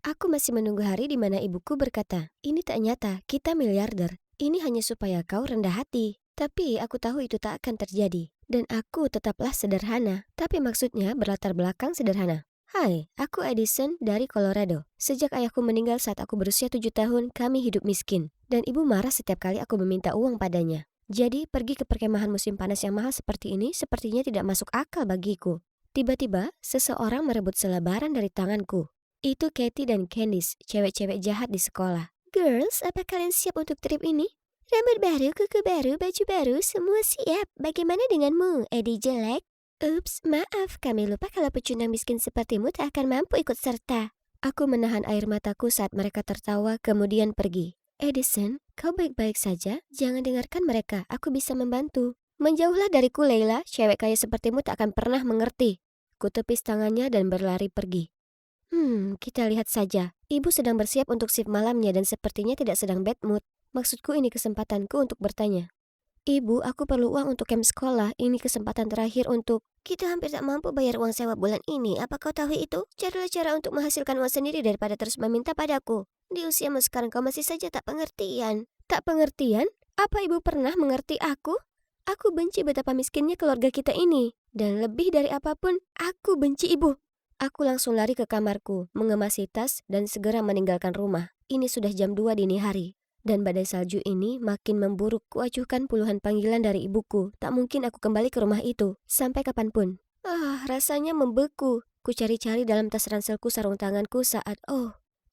Aku masih menunggu hari di mana ibuku berkata, ini tak nyata, kita miliarder. Ini hanya supaya kau rendah hati. Tapi aku tahu itu tak akan terjadi. Dan aku tetaplah sederhana. Tapi maksudnya berlatar belakang sederhana. Hai, aku Edison dari Colorado. Sejak ayahku meninggal saat aku berusia 7 tahun, kami hidup miskin. Dan ibu marah setiap kali aku meminta uang padanya. Jadi, pergi ke perkemahan musim panas yang mahal seperti ini sepertinya tidak masuk akal bagiku. Tiba-tiba, seseorang merebut selebaran dari tanganku. Itu Katie dan Candice, cewek-cewek jahat di sekolah. Girls, apa kalian siap untuk trip ini? Rambut baru, kuku baru, baju baru, semua siap. Bagaimana denganmu, Eddie jelek? Ups, maaf, kami lupa kalau pecundang miskin sepertimu tak akan mampu ikut serta. Aku menahan air mataku saat mereka tertawa, kemudian pergi. Edison, kau baik-baik saja? Jangan dengarkan mereka, aku bisa membantu. Menjauhlah dariku, Leila. Cewek kaya sepertimu tak akan pernah mengerti. Kutepis tangannya dan berlari pergi. Kita lihat saja. Ibu sedang bersiap untuk shift malamnya dan sepertinya tidak sedang bad mood. Maksudku ini kesempatanku untuk bertanya. Ibu, aku perlu uang untuk camp sekolah. Ini kesempatan terakhir untuk... Kita hampir tak mampu bayar uang sewa bulan ini. Apa kau tahu itu? Carilah cara untuk menghasilkan uang sendiri daripada terus meminta padaku. Di usiamu sekarang kau masih saja tak pengertian. Tak pengertian? Apa ibu pernah mengerti aku? Aku benci betapa miskinnya keluarga kita ini. Dan lebih dari apapun, aku benci ibu. Aku langsung lari ke kamarku, mengemasi tas, dan segera meninggalkan rumah. Ini sudah jam 2 dini hari. Dan badai salju ini makin memburuk. Kuacuhkan puluhan panggilan dari ibuku. Tak mungkin aku kembali ke rumah itu. Sampai kapanpun. Rasanya membeku. Ku cari-cari dalam tas ranselku sarung tanganku saat,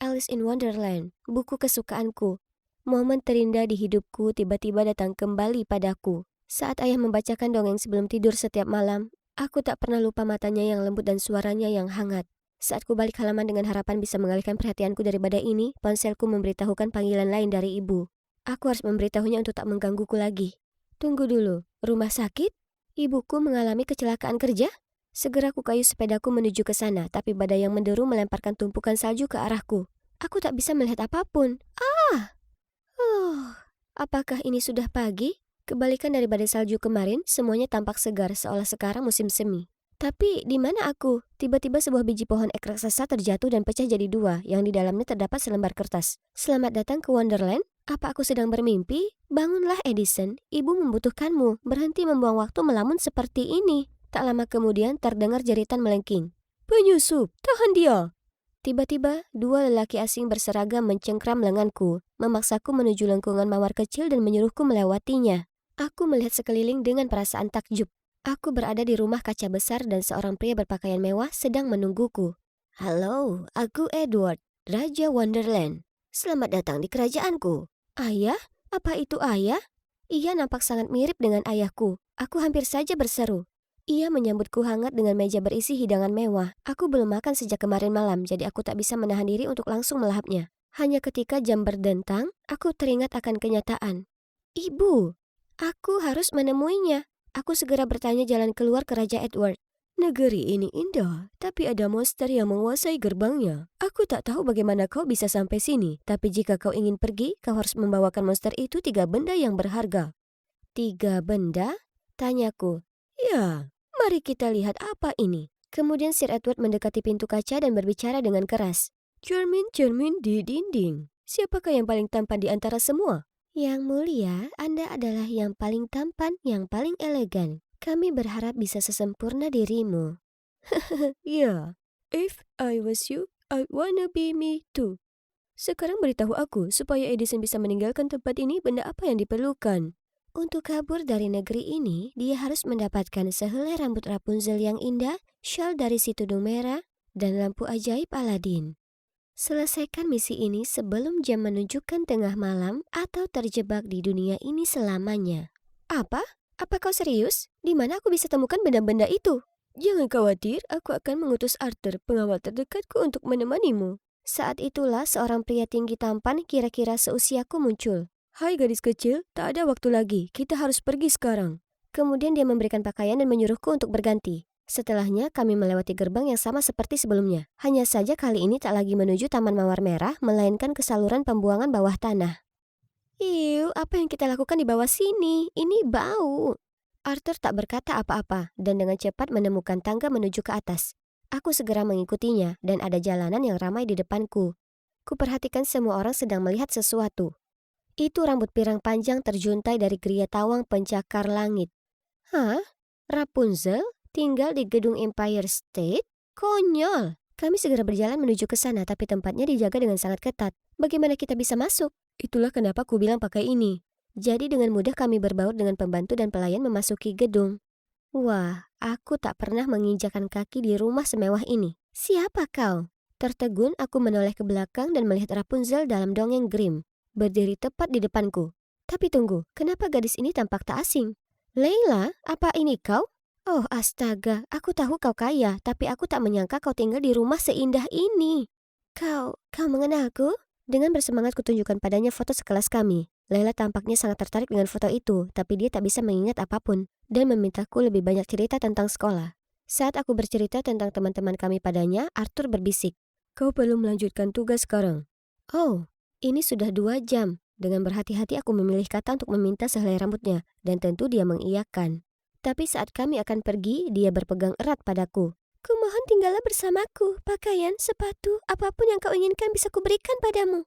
Alice in Wonderland, buku kesukaanku. Momen terindah di hidupku tiba-tiba datang kembali padaku. Saat ayah membacakan dongeng sebelum tidur setiap malam, aku tak pernah lupa matanya yang lembut dan suaranya yang hangat. Saat ku balik halaman dengan harapan bisa mengalihkan perhatianku dari badai ini, ponselku memberitahukan panggilan lain dari ibu. Aku harus memberitahunya untuk tak menggangguku lagi. Tunggu dulu, rumah sakit? Ibuku mengalami kecelakaan kerja? Segera ku kayuh sepedaku menuju ke sana, tapi badai yang menderu melemparkan tumpukan salju ke arahku. Aku tak bisa melihat apapun. Apakah ini sudah pagi? Kebalikan dari badai salju kemarin, semuanya tampak segar seolah sekarang musim semi. Tapi di mana aku? Tiba-tiba sebuah biji pohon ek raksasa terjatuh dan pecah jadi dua, yang di dalamnya terdapat selembar kertas. Selamat datang ke Wonderland. Apa aku sedang bermimpi? Bangunlah Edison, ibu membutuhkanmu. Berhenti membuang waktu melamun seperti ini. Tak lama kemudian terdengar jeritan melengking. Penyusup, tahan dia! Tiba-tiba, dua lelaki asing berseragam mencengkram lenganku, memaksaku menuju lengkungan mawar kecil dan menyuruhku melewatinya. Aku melihat sekeliling dengan perasaan takjub. Aku berada di rumah kaca besar dan seorang pria berpakaian mewah sedang menungguku. Halo, aku Edward, Raja Wonderland. Selamat datang di kerajaanku. Ayah? Apa itu ayah? Ia nampak sangat mirip dengan ayahku. Aku hampir saja berseru. Ia menyambutku hangat dengan meja berisi hidangan mewah. Aku belum makan sejak kemarin malam, jadi aku tak bisa menahan diri untuk langsung melahapnya. Hanya ketika jam berdentang, aku teringat akan kenyataan. Ibu, aku harus menemuinya. Aku segera bertanya jalan keluar ke Raja Edward. Negeri ini indah, tapi ada monster yang menguasai gerbangnya. Aku tak tahu bagaimana kau bisa sampai sini, tapi jika kau ingin pergi, kau harus membawakan monster itu 3 benda yang berharga. 3 benda? Tanyaku. Ya, mari kita lihat apa ini. Kemudian Sir Edward mendekati pintu kaca dan berbicara dengan keras. Cermin-cermin di dinding. Siapakah yang paling tampan di antara semua? Yang mulia, Anda adalah yang paling tampan, yang paling elegan. Kami berharap bisa sesempurna dirimu. Ya, if I was you, I wanna be me too. Sekarang beritahu aku, supaya Edison bisa meninggalkan tempat ini, benda apa yang diperlukan? Untuk kabur dari negeri ini, dia harus mendapatkan sehelai rambut Rapunzel yang indah, syal dari si tudung merah, dan lampu ajaib Aladin. Selesaikan misi ini sebelum jam menunjukkan tengah malam atau terjebak di dunia ini selamanya. Apa? Apa kau serius? Di mana aku bisa temukan benda-benda itu? Jangan khawatir, aku akan mengutus Arthur, pengawal terdekatku untuk menemanimu. Saat itulah seorang pria tinggi tampan kira-kira seusiaku muncul. Hai gadis kecil, tak ada waktu lagi, kita harus pergi sekarang. Kemudian dia memberikan pakaian dan menyuruhku untuk berganti. Setelahnya kami melewati gerbang yang sama seperti sebelumnya. Hanya saja kali ini tak lagi menuju Taman Mawar Merah, melainkan ke saluran pembuangan bawah tanah. Apa yang kita lakukan di bawah sini? Ini bau. Arthur tak berkata apa-apa dan dengan cepat menemukan tangga menuju ke atas. Aku segera mengikutinya dan ada jalanan yang ramai di depanku. Kuperhatikan semua orang sedang melihat sesuatu. Itu rambut pirang panjang terjuntai dari geria tawang pencakar langit. Hah? Rapunzel? Tinggal di gedung Empire State? Konyol! Kami segera berjalan menuju ke sana tapi tempatnya dijaga dengan sangat ketat. Bagaimana kita bisa masuk? Itulah kenapa ku bilang pakai ini. Jadi dengan mudah kami berbaur dengan pembantu dan pelayan memasuki gedung. Wah, aku tak pernah menginjakan kaki di rumah semewah ini. Siapa kau? Tertegun aku menoleh ke belakang dan melihat Rapunzel dalam dongeng Grimm, berdiri tepat di depanku. Tapi tunggu, kenapa gadis ini tampak tak asing? Leila, apa ini kau? Oh astaga, aku tahu kau kaya, tapi aku tak menyangka kau tinggal di rumah seindah ini. Kau mengenalku? Dengan bersemangat kutunjukkan padanya foto sekelas kami. Leila tampaknya sangat tertarik dengan foto itu, tapi dia tak bisa mengingat apapun dan memintaku lebih banyak cerita tentang sekolah. Saat aku bercerita tentang teman-teman kami padanya, Arthur berbisik. Kau perlu melanjutkan tugas sekarang. Oh, ini sudah 2 jam. Dengan berhati-hati aku memilih kata untuk meminta sehelai rambutnya, dan tentu dia mengiyakan. Tapi saat kami akan pergi, dia berpegang erat padaku. Kumohon tinggallah bersamaku, pakaian, sepatu, apapun yang kau inginkan bisa kuberikan padamu.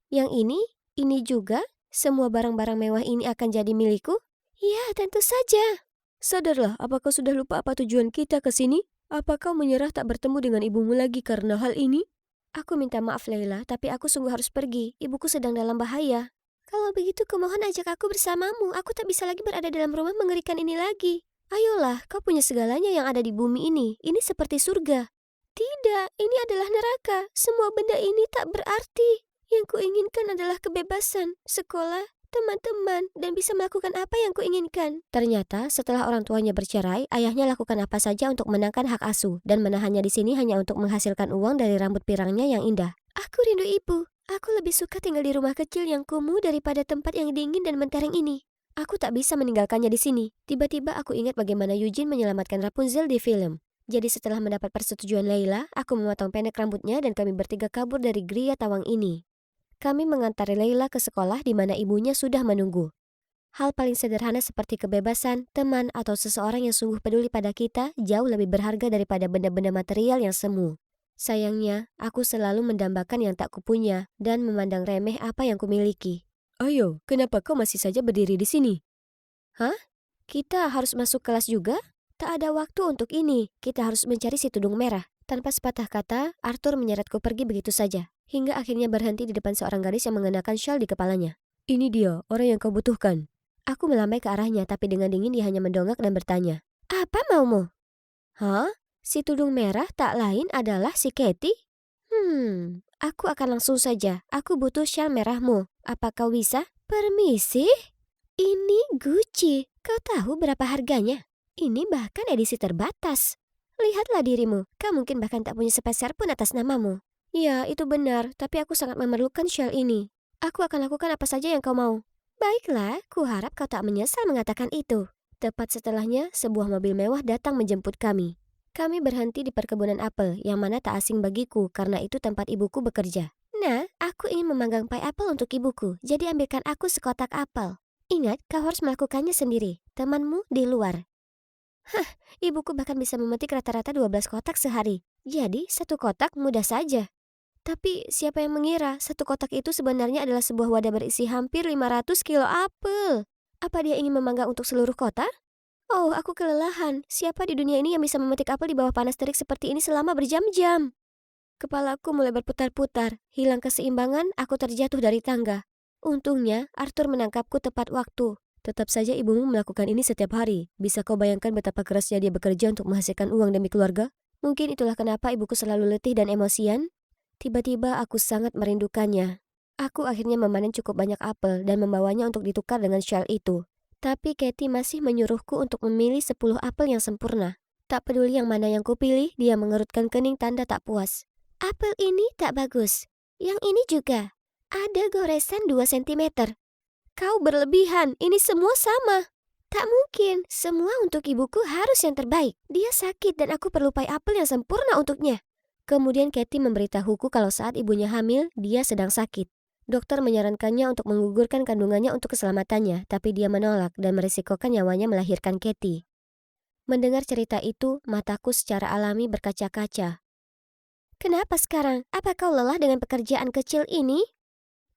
Yang ini juga, semua barang-barang mewah ini akan jadi milikku? Ya, tentu saja. Sadarlah, apakah sudah lupa apa tujuan kita ke sini? Apa kau menyerah tak bertemu dengan ibumu lagi karena hal ini? Aku minta maaf Leila, tapi aku sungguh harus pergi. Ibuku sedang dalam bahaya. Kalau begitu kumohon ajak aku bersamamu. Aku tak bisa lagi berada dalam rumah mengerikan ini lagi. Ayolah, kau punya segalanya yang ada di bumi ini. Ini seperti surga. Tidak, ini adalah neraka. Semua benda ini tak berarti. Yang kuinginkan adalah kebebasan, sekolah, teman-teman, dan bisa melakukan apa yang kuinginkan. Ternyata, setelah orang tuanya bercerai, ayahnya lakukan apa saja untuk menangkan hak asuh dan menahannya di sini hanya untuk menghasilkan uang dari rambut pirangnya yang indah. Aku rindu ibu. Aku lebih suka tinggal di rumah kecil yang kumuh daripada tempat yang dingin dan mentereng ini. Aku tak bisa meninggalkannya di sini. Tiba-tiba aku ingat bagaimana Eugene menyelamatkan Rapunzel di film. Jadi setelah mendapat persetujuan Leila, aku memotong pendek rambutnya dan kami bertiga kabur dari geria tawang ini. Kami mengantari Leila ke sekolah di mana ibunya sudah menunggu. Hal paling sederhana seperti kebebasan, teman, atau seseorang yang sungguh peduli pada kita jauh lebih berharga daripada benda-benda material yang semu. Sayangnya, aku selalu mendambakan yang tak kupunya dan memandang remeh apa yang kumiliki. Ayo, kenapa kau masih saja berdiri di sini? Hah? Kita harus masuk kelas juga? Tak ada waktu untuk ini. Kita harus mencari si tudung merah. Tanpa sepatah kata, Arthur menyeretku pergi begitu saja, hingga akhirnya berhenti di depan seorang gadis yang mengenakan syal di kepalanya. Ini dia, orang yang kau butuhkan. Aku melambai ke arahnya, tapi dengan dingin dia hanya mendongak dan bertanya. Apa maumu? Hah? Si tudung merah tak lain adalah si Katie? Aku akan langsung saja. Aku butuh syal merahmu. Apa kau bisa? Permisi? Ini Gucci. Kau tahu berapa harganya? Ini bahkan edisi terbatas. Lihatlah dirimu. Kau mungkin bahkan tak punya sepeser pun atas namamu. Ya, itu benar. Tapi aku sangat memerlukan syal ini. Aku akan lakukan apa saja yang kau mau. Baiklah, kuharap kau tak menyesal mengatakan itu. Tepat setelahnya, sebuah mobil mewah datang menjemput kami. Kami berhenti di perkebunan apel, yang mana tak asing bagiku karena itu tempat ibuku bekerja. Nah, aku ingin memanggang pai apel untuk ibuku, jadi ambilkan aku sekotak apel. Ingat, kau harus melakukannya sendiri. Temanmu di luar. Ibuku bahkan bisa memetik rata-rata 12 kotak sehari. Jadi, satu kotak mudah saja. Tapi, siapa yang mengira satu kotak itu sebenarnya adalah sebuah wadah berisi hampir 500 kilo apel? Apa dia ingin memanggang untuk seluruh kota? Oh, aku kelelahan. Siapa di dunia ini yang bisa memetik apel di bawah panas terik seperti ini selama berjam-jam? Kepalaku mulai berputar-putar. Hilang keseimbangan, aku terjatuh dari tangga. Untungnya, Arthur menangkapku tepat waktu. Tetap saja ibumu melakukan ini setiap hari. Bisa kau bayangkan betapa kerasnya dia bekerja untuk menghasilkan uang demi keluarga? Mungkin itulah kenapa ibuku selalu letih dan emosian. Tiba-tiba aku sangat merindukannya. Aku akhirnya memanen cukup banyak apel dan membawanya untuk ditukar dengan syal itu. Tapi Katie masih menyuruhku untuk memilih 10 apel yang sempurna. Tak peduli yang mana yang kupilih, dia mengerutkan kening tanda tak puas. Apel ini tak bagus. Yang ini juga. Ada goresan 2 cm. Kau berlebihan, ini semua sama. Tak mungkin, semua untuk ibuku harus yang terbaik. Dia sakit dan aku perlu pai apel yang sempurna untuknya. Kemudian Katie memberitahuku kalau saat ibunya hamil, dia sedang sakit. Dokter menyarankannya untuk menggugurkan kandungannya untuk keselamatannya, tapi dia menolak dan merisikokan nyawanya melahirkan Katie. Mendengar cerita itu, mataku secara alami berkaca-kaca. Kenapa sekarang? Apa kau lelah dengan pekerjaan kecil ini?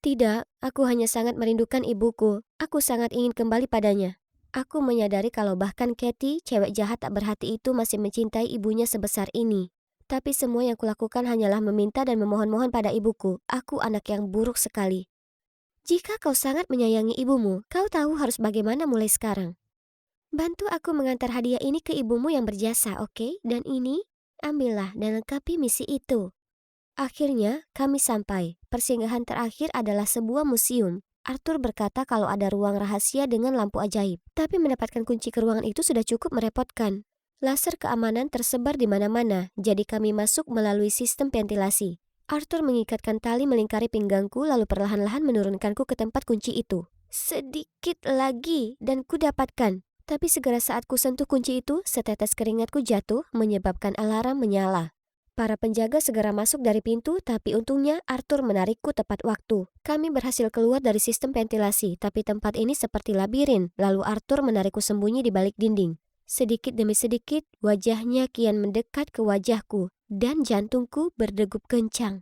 Tidak, aku hanya sangat merindukan ibuku. Aku sangat ingin kembali padanya. Aku menyadari kalau bahkan Kathy, cewek jahat tak berhati itu masih mencintai ibunya sebesar ini. Tapi semua yang kulakukan hanyalah meminta dan memohon-mohon pada ibuku. Aku anak yang buruk sekali. Jika kau sangat menyayangi ibumu, kau tahu harus bagaimana mulai sekarang. Bantu aku mengantar hadiah ini ke ibumu yang berjasa, oke? Dan ini, ambillah dan lengkapi misi itu. Akhirnya, kami sampai. Persinggahan terakhir adalah sebuah museum. Arthur berkata kalau ada ruang rahasia dengan lampu ajaib. Tapi mendapatkan kunci ke ruangan itu sudah cukup merepotkan. Laser keamanan tersebar di mana-mana, jadi kami masuk melalui sistem ventilasi. Arthur mengikatkan tali melingkari pinggangku lalu perlahan-lahan menurunkanku ke tempat kunci itu. Sedikit lagi dan ku dapatkan. Tapi segera saat ku sentuh kunci itu, setetes keringatku jatuh menyebabkan alarm menyala. Para penjaga segera masuk dari pintu, tapi untungnya Arthur menarikku tepat waktu. Kami berhasil keluar dari sistem ventilasi, tapi tempat ini seperti labirin, lalu Arthur menarikku sembunyi di balik dinding. Sedikit demi sedikit, wajahnya kian mendekat ke wajahku, dan jantungku berdegup kencang.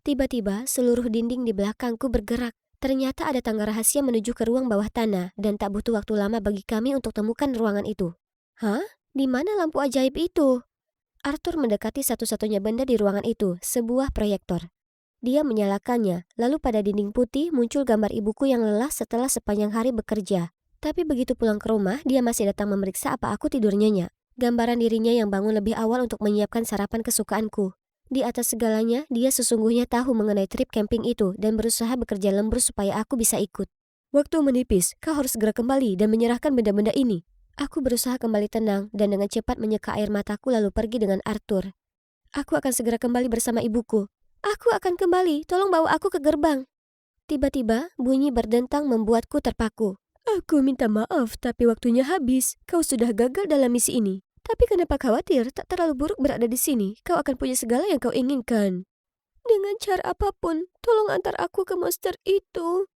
Tiba-tiba, seluruh dinding di belakangku bergerak. Ternyata ada tangga rahasia menuju ke ruang bawah tanah, dan tak butuh waktu lama bagi kami untuk temukan ruangan itu. Hah? Di mana lampu ajaib itu? Arthur mendekati satu-satunya benda di ruangan itu, sebuah proyektor. Dia menyalakannya, lalu pada dinding putih muncul gambar ibuku yang lelah setelah sepanjang hari bekerja. Tapi begitu pulang ke rumah, dia masih datang memeriksa apa aku tidur nyenyak. Gambaran dirinya yang bangun lebih awal untuk menyiapkan sarapan kesukaanku. Di atas segalanya, dia sesungguhnya tahu mengenai trip camping itu dan berusaha bekerja lembur supaya aku bisa ikut. Waktu menipis, kau harus segera kembali dan menyerahkan benda-benda ini. Aku berusaha kembali tenang dan dengan cepat menyeka air mataku lalu pergi dengan Arthur. Aku akan segera kembali bersama ibuku. Aku akan kembali, tolong bawa aku ke gerbang. Tiba-tiba, bunyi berdentang membuatku terpaku. Aku minta maaf, tapi waktunya habis. Kau sudah gagal dalam misi ini. Tapi kenapa khawatir? Tak terlalu buruk berada di sini. Kau akan punya segala yang kau inginkan. Dengan cara apapun, tolong antar aku ke monster itu.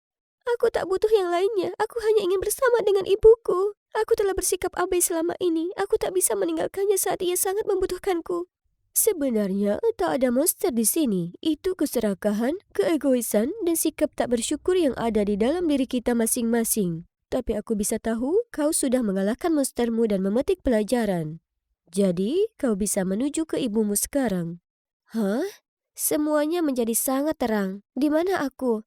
Aku tak butuh yang lainnya. Aku hanya ingin bersama dengan ibuku. Aku telah bersikap abai selama ini. Aku tak bisa meninggalkannya saat ia sangat membutuhkanku. Sebenarnya tak ada monster di sini. Itu keserakahan, keegoisan, dan sikap tak bersyukur yang ada di dalam diri kita masing-masing. Tapi aku bisa tahu kau sudah mengalahkan monstermu dan memetik pelajaran. Jadi, kau bisa menuju ke ibumu sekarang. Hah? Semuanya menjadi sangat terang. Di mana aku?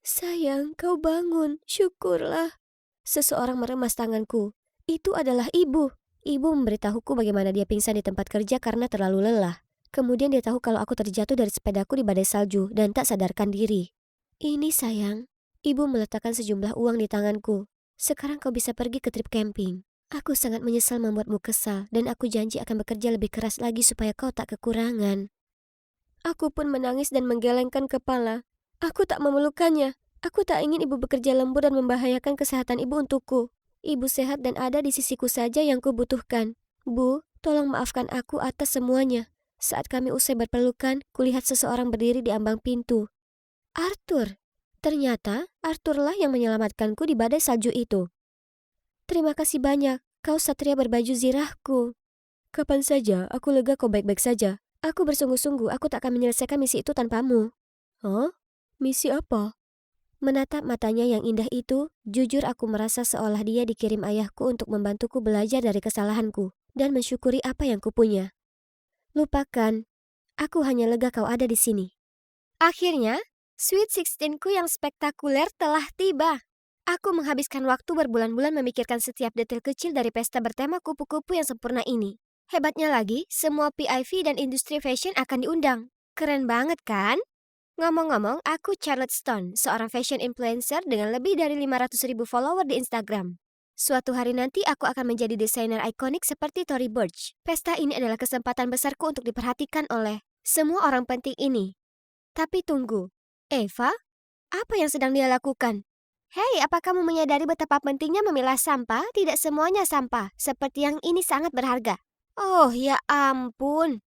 Sayang, kau bangun. Syukurlah. Seseorang meremas tanganku. Itu adalah ibu. Ibu memberitahuku bagaimana dia pingsan di tempat kerja karena terlalu lelah. Kemudian dia tahu kalau aku terjatuh dari sepedaku di badai salju dan tak sadarkan diri. Ini sayang. Ibu meletakkan sejumlah uang di tanganku. Sekarang kau bisa pergi ke trip camping. Aku sangat menyesal membuatmu kesal dan aku janji akan bekerja lebih keras lagi supaya kau tak kekurangan. Aku pun menangis dan menggelengkan kepala. Aku tak memelukkannya. Aku tak ingin ibu bekerja lembur dan membahayakan kesehatan ibu untukku. Ibu sehat dan ada di sisiku saja yang kubutuhkan. Bu, tolong maafkan aku atas semuanya. Saat kami usai berpelukan, kulihat seseorang berdiri di ambang pintu. Arthur. Ternyata Arthurlah yang menyelamatkanku di badai salju itu. Terima kasih banyak, kau satria berbaju zirahku. Kapan saja, aku lega kau baik-baik saja. Aku bersungguh-sungguh, aku tak akan menyelesaikan misi itu tanpamu. Hah? Misi apa? Menatap matanya yang indah itu, jujur aku merasa seolah dia dikirim ayahku untuk membantuku belajar dari kesalahanku dan mensyukuri apa yang kupunya. Lupakan, aku hanya lega kau ada di sini. Akhirnya, Sweet 16-ku yang spektakuler telah tiba. Aku menghabiskan waktu berbulan-bulan memikirkan setiap detail kecil dari pesta bertema kupu-kupu yang sempurna ini. Hebatnya lagi, semua PIV dan industri fashion akan diundang. Keren banget kan? Ngomong-ngomong, aku Charlotte Stone, seorang fashion influencer dengan lebih dari 500.000 follower di Instagram. Suatu hari nanti aku akan menjadi desainer ikonik seperti Tory Burch. Pesta ini adalah kesempatan besarku untuk diperhatikan oleh semua orang penting ini. Tapi tunggu, Eva? Apa yang sedang dia lakukan? Hei, apa kamu menyadari betapa pentingnya memilah sampah? Tidak semuanya sampah, seperti yang ini sangat berharga. Oh, ya ampun.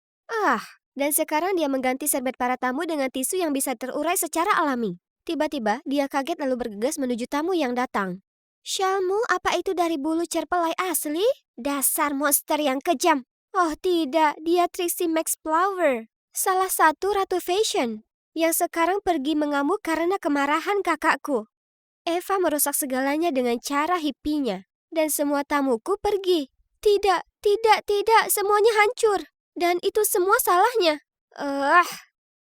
Dan sekarang dia mengganti serbet para tamu dengan tisu yang bisa terurai secara alami. Tiba-tiba, dia kaget lalu bergegas menuju tamu yang datang. Syalmu, apa itu dari bulu cerpelai asli? Dasar monster yang kejam. Oh tidak, dia Trixie Max Flower. Salah satu ratu fashion. Yang sekarang pergi mengamuk karena kemarahan kakakku. Eva merusak segalanya dengan cara hippinya. Dan semua tamuku pergi. Tidak, tidak, tidak, semuanya hancur. Dan itu semua salahnya.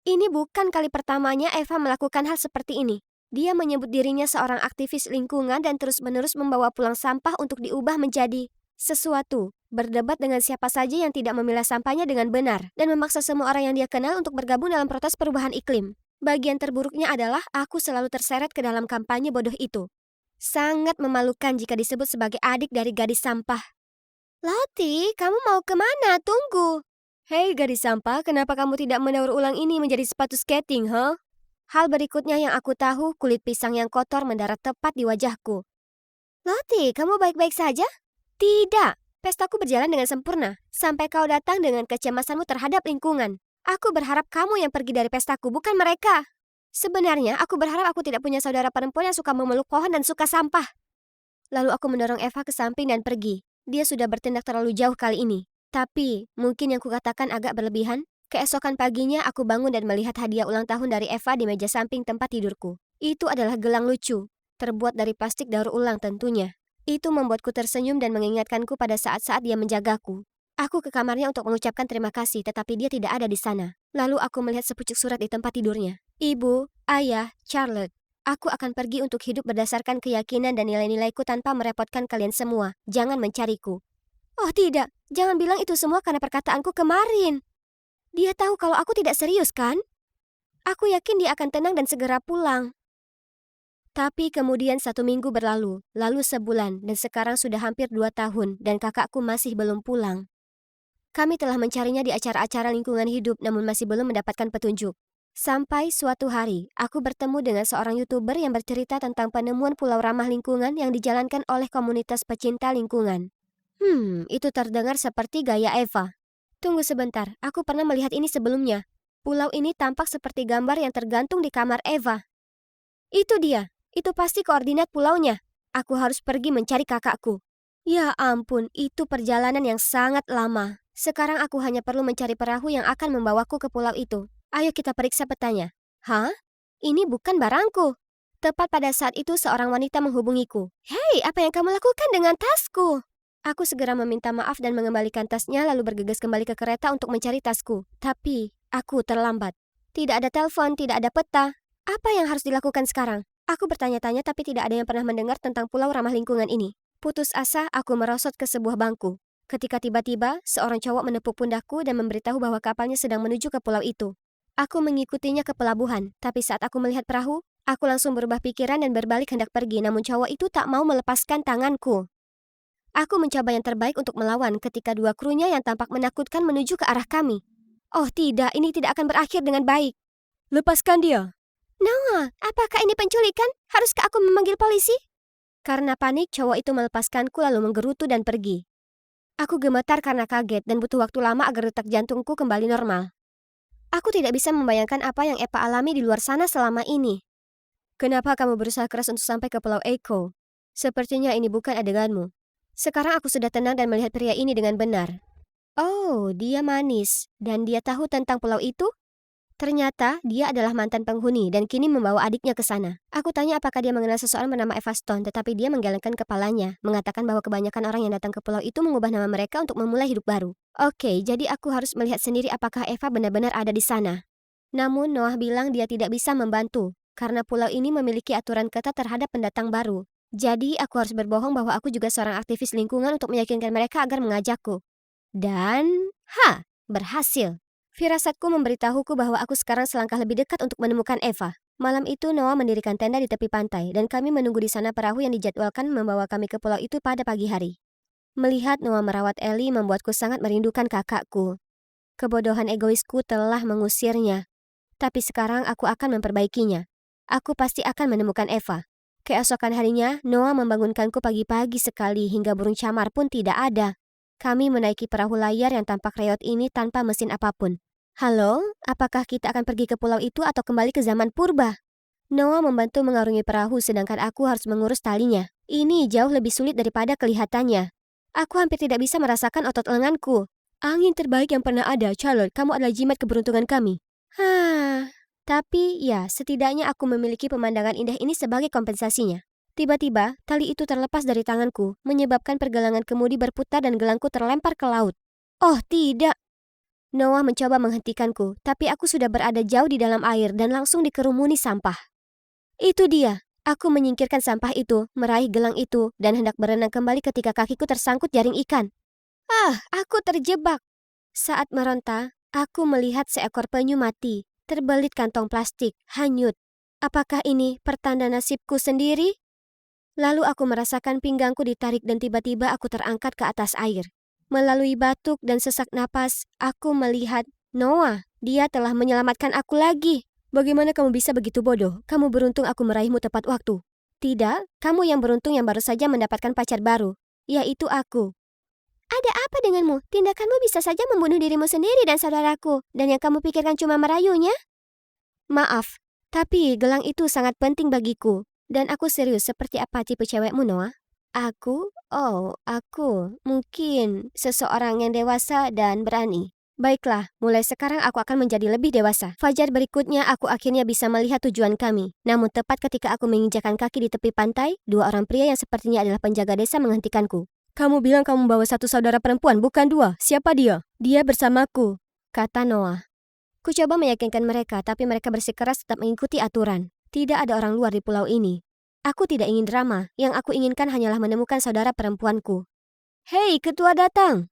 Ini bukan kali pertamanya Eva melakukan hal seperti ini. Dia menyebut dirinya seorang aktivis lingkungan dan terus-menerus membawa pulang sampah untuk diubah menjadi sesuatu. Berdebat dengan siapa saja yang tidak memilah sampahnya dengan benar. Dan memaksa semua orang yang dia kenal untuk bergabung dalam protes perubahan iklim. Bagian terburuknya adalah aku selalu terseret ke dalam kampanye bodoh itu. Sangat memalukan jika disebut sebagai adik dari gadis sampah. Lottie, kamu mau kemana? Tunggu. Hei gadis sampah, kenapa kamu tidak mendaur ulang ini menjadi sepatu skating, huh? Hal berikutnya yang aku tahu, kulit pisang yang kotor mendarat tepat di wajahku. Lottie, kamu baik-baik saja? Tidak, pestaku berjalan dengan sempurna, sampai kau datang dengan kecemasanmu terhadap lingkungan. Aku berharap kamu yang pergi dari pestaku, bukan mereka. Sebenarnya, aku berharap aku tidak punya saudara perempuan yang suka memeluk pohon dan suka sampah. Lalu aku mendorong Eva ke samping dan pergi. Dia sudah bertindak terlalu jauh kali ini. Tapi, mungkin yang kukatakan agak berlebihan. Keesokan paginya aku bangun dan melihat hadiah ulang tahun dari Eva di meja samping tempat tidurku. Itu adalah gelang lucu, terbuat dari plastik daur ulang tentunya. Itu membuatku tersenyum dan mengingatkanku pada saat-saat dia menjagaku. Aku ke kamarnya untuk mengucapkan terima kasih, tetapi dia tidak ada di sana. Lalu aku melihat sepucuk surat di tempat tidurnya. Ibu, ayah, Charlotte. Aku akan pergi untuk hidup berdasarkan keyakinan dan nilai-nilaiku tanpa merepotkan kalian semua. Jangan mencariku. Oh tidak, jangan bilang itu semua karena perkataanku kemarin. Dia tahu kalau aku tidak serius, kan? Aku yakin dia akan tenang dan segera pulang. Tapi kemudian 1 minggu berlalu, lalu sebulan, dan sekarang sudah hampir 2 tahun, dan kakakku masih belum pulang. Kami telah mencarinya di acara-acara lingkungan hidup, namun masih belum mendapatkan petunjuk. Sampai suatu hari, aku bertemu dengan seorang YouTuber yang bercerita tentang penemuan pulau ramah lingkungan yang dijalankan oleh komunitas pecinta lingkungan. Itu terdengar seperti gaya Eva. Tunggu sebentar, aku pernah melihat ini sebelumnya. Pulau ini tampak seperti gambar yang tergantung di kamar Eva. Itu dia, itu pasti koordinat pulaunya. Aku harus pergi mencari kakakku. Ya ampun, itu perjalanan yang sangat lama. Sekarang aku hanya perlu mencari perahu yang akan membawaku ke pulau itu. Ayo kita periksa petanya. Hah? Ini bukan barangku. Tepat pada saat itu seorang wanita menghubungiku. Hei, apa yang kamu lakukan dengan tasku? Aku segera meminta maaf dan mengembalikan tasnya lalu bergegas kembali ke kereta untuk mencari tasku. Tapi, aku terlambat. Tidak ada telepon, tidak ada peta. Apa yang harus dilakukan sekarang? Aku bertanya-tanya tapi tidak ada yang pernah mendengar tentang pulau ramah lingkungan ini. Putus asa, aku merosot ke sebuah bangku. Ketika tiba-tiba, seorang cowok menepuk pundakku dan memberitahu bahwa kapalnya sedang menuju ke pulau itu. Aku mengikutinya ke pelabuhan, tapi saat aku melihat perahu, aku langsung berubah pikiran dan berbalik hendak pergi, namun cowok itu tak mau melepaskan tanganku. Aku mencoba yang terbaik untuk melawan ketika 2 krunya yang tampak menakutkan menuju ke arah kami. Oh tidak, ini tidak akan berakhir dengan baik. Lepaskan dia. Noah, apakah ini penculikan? Haruskah aku memanggil polisi? Karena panik, cowok itu melepaskanku lalu menggerutu dan pergi. Aku gemetar karena kaget dan butuh waktu lama agar detak jantungku kembali normal. Aku tidak bisa membayangkan apa yang Eva alami di luar sana selama ini. Kenapa kamu berusaha keras untuk sampai ke Pulau Echo? Sepertinya ini bukan adeganmu. Sekarang aku sudah tenang dan melihat pria ini dengan benar. Oh, dia manis. Dan dia tahu tentang pulau itu? Ternyata dia adalah mantan penghuni dan kini membawa adiknya ke sana. Aku tanya apakah dia mengenal seseorang bernama Eva Stone, tetapi dia menggelengkan kepalanya, mengatakan bahwa kebanyakan orang yang datang ke pulau itu mengubah nama mereka untuk memulai hidup baru. Oke, jadi aku harus melihat sendiri apakah Eva benar-benar ada di sana. Namun Noah bilang dia tidak bisa membantu, karena pulau ini memiliki aturan ketat terhadap pendatang baru. Jadi aku harus berbohong bahwa aku juga seorang aktivis lingkungan untuk meyakinkan mereka agar mengajakku. Dan, berhasil. Firasatku memberitahuku bahwa aku sekarang selangkah lebih dekat untuk menemukan Eva. Malam itu Noah mendirikan tenda di tepi pantai dan kami menunggu di sana perahu yang dijadwalkan membawa kami ke pulau itu pada pagi hari. Melihat Noah merawat Ellie membuatku sangat merindukan kakakku. Kebodohan egoisku telah mengusirnya. Tapi sekarang aku akan memperbaikinya. Aku pasti akan menemukan Eva. Keesokan harinya, Noah membangunkanku pagi-pagi sekali hingga burung camar pun tidak ada. Kami menaiki perahu layar yang tampak reot ini tanpa mesin apapun. Halo, apakah kita akan pergi ke pulau itu atau kembali ke zaman purba? Noah membantu mengarungi perahu sedangkan aku harus mengurus talinya. Ini jauh lebih sulit daripada kelihatannya. Aku hampir tidak bisa merasakan otot lenganku. Angin terbaik yang pernah ada, Charlotte. Kamu adalah jimat keberuntungan kami. Tapi ya, setidaknya aku memiliki pemandangan indah ini sebagai kompensasinya. Tiba-tiba, tali itu terlepas dari tanganku, menyebabkan pergelangan kemudi berputar dan gelangku terlempar ke laut. Oh tidak! Noah mencoba menghentikanku, tapi aku sudah berada jauh di dalam air dan langsung dikerumuni sampah. Itu dia. Aku menyingkirkan sampah itu, meraih gelang itu, dan hendak berenang kembali ketika kakiku tersangkut jaring ikan. Aku terjebak. Saat meronta, aku melihat seekor penyu mati, terbelit kantong plastik, hanyut. Apakah ini pertanda nasibku sendiri? Lalu aku merasakan pinggangku ditarik dan tiba-tiba aku terangkat ke atas air. Melalui batuk dan sesak napas, aku melihat Noah. Dia telah menyelamatkan aku lagi. Bagaimana kamu bisa begitu bodoh? Kamu beruntung aku meraihmu tepat waktu. Tidak, kamu yang beruntung yang baru saja mendapatkan pacar baru, yaitu aku. Ada apa denganmu? Tindakanmu bisa saja membunuh dirimu sendiri dan saudaraku, dan yang kamu pikirkan cuma merayunya? Maaf, tapi gelang itu sangat penting bagiku, dan aku serius seperti apa tipe cewekmu, Noah? Aku mungkin seseorang yang dewasa dan berani. Baiklah, mulai sekarang aku akan menjadi lebih dewasa. Fajar berikutnya aku akhirnya bisa melihat tujuan kami. Namun tepat ketika aku menginjakan kaki di tepi pantai, dua orang pria yang sepertinya adalah penjaga desa menghentikanku. Kamu bilang kamu membawa satu saudara perempuan, bukan dua. Siapa dia? Dia bersamaku, kata Noah. Ku coba meyakinkan mereka, tapi mereka bersikeras tetap mengikuti aturan. Tidak ada orang luar di pulau ini. Aku tidak ingin drama, yang aku inginkan hanyalah menemukan saudara perempuanku. Hei, ketua datang!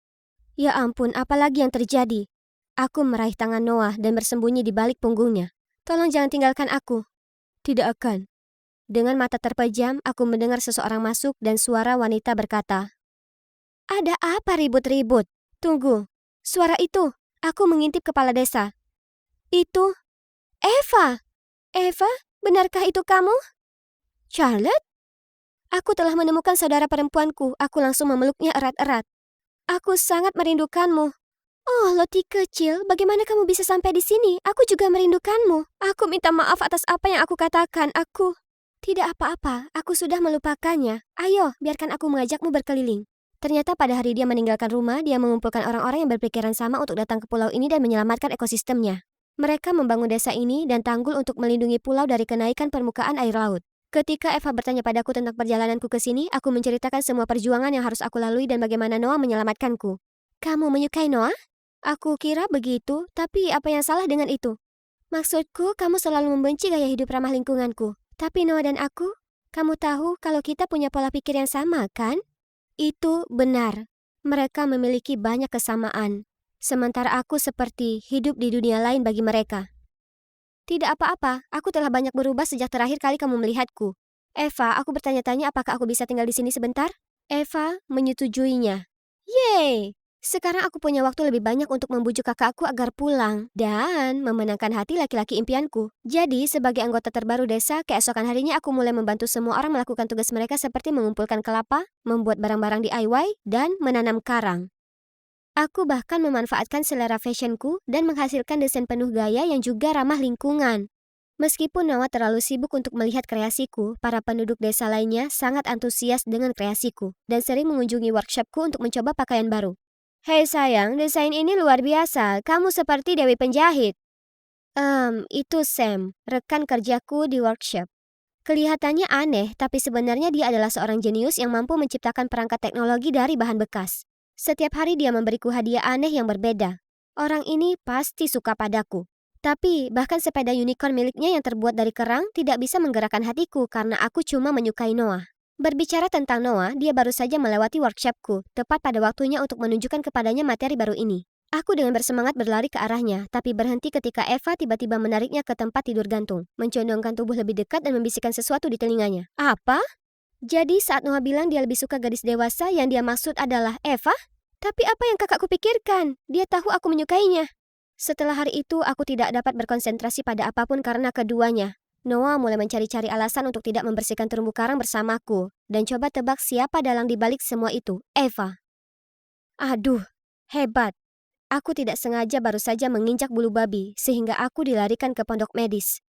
Ya ampun, apalagi yang terjadi? Aku meraih tangan Noah dan bersembunyi di balik punggungnya. Tolong jangan tinggalkan aku. Tidak akan. Dengan mata terpejam, aku mendengar seseorang masuk dan suara wanita berkata, "Ada apa ribut-ribut? Tunggu, suara itu. Aku mengintip kepala desa. Itu Eva. Eva, benarkah itu kamu? Charlotte? Aku telah menemukan saudara perempuanku. Aku langsung memeluknya erat-erat. Aku sangat merindukanmu. Oh, Lottie kecil, bagaimana kamu bisa sampai di sini? Aku juga merindukanmu. Aku minta maaf atas apa yang aku katakan. Aku tidak apa-apa. Aku sudah melupakannya. Ayo, biarkan aku mengajakmu berkeliling. Ternyata pada hari dia meninggalkan rumah, dia mengumpulkan orang-orang yang berpikiran sama untuk datang ke pulau ini dan menyelamatkan ekosistemnya. Mereka membangun desa ini dan tanggul untuk melindungi pulau dari kenaikan permukaan air laut. Ketika Eva bertanya padaku tentang perjalananku ke sini, aku menceritakan semua perjuangan yang harus aku lalui dan bagaimana Noah menyelamatkanku. Kamu menyukai Noah? Aku kira begitu, tapi apa yang salah dengan itu? Maksudku, kamu selalu membenci gaya hidup ramah lingkunganku. Tapi Noah dan aku, kamu tahu kalau kita punya pola pikir yang sama, kan? Itu benar. Mereka memiliki banyak kesamaan. Sementara aku seperti hidup di dunia lain bagi mereka. Tidak apa-apa, aku telah banyak berubah sejak terakhir kali kamu melihatku. Eva, aku bertanya-tanya apakah aku bisa tinggal di sini sebentar? Eva menyetujuinya. Yeay! Sekarang aku punya waktu lebih banyak untuk membujuk kakakku agar pulang dan memenangkan hati laki-laki impianku. Jadi, sebagai anggota terbaru desa, keesokan harinya aku mulai membantu semua orang melakukan tugas mereka seperti mengumpulkan kelapa, membuat barang-barang DIY, dan menanam karang. Aku bahkan memanfaatkan selera fashionku dan menghasilkan desain penuh gaya yang juga ramah lingkungan. Meskipun Noah terlalu sibuk untuk melihat kreasiku, para penduduk desa lainnya sangat antusias dengan kreasiku dan sering mengunjungi workshopku untuk mencoba pakaian baru. Hei sayang, desain ini luar biasa. Kamu seperti Dewi Penjahit. Itu Sam, rekan kerjaku di workshop. Kelihatannya aneh, tapi sebenarnya dia adalah seorang jenius yang mampu menciptakan perangkat teknologi dari bahan bekas. Setiap hari dia memberiku hadiah aneh yang berbeda. Orang ini pasti suka padaku. Tapi bahkan sepeda unicorn miliknya yang terbuat dari kerang tidak bisa menggerakkan hatiku karena aku cuma menyukai Noah. Berbicara tentang Noah, dia baru saja melewati workshopku, tepat pada waktunya untuk menunjukkan kepadanya materi baru ini. Aku dengan bersemangat berlari ke arahnya, tapi berhenti ketika Eva tiba-tiba menariknya ke tempat tidur gantung, mencondongkan tubuh lebih dekat dan membisikkan sesuatu di telinganya. Apa? Jadi saat Noah bilang dia lebih suka gadis dewasa, yang dia maksud adalah Eva? Tapi apa yang kakakku pikirkan? Dia tahu aku menyukainya. Setelah hari itu, aku tidak dapat berkonsentrasi pada apapun karena keduanya. Noah mulai mencari-cari alasan untuk tidak membersihkan terumbu karang bersamaku. Dan coba tebak siapa dalang di balik semua itu? Eva. Aduh, hebat. Aku tidak sengaja baru saja menginjak bulu babi, sehingga aku dilarikan ke pondok medis.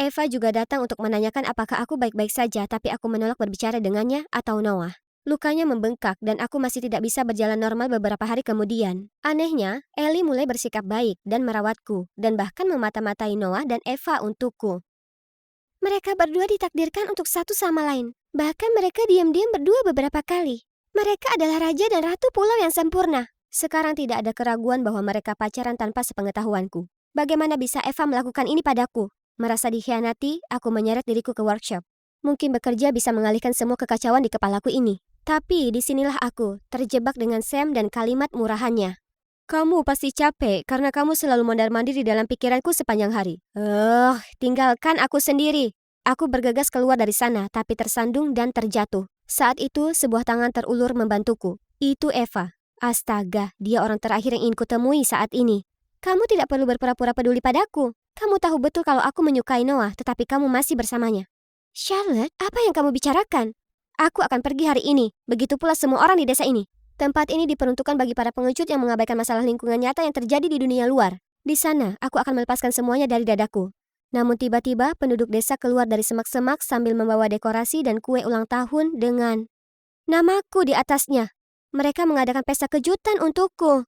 Eva juga datang untuk menanyakan apakah aku baik-baik saja, tapi aku menolak berbicara dengannya atau Noah. Lukanya membengkak dan aku masih tidak bisa berjalan normal beberapa hari kemudian. Anehnya, Ellie mulai bersikap baik dan merawatku, dan bahkan memata-matai Noah dan Eva untukku. Mereka berdua ditakdirkan untuk satu sama lain. Bahkan mereka diam-diam berdua beberapa kali. Mereka adalah raja dan ratu pulau yang sempurna. Sekarang tidak ada keraguan bahwa mereka pacaran tanpa sepengetahuanku. Bagaimana bisa Eva melakukan ini padaku? Merasa dikhianati, aku menyeret diriku ke workshop. Mungkin bekerja bisa mengalihkan semua kekacauan di kepalaku ini. Tapi disinilah aku, terjebak dengan Sam dan kalimat murahannya. Kamu pasti capek karena kamu selalu mondar-mandir di dalam pikiranku sepanjang hari. Tinggalkan aku sendiri. Aku bergegas keluar dari sana, tapi tersandung dan terjatuh. Saat itu, sebuah tangan terulur membantuku. Itu Eva. Astaga, dia orang terakhir yang ingin kutemui saat ini. Kamu tidak perlu berpura-pura peduli padaku. Kamu tahu betul kalau aku menyukai Noah, tetapi kamu masih bersamanya. Charlotte, apa yang kamu bicarakan? Aku akan pergi hari ini, begitu pula semua orang di desa ini. Tempat ini diperuntukkan bagi para pengecut yang mengabaikan masalah lingkungan nyata yang terjadi di dunia luar. Di sana, aku akan melepaskan semuanya dari dadaku. Namun tiba-tiba penduduk desa keluar dari semak-semak sambil membawa dekorasi dan kue ulang tahun dengan namaku di atasnya. Mereka mengadakan pesta kejutan untukku.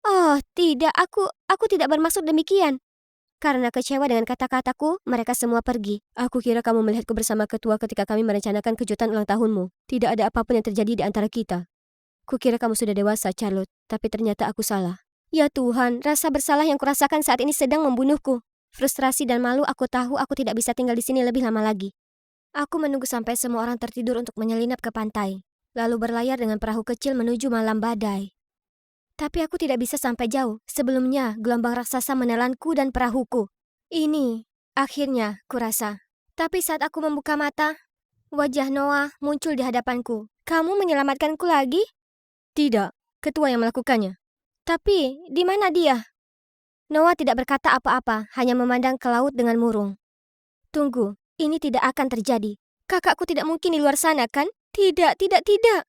Oh, tidak, aku tidak bermaksud demikian. Karena kecewa dengan kata-kataku, mereka semua pergi. Aku kira kamu melihatku bersama ketua ketika kami merencanakan kejutan ulang tahunmu. Tidak ada apapun yang terjadi di antara kita. Kukira kamu sudah dewasa, Charlotte, tapi ternyata aku salah. Ya Tuhan, rasa bersalah yang kurasakan saat ini sedang membunuhku. Frustrasi dan malu aku tahu aku tidak bisa tinggal di sini lebih lama lagi. Aku menunggu sampai semua orang tertidur untuk menyelinap ke pantai, lalu berlayar dengan perahu kecil menuju malam badai. Tapi aku tidak bisa sampai jauh. Sebelumnya, gelombang raksasa menelanku dan perahuku. Ini, akhirnya, kurasa. Tapi saat aku membuka mata, wajah Noah muncul di hadapanku. Kamu menyelamatkanku lagi? Tidak, ketua yang melakukannya. Tapi, di mana dia? Noah tidak berkata apa-apa, hanya memandang ke laut dengan murung. Tunggu, ini tidak akan terjadi. Kakakku tidak mungkin di luar sana, kan? Tidak.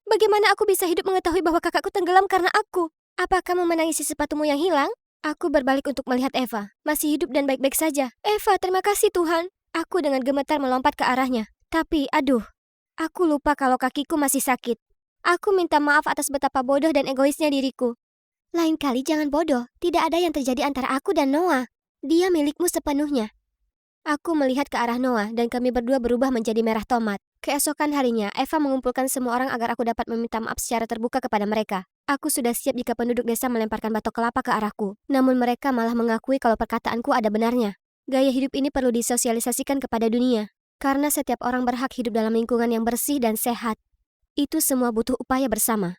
Bagaimana aku bisa hidup mengetahui bahwa kakakku tenggelam karena aku? Apa kamu menangisi sepatumu yang hilang? Aku berbalik untuk melihat Eva. Masih hidup dan baik-baik saja. Eva, terima kasih Tuhan. Aku dengan gemetar melompat ke arahnya. Tapi, aduh, aku lupa kalau kakiku masih sakit. Aku minta maaf atas betapa bodoh dan egoisnya diriku. Lain kali jangan bodoh. Tidak ada yang terjadi antara aku dan Noah. Dia milikmu sepenuhnya. Aku melihat ke arah Noah dan kami berdua berubah menjadi merah tomat. Keesokan harinya, Eva mengumpulkan semua orang agar aku dapat meminta maaf secara terbuka kepada mereka. Aku sudah siap jika penduduk desa melemparkan batok kelapa ke arahku. Namun mereka malah mengakui kalau perkataanku ada benarnya. Gaya hidup ini perlu disosialisasikan kepada dunia. Karena setiap orang berhak hidup dalam lingkungan yang bersih dan sehat. Itu semua butuh upaya bersama.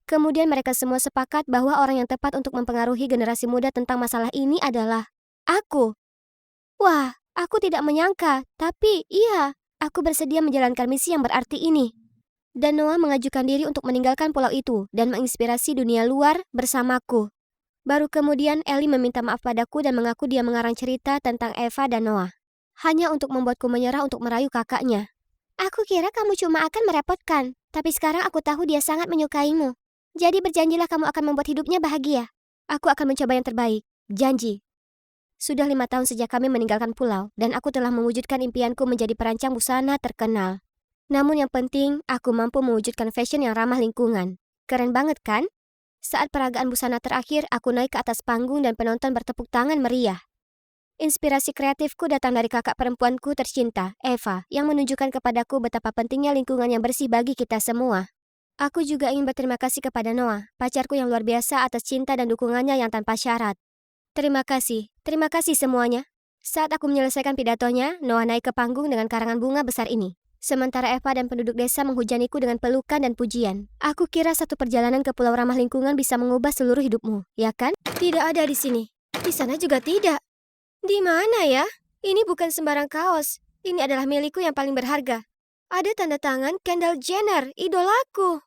Kemudian mereka semua sepakat bahwa orang yang tepat untuk mempengaruhi generasi muda tentang masalah ini adalah aku. Wah, aku tidak menyangka, tapi iya, aku bersedia menjalankan misi yang berarti ini. Dan Noah mengajukan diri untuk meninggalkan pulau itu dan menginspirasi dunia luar bersamaku. Baru kemudian Ellie meminta maaf padaku dan mengaku dia mengarang cerita tentang Eva dan Noah. Hanya untuk membuatku menyerah untuk merayu kakaknya. Aku kira kamu cuma akan merepotkan, tapi sekarang aku tahu dia sangat menyukaimu. Jadi berjanjilah kamu akan membuat hidupnya bahagia. Aku akan mencoba yang terbaik. Janji. Sudah 5 tahun sejak kami meninggalkan pulau, dan aku telah mewujudkan impianku menjadi perancang busana terkenal. Namun yang penting, aku mampu mewujudkan fashion yang ramah lingkungan. Keren banget kan? Saat peragaan busana terakhir, aku naik ke atas panggung dan penonton bertepuk tangan meriah. Inspirasi kreatifku datang dari kakak perempuanku tercinta, Eva, yang menunjukkan kepadaku betapa pentingnya lingkungan yang bersih bagi kita semua. Aku juga ingin berterima kasih kepada Noah, pacarku yang luar biasa atas cinta dan dukungannya yang tanpa syarat. Terima kasih semuanya. Saat aku menyelesaikan pidatonya, Noah naik ke panggung dengan karangan bunga besar ini. Sementara Eva dan penduduk desa menghujaniku dengan pelukan dan pujian. Aku kira satu perjalanan ke pulau ramah lingkungan bisa mengubah seluruh hidupmu, ya kan? Tidak ada di sini. Di sana juga tidak. Di mana ya? Ini bukan sembarang kaos. Ini adalah milikku yang paling berharga. Ada tanda tangan Kendall Jenner, idolaku.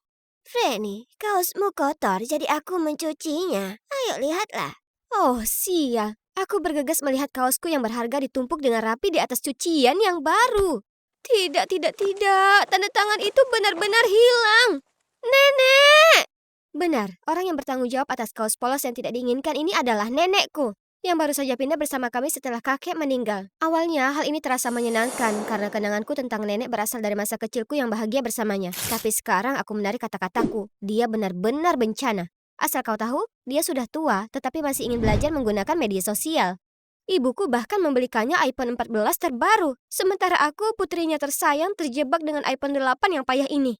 Franny, kaosmu kotor jadi aku mencucinya. Ayo lihatlah. Oh, sial. Aku bergegas melihat kaosku yang berharga ditumpuk dengan rapi di atas cucian yang baru. Tidak. Tanda tangan itu benar-benar hilang. Nenek! Benar, orang yang bertanggung jawab atas kaos polos yang tidak diinginkan ini adalah nenekku. yang baru saja pindah bersama kami setelah kakek meninggal. Awalnya hal ini terasa menyenangkan karena kenanganku tentang nenek berasal dari masa kecilku yang bahagia bersamanya. Tapi sekarang aku menarik kata-kataku. Dia benar-benar bencana. Asal kau tahu, dia sudah tua tetapi masih ingin belajar menggunakan media sosial. Ibuku bahkan membelikannya iPhone 14 terbaru. Sementara aku, putrinya tersayang, terjebak dengan iPhone 8 yang payah ini.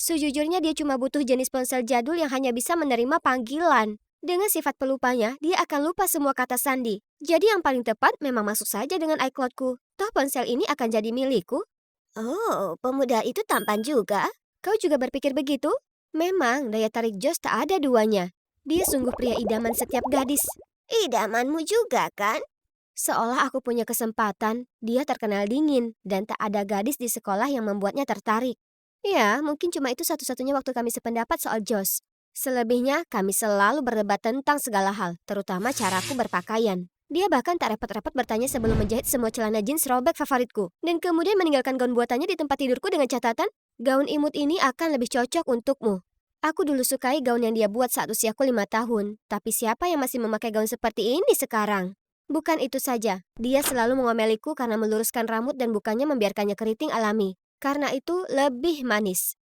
Sejujurnya dia cuma butuh jenis ponsel jadul yang hanya bisa menerima panggilan. Dengan sifat pelupanya, dia akan lupa semua kata sandi. Jadi yang paling tepat memang masuk saja dengan iCloud-ku. Toh ponsel ini akan jadi milikku. Oh, pemuda itu tampan juga. Kau juga berpikir begitu? Memang, daya tarik Josh tak ada duanya. Dia sungguh pria idaman setiap gadis. Idamanmu juga kan? Seolah aku punya kesempatan, dia terkenal dingin dan tak ada gadis di sekolah yang membuatnya tertarik. Ya, mungkin cuma itu satu-satunya waktu kami sependapat soal Josh. Selebihnya, kami selalu berdebat tentang segala hal, terutama caraku berpakaian. Dia bahkan tak repot-repot bertanya sebelum menjahit semua celana jeans robek favoritku, dan kemudian meninggalkan gaun buatannya di tempat tidurku dengan catatan, gaun imut ini akan lebih cocok untukmu. Aku dulu sukai gaun yang dia buat saat usiaku 5 tahun, tapi siapa yang masih memakai gaun seperti ini sekarang? Bukan itu saja, dia selalu mengomeliku karena meluruskan rambut dan bukannya membiarkannya keriting alami. Karena itu lebih manis.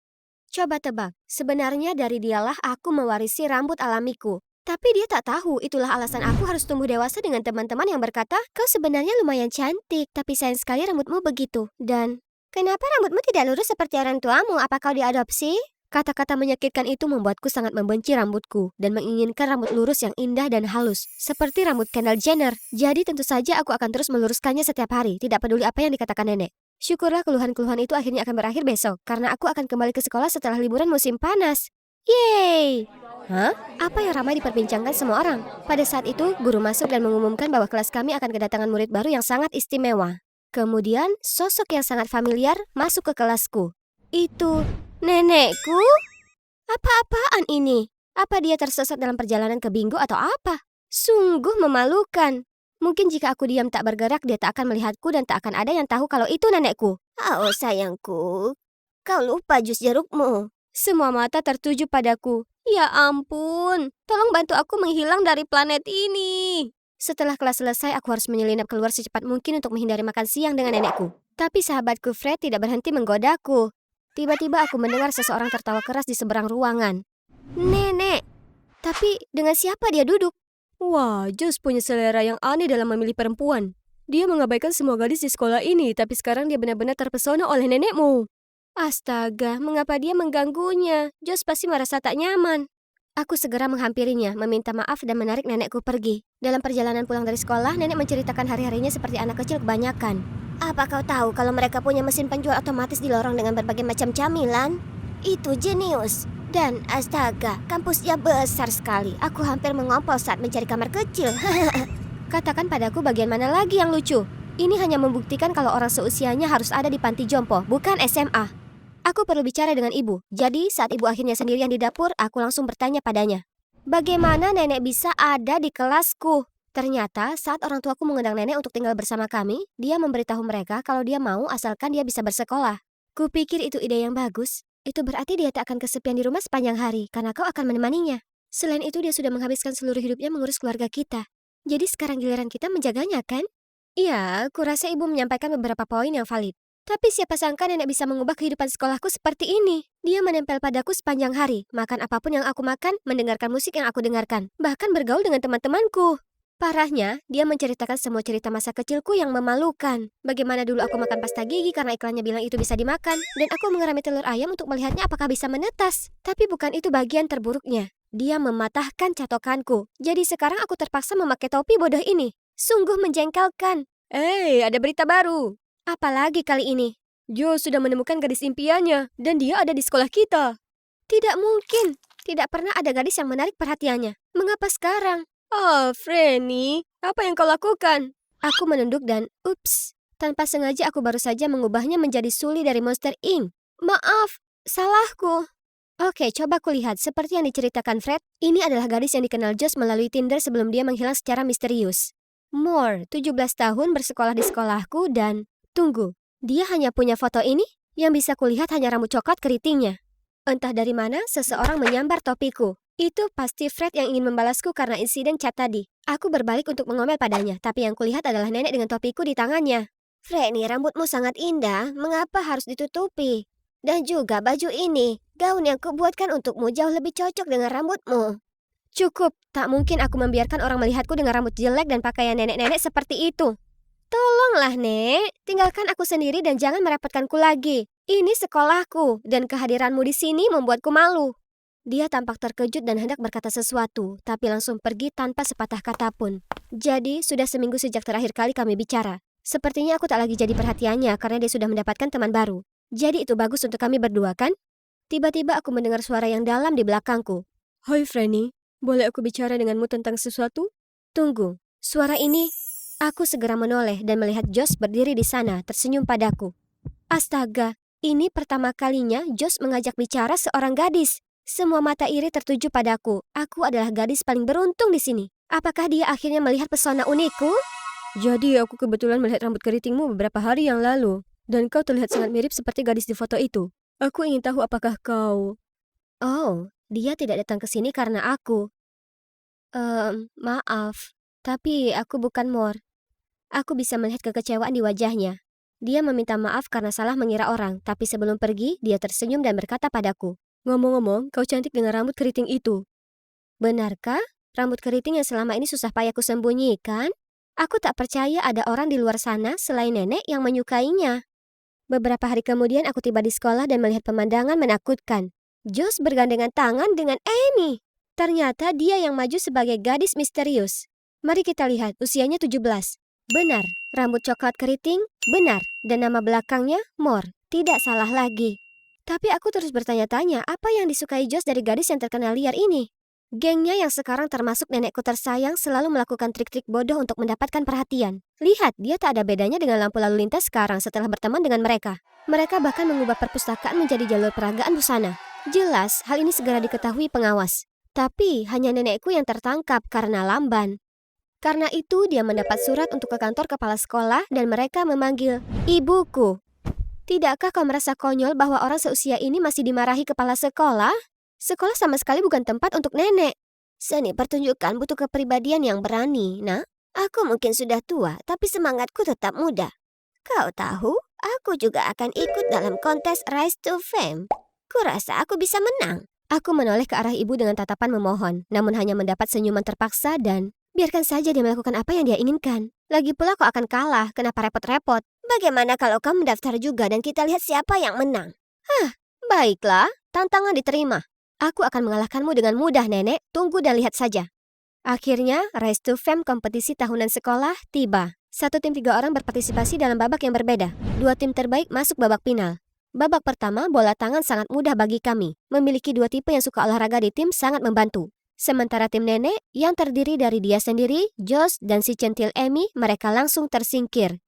Coba tebak, sebenarnya dari dialah aku mewarisi rambut alamiku. Tapi dia tak tahu itulah alasan aku harus tumbuh dewasa dengan teman-teman yang berkata, kau sebenarnya lumayan cantik, tapi sayang sekali rambutmu begitu. Dan, kenapa rambutmu tidak lurus seperti orang tuamu? Apa kau diadopsi? Kata-kata menyakitkan itu membuatku sangat membenci rambutku dan menginginkan rambut lurus yang indah dan halus, seperti rambut Kendall Jenner. Jadi tentu saja aku akan terus meluruskannya setiap hari, tidak peduli apa yang dikatakan nenek. Syukurlah keluhan-keluhan itu akhirnya akan berakhir besok, karena aku akan kembali ke sekolah setelah liburan musim panas. Yeay! Hah? Apa yang ramai diperbincangkan semua orang? Pada saat itu, guru masuk dan mengumumkan bahwa kelas kami akan kedatangan murid baru yang sangat istimewa. Kemudian, sosok yang sangat familiar masuk ke kelasku. Itu nenekku? Apa-apaan ini? Apa dia tersesat dalam perjalanan ke bingo atau apa? Sungguh memalukan. Mungkin jika aku diam tak bergerak, dia tak akan melihatku dan tak akan ada yang tahu kalau itu nenekku. Oh sayangku, kau lupa jus jerukmu. Semua mata tertuju padaku. Ya ampun, tolong bantu aku menghilang dari planet ini. Setelah kelas selesai, aku harus menyelinap keluar secepat mungkin untuk menghindari makan siang dengan nenekku. Tapi sahabatku Fred tidak berhenti menggodaku. Tiba-tiba aku mendengar seseorang tertawa keras di seberang ruangan. Nenek! Tapi dengan siapa dia duduk? Wah, Josh punya selera yang aneh dalam memilih perempuan. Dia mengabaikan semua gadis di sekolah ini, tapi sekarang dia benar-benar terpesona oleh nenekmu. Astaga, mengapa dia mengganggunya? Josh pasti merasa tak nyaman. Aku segera menghampirinya, meminta maaf dan menarik nenekku pergi. Dalam perjalanan pulang dari sekolah, nenek menceritakan hari-harinya seperti anak kecil kebanyakan. Apa kau tahu kalau mereka punya mesin penjual otomatis di lorong dengan berbagai macam camilan? Itu jenius. Dan astaga, kampusnya besar sekali. Aku hampir mengompol saat mencari kamar kecil. Katakan padaku bagian mana lagi yang lucu. Ini hanya membuktikan kalau orang seusianya harus ada di panti jompo, bukan SMA. Aku perlu bicara dengan ibu. Jadi saat ibu akhirnya sendirian di dapur, aku langsung bertanya padanya. Bagaimana nenek bisa ada di kelasku? Ternyata saat orang tuaku mengundang nenek untuk tinggal bersama kami, dia memberitahu mereka kalau dia mau asalkan dia bisa bersekolah. Kupikir itu ide yang bagus. Itu berarti dia tak akan kesepian di rumah sepanjang hari, karena kau akan menemaninya. Selain itu, dia sudah menghabiskan seluruh hidupnya mengurus keluarga kita. Jadi sekarang giliran kita menjaganya, kan? Iya, kurasa ibu menyampaikan beberapa poin yang valid. Tapi siapa sangka nenek bisa mengubah kehidupan sekolahku seperti ini. Dia menempel padaku sepanjang hari, makan apapun yang aku makan, mendengarkan musik yang aku dengarkan, bahkan bergaul dengan teman-temanku. Parahnya, dia menceritakan semua cerita masa kecilku yang memalukan. Bagaimana dulu aku makan pasta gigi karena iklannya bilang itu bisa dimakan. Dan aku mengerami telur ayam untuk melihatnya apakah bisa menetas. Tapi bukan itu bagian terburuknya. Dia mematahkan catokanku. Jadi sekarang aku terpaksa memakai topi bodoh ini. Sungguh menjengkelkan. Ada berita baru. Apalagi kali ini? Joe sudah menemukan gadis impiannya. Dan dia ada di sekolah kita. Tidak mungkin. Tidak pernah ada gadis yang menarik perhatiannya. Mengapa sekarang? Oh, Franny, apa yang kau lakukan? Aku menunduk dan, ups, tanpa sengaja aku baru saja mengubahnya menjadi Sully dari Monster Inc. Maaf, salahku. Oke, coba kulihat. Seperti yang diceritakan Fred, ini adalah gadis yang dikenal Josh melalui Tinder sebelum dia menghilang secara misterius. Moore, 17 tahun, bersekolah di sekolahku dan... Tunggu, dia hanya punya foto ini? Yang bisa kulihat hanya rambut coklat keritingnya. Entah dari mana, seseorang menyambar topiku. Itu pasti Fred yang ingin membalasku karena insiden cat tadi. Aku berbalik untuk mengomel padanya, tapi yang kulihat adalah nenek dengan topiku di tangannya. Freddy, rambutmu sangat indah, mengapa harus ditutupi? Dan juga baju ini, gaun yang kubuatkan untukmu jauh lebih cocok dengan rambutmu. Cukup, tak mungkin aku membiarkan orang melihatku dengan rambut jelek dan pakaian nenek-nenek seperti itu. Tolonglah, Nek. Tinggalkan aku sendiri dan jangan merepotkanku lagi. Ini sekolahku, dan kehadiranmu di sini membuatku malu. Dia tampak terkejut dan hendak berkata sesuatu, tapi langsung pergi tanpa sepatah kata pun. Jadi, sudah seminggu sejak terakhir kali kami bicara. Sepertinya aku tak lagi jadi perhatiannya karena dia sudah mendapatkan teman baru. Jadi itu bagus untuk kami berdua, kan? Tiba-tiba aku mendengar suara yang dalam di belakangku. Hai Franny, boleh aku bicara denganmu tentang sesuatu? Tunggu, suara ini... Aku segera menoleh dan melihat Josh berdiri di sana, tersenyum padaku. Astaga, ini pertama kalinya Josh mengajak bicara seorang gadis. Semua mata iri tertuju padaku. Aku adalah gadis paling beruntung di sini. Apakah dia akhirnya melihat pesona unikku? Jadi aku kebetulan melihat rambut keritingmu beberapa hari yang lalu. Dan kau terlihat sangat mirip seperti gadis di foto itu. Aku ingin tahu apakah kau... Oh, dia tidak datang ke sini karena aku. Maaf. Tapi aku bukan Mor. Aku bisa melihat kekecewaan di wajahnya. Dia meminta maaf karena salah mengira orang. Tapi sebelum pergi, dia tersenyum dan berkata padaku. Ngomong-ngomong, kau cantik dengan rambut keriting itu. Benarkah? Rambut keriting yang selama ini susah payah kusembunyikan? Aku tak percaya ada orang di luar sana selain nenek yang menyukainya. Beberapa hari kemudian aku tiba di sekolah dan melihat pemandangan menakutkan. Josh bergandengan tangan dengan Amy. Ternyata dia yang maju sebagai gadis misterius. Mari kita lihat, usianya 17. Benar, rambut coklat keriting, benar. Dan nama belakangnya, Mor. Tidak salah lagi. Tapi aku terus bertanya-tanya apa yang disukai Josh dari gadis yang terkenal liar ini. Gengnya yang sekarang termasuk nenekku tersayang selalu melakukan trik-trik bodoh untuk mendapatkan perhatian. Lihat, dia tak ada bedanya dengan lampu lalu lintas sekarang setelah berteman dengan mereka. Mereka bahkan mengubah perpustakaan menjadi jalur peragaan busana. Jelas, hal ini segera diketahui pengawas. Tapi hanya nenekku yang tertangkap karena lamban. Karena itu dia mendapat surat untuk ke kantor kepala sekolah dan mereka memanggil ibuku. Tidakkah kau merasa konyol bahwa orang seusia ini masih dimarahi kepala sekolah? Sekolah sama sekali bukan tempat untuk nenek. Seni pertunjukan butuh kepribadian yang berani, nak. Aku mungkin sudah tua, tapi semangatku tetap muda. Kau tahu, aku juga akan ikut dalam kontes Rise to Fame. Kurasa aku bisa menang. Aku menoleh ke arah ibu dengan tatapan memohon, namun hanya mendapat senyuman terpaksa dan... Biarkan saja dia melakukan apa yang dia inginkan. Lagi pula kau akan kalah, kenapa repot-repot? Bagaimana kalau kamu mendaftar juga dan kita lihat siapa yang menang? Baiklah, tantangan diterima. Aku akan mengalahkanmu dengan mudah, Nenek. Tunggu dan lihat saja. Akhirnya, Rise to Fame kompetisi tahunan sekolah tiba. 1 tim 3 orang berpartisipasi dalam babak yang berbeda. 2 tim terbaik masuk babak final. Babak pertama, bola tangan sangat mudah bagi kami. Memiliki 2 tipe yang suka olahraga di tim sangat membantu. Sementara tim nenek yang terdiri dari dia sendiri, Josh, dan si centil Amy, mereka langsung tersingkir.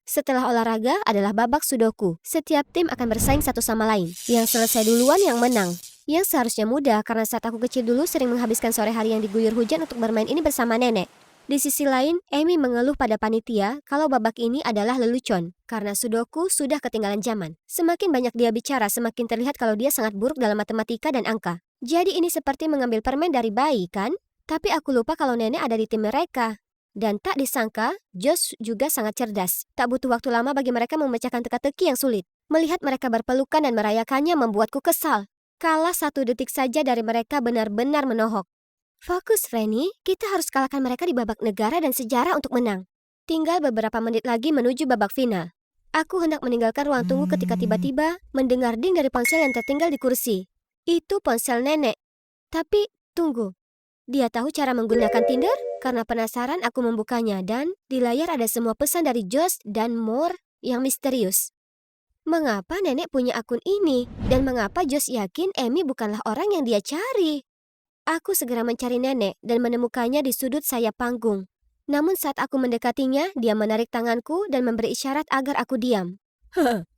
Setelah olahraga adalah babak sudoku. Setiap tim akan bersaing satu sama lain. Yang selesai duluan yang menang. Yang seharusnya mudah karena saat aku kecil dulu sering menghabiskan sore hari yang diguyur hujan untuk bermain ini bersama nenek. Di sisi lain, Amy mengeluh pada panitia kalau babak ini adalah lelucon. Karena sudoku sudah ketinggalan zaman. Semakin banyak dia bicara, semakin terlihat kalau dia sangat buruk dalam matematika dan angka. Jadi ini seperti mengambil permen dari bayi, kan? Tapi aku lupa kalau nenek ada di tim mereka. Dan tak disangka, Josh juga sangat cerdas. Tak butuh waktu lama bagi mereka memecahkan teka-teki yang sulit. Melihat mereka berpelukan dan merayakannya membuatku kesal. Kalah 1 detik saja dari mereka benar-benar menohok. Fokus, Franny. Kita harus kalahkan mereka di babak negara dan sejarah untuk menang. Tinggal beberapa menit lagi menuju babak final. Aku hendak meninggalkan ruang tunggu ketika tiba-tiba mendengar ding dari ponsel yang tertinggal di kursi. Itu ponsel nenek. Tapi, tunggu. Dia tahu cara menggunakan Tinder? Karena penasaran aku membukanya dan di layar ada semua pesan dari Josh dan Mor yang misterius. Mengapa nenek punya akun ini? Dan mengapa Josh yakin Amy bukanlah orang yang dia cari? Aku segera mencari nenek dan menemukannya di sudut sayap panggung. Namun saat aku mendekatinya, dia menarik tanganku dan memberi isyarat agar aku diam.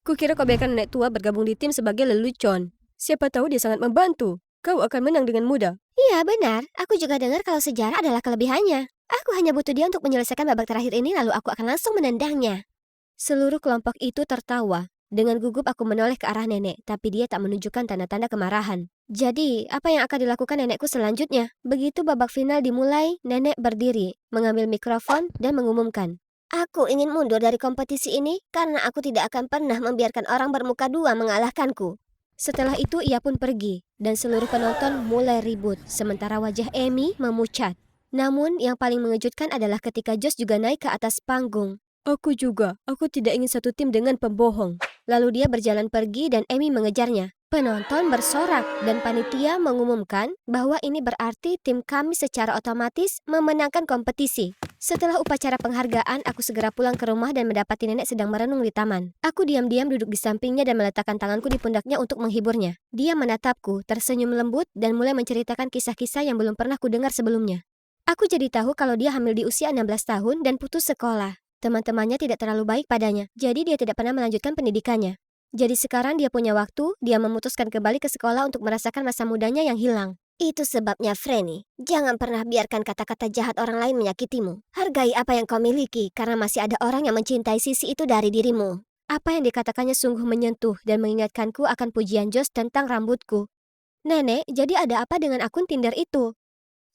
Kukira kau biarkan nenek tua bergabung di tim sebagai lelucon. Siapa tahu dia sangat membantu. Kau akan menang dengan mudah. Iya, benar. Aku juga dengar kalau sejarah adalah kelebihannya. Aku hanya butuh dia untuk menyelesaikan babak terakhir ini lalu aku akan langsung menendangnya. Seluruh kelompok itu tertawa. Dengan gugup aku menoleh ke arah nenek, tapi dia tak menunjukkan tanda-tanda kemarahan. Jadi, apa yang akan dilakukan nenekku selanjutnya? Begitu babak final dimulai, nenek berdiri, mengambil mikrofon dan mengumumkan. Aku ingin mundur dari kompetisi ini karena aku tidak akan pernah membiarkan orang bermuka dua mengalahkanku. Setelah itu ia pun pergi, dan seluruh penonton mulai ribut, sementara wajah Amy memucat. Namun yang paling mengejutkan adalah ketika Josh juga naik ke atas panggung. Aku juga, aku tidak ingin satu tim dengan pembohong. Lalu dia berjalan pergi dan Amy mengejarnya. Penonton bersorak dan panitia mengumumkan bahwa ini berarti tim kami secara otomatis memenangkan kompetisi. Setelah upacara penghargaan, aku segera pulang ke rumah dan mendapati nenek sedang merenung di taman. Aku diam-diam duduk di sampingnya dan meletakkan tanganku di pundaknya untuk menghiburnya. Dia menatapku, tersenyum lembut dan mulai menceritakan kisah-kisah yang belum pernah kudengar sebelumnya. Aku jadi tahu kalau dia hamil di usia 16 tahun dan putus sekolah. Teman-temannya tidak terlalu baik padanya, jadi dia tidak pernah melanjutkan pendidikannya. Jadi sekarang dia punya waktu, dia memutuskan kembali ke sekolah untuk merasakan masa mudanya yang hilang. Itu sebabnya, Franny, jangan pernah biarkan kata-kata jahat orang lain menyakitimu. Hargai apa yang kau miliki, karena masih ada orang yang mencintai sisi itu dari dirimu. Apa yang dikatakannya sungguh menyentuh dan mengingatkanku akan pujian Josh tentang rambutku. Nenek, jadi ada apa dengan akun Tinder itu?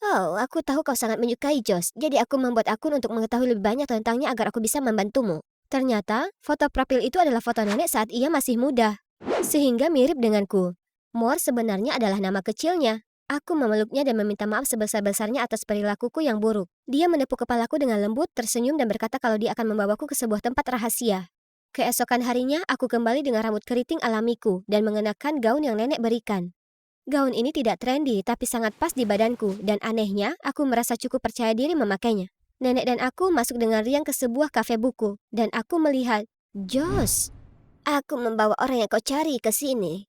Oh, aku tahu kau sangat menyukai Josh, jadi aku membuat akun untuk mengetahui lebih banyak tentangnya agar aku bisa membantumu. Ternyata, foto profil itu adalah foto nenek saat ia masih muda, sehingga mirip denganku. Moore sebenarnya adalah nama kecilnya. Aku memeluknya dan meminta maaf sebesar-besarnya atas perilakuku yang buruk. Dia menepuk kepalaku dengan lembut, tersenyum dan berkata kalau dia akan membawaku ke sebuah tempat rahasia. Keesokan harinya, aku kembali dengan rambut keriting alamiku dan mengenakan gaun yang nenek berikan. Gaun ini tidak trendy, tapi sangat pas di badanku, dan anehnya, aku merasa cukup percaya diri memakainya. Nenek dan aku masuk dengan riang ke sebuah kafe buku, dan aku melihat, Josh, aku membawa orang yang kau cari ke sini.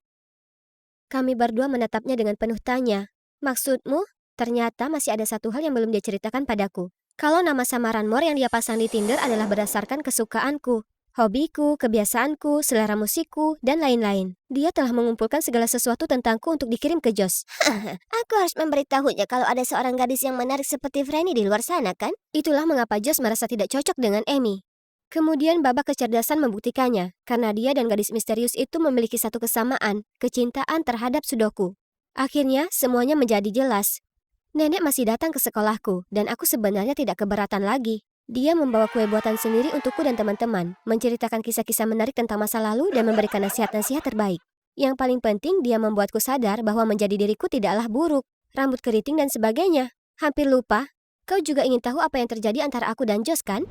Kami berdua menatapnya dengan penuh tanya. Maksudmu? Ternyata masih ada satu hal yang belum dia ceritakan padaku. Kalau nama samaran Moore yang dia pasang di Tinder adalah berdasarkan kesukaanku, hobiku, kebiasaanku, selera musikku, dan lain-lain. Dia telah mengumpulkan segala sesuatu tentangku untuk dikirim ke Josh. Aku harus memberitahunya kalau ada seorang gadis yang menarik seperti Franny di luar sana, kan? Itulah mengapa Josh merasa tidak cocok dengan Amy. Kemudian babak kecerdasan membuktikannya, karena dia dan gadis misterius itu memiliki satu kesamaan, kecintaan terhadap Sudoku. Akhirnya, semuanya menjadi jelas. Nenek masih datang ke sekolahku, dan aku sebenarnya tidak keberatan lagi. Dia membawa kue buatan sendiri untukku dan teman-teman, menceritakan kisah-kisah menarik tentang masa lalu dan memberikan nasihat-nasihat terbaik. Yang paling penting, dia membuatku sadar bahwa menjadi diriku tidaklah buruk, rambut keriting dan sebagainya. Hampir lupa, kau juga ingin tahu apa yang terjadi antara aku dan Josh, kan?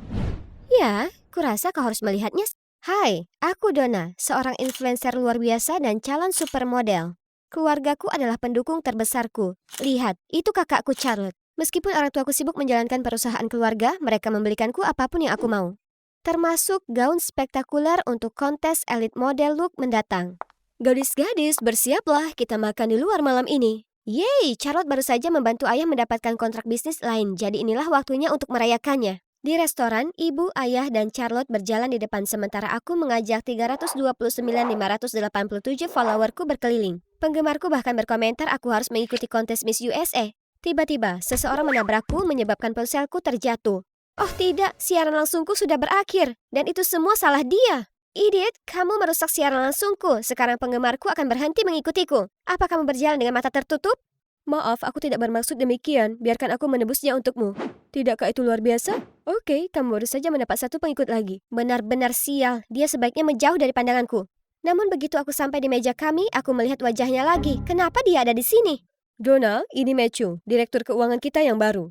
Ya, kurasa kau harus melihatnya. Hai, aku Donna, seorang influencer luar biasa dan calon supermodel. Keluargaku adalah pendukung terbesarku. Lihat, itu kakakku Charlotte. Meskipun orang tuaku sibuk menjalankan perusahaan keluarga, mereka membelikanku apapun yang aku mau. Termasuk gaun spektakuler untuk kontes Elite Model Look mendatang. Gadis-gadis, bersiaplah, kita makan di luar malam ini. Yeay, Charlotte baru saja membantu ayah mendapatkan kontrak bisnis lain, jadi inilah waktunya untuk merayakannya. Di restoran, ibu, ayah, dan Charlotte berjalan di depan sementara aku mengajak 329.587 followerku berkeliling. Penggemarku bahkan berkomentar aku harus mengikuti kontes Miss USA. Tiba-tiba, seseorang menabrakku menyebabkan ponselku terjatuh. Oh tidak, siaran langsungku sudah berakhir. Dan itu semua salah dia. Idiot, kamu merusak siaran langsungku. Sekarang penggemarku akan berhenti mengikutiku. Apa kamu berjalan dengan mata tertutup? Maaf, aku tidak bermaksud demikian. Biarkan aku menebusnya untukmu. Tidakkah itu luar biasa? Oke, kamu baru saja mendapat satu pengikut lagi. Benar-benar sial. Dia sebaiknya menjauh dari pandanganku. Namun begitu aku sampai di meja kami, aku melihat wajahnya lagi. Kenapa dia ada di sini? Donna, ini Matthew, direktur keuangan kita yang baru.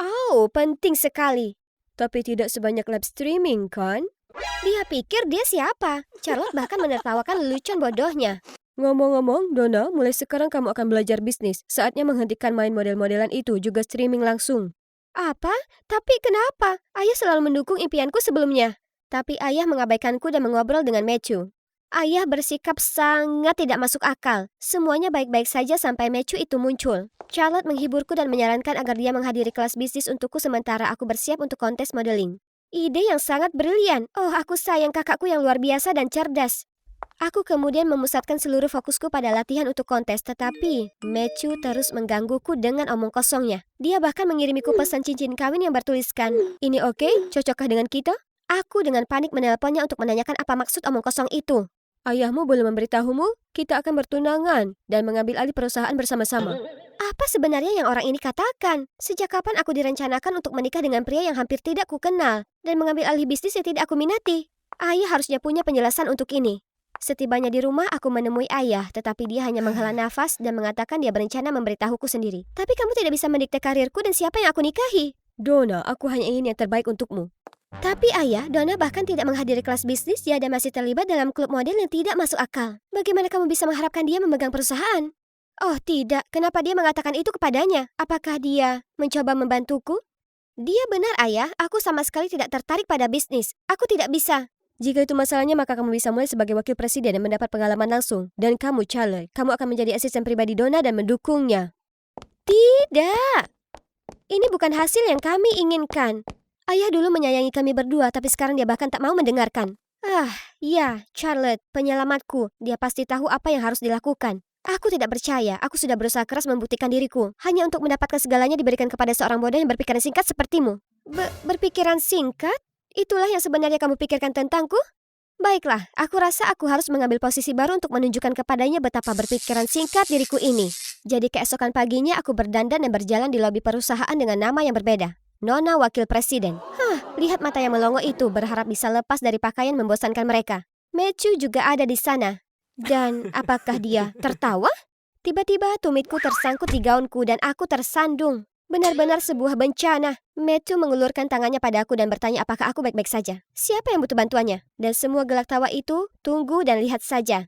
Oh, penting sekali. Tapi tidak sebanyak live streaming, kan? Dia pikir dia siapa? Charlotte bahkan menertawakan lelucon bodohnya. Ngomong-ngomong, Donna, mulai sekarang kamu akan belajar bisnis. Saatnya menghentikan main model-modelan itu, juga streaming langsung. Apa? Tapi kenapa? Ayah selalu mendukung impianku sebelumnya. Tapi ayah mengabaikanku dan mengobrol dengan Matthew. Ayah bersikap sangat tidak masuk akal. Semuanya baik-baik saja sampai Matthew itu muncul. Charlotte menghiburku dan menyarankan agar dia menghadiri kelas bisnis untukku sementara aku bersiap untuk kontes modeling. Ide yang sangat brilian. Oh, aku sayang kakakku yang luar biasa dan cerdas. Aku kemudian memusatkan seluruh fokusku pada latihan untuk kontes, tetapi Matthew terus menggangguku dengan omong kosongnya. Dia bahkan mengirimiku pesan cincin kawin yang bertuliskan, "Ini oke? Cocokkah dengan kita?" Aku dengan panik menelponnya untuk menanyakan apa maksud omong kosong itu. Ayahmu belum memberitahumu, kita akan bertunangan dan mengambil alih perusahaan bersama-sama. Apa sebenarnya yang orang ini katakan? Sejak kapan aku direncanakan untuk menikah dengan pria yang hampir tidak kukenal dan mengambil alih bisnis yang tidak aku minati? Ayah harusnya punya penjelasan untuk ini. Setibanya di rumah, aku menemui ayah, tetapi dia hanya menghela nafas dan mengatakan dia berencana memberitahuku sendiri. Tapi kamu tidak bisa mendikte karirku dan siapa yang aku nikahi. Donna, aku hanya ingin yang terbaik untukmu. Tapi ayah, Donna bahkan tidak menghadiri kelas bisnis dia dan masih terlibat dalam klub model yang tidak masuk akal. Bagaimana kamu bisa mengharapkan dia memegang perusahaan? Oh tidak, kenapa dia mengatakan itu kepadanya? Apakah dia mencoba membantuku? Dia benar ayah, aku sama sekali tidak tertarik pada bisnis. Aku tidak bisa. Jika itu masalahnya, maka kamu bisa mulai sebagai wakil presiden dan mendapat pengalaman langsung. Dan kamu, Charlotte, kamu akan menjadi asisten pribadi Donna dan mendukungnya. Tidak! Ini bukan hasil yang kami inginkan. Ayah dulu menyayangi kami berdua, tapi sekarang dia bahkan tak mau mendengarkan. Ya, Charlotte, penyelamatku. Dia pasti tahu apa yang harus dilakukan. Aku tidak percaya, aku sudah berusaha keras membuktikan diriku. Hanya untuk mendapatkan segalanya diberikan kepada seorang bodoh yang berpikiran singkat sepertimu. Berpikiran singkat? Itulah yang sebenarnya kamu pikirkan tentangku? Baiklah, aku rasa aku harus mengambil posisi baru untuk menunjukkan kepadanya betapa berpikiran singkat diriku ini. Jadi keesokan paginya aku berdandan dan berjalan di lobi perusahaan dengan nama yang berbeda. Nona Wakil Presiden. Lihat mata yang melongo itu, berharap bisa lepas dari pakaian membosankan mereka. Matthew juga ada di sana. Dan apakah dia tertawa? Tiba-tiba tumitku tersangkut di gaunku dan aku tersandung. Benar-benar sebuah bencana. Matthew mengulurkan tangannya padaku dan bertanya apakah aku baik-baik saja. Siapa yang butuh bantuannya? Dan semua gelak tawa itu, tunggu dan lihat saja.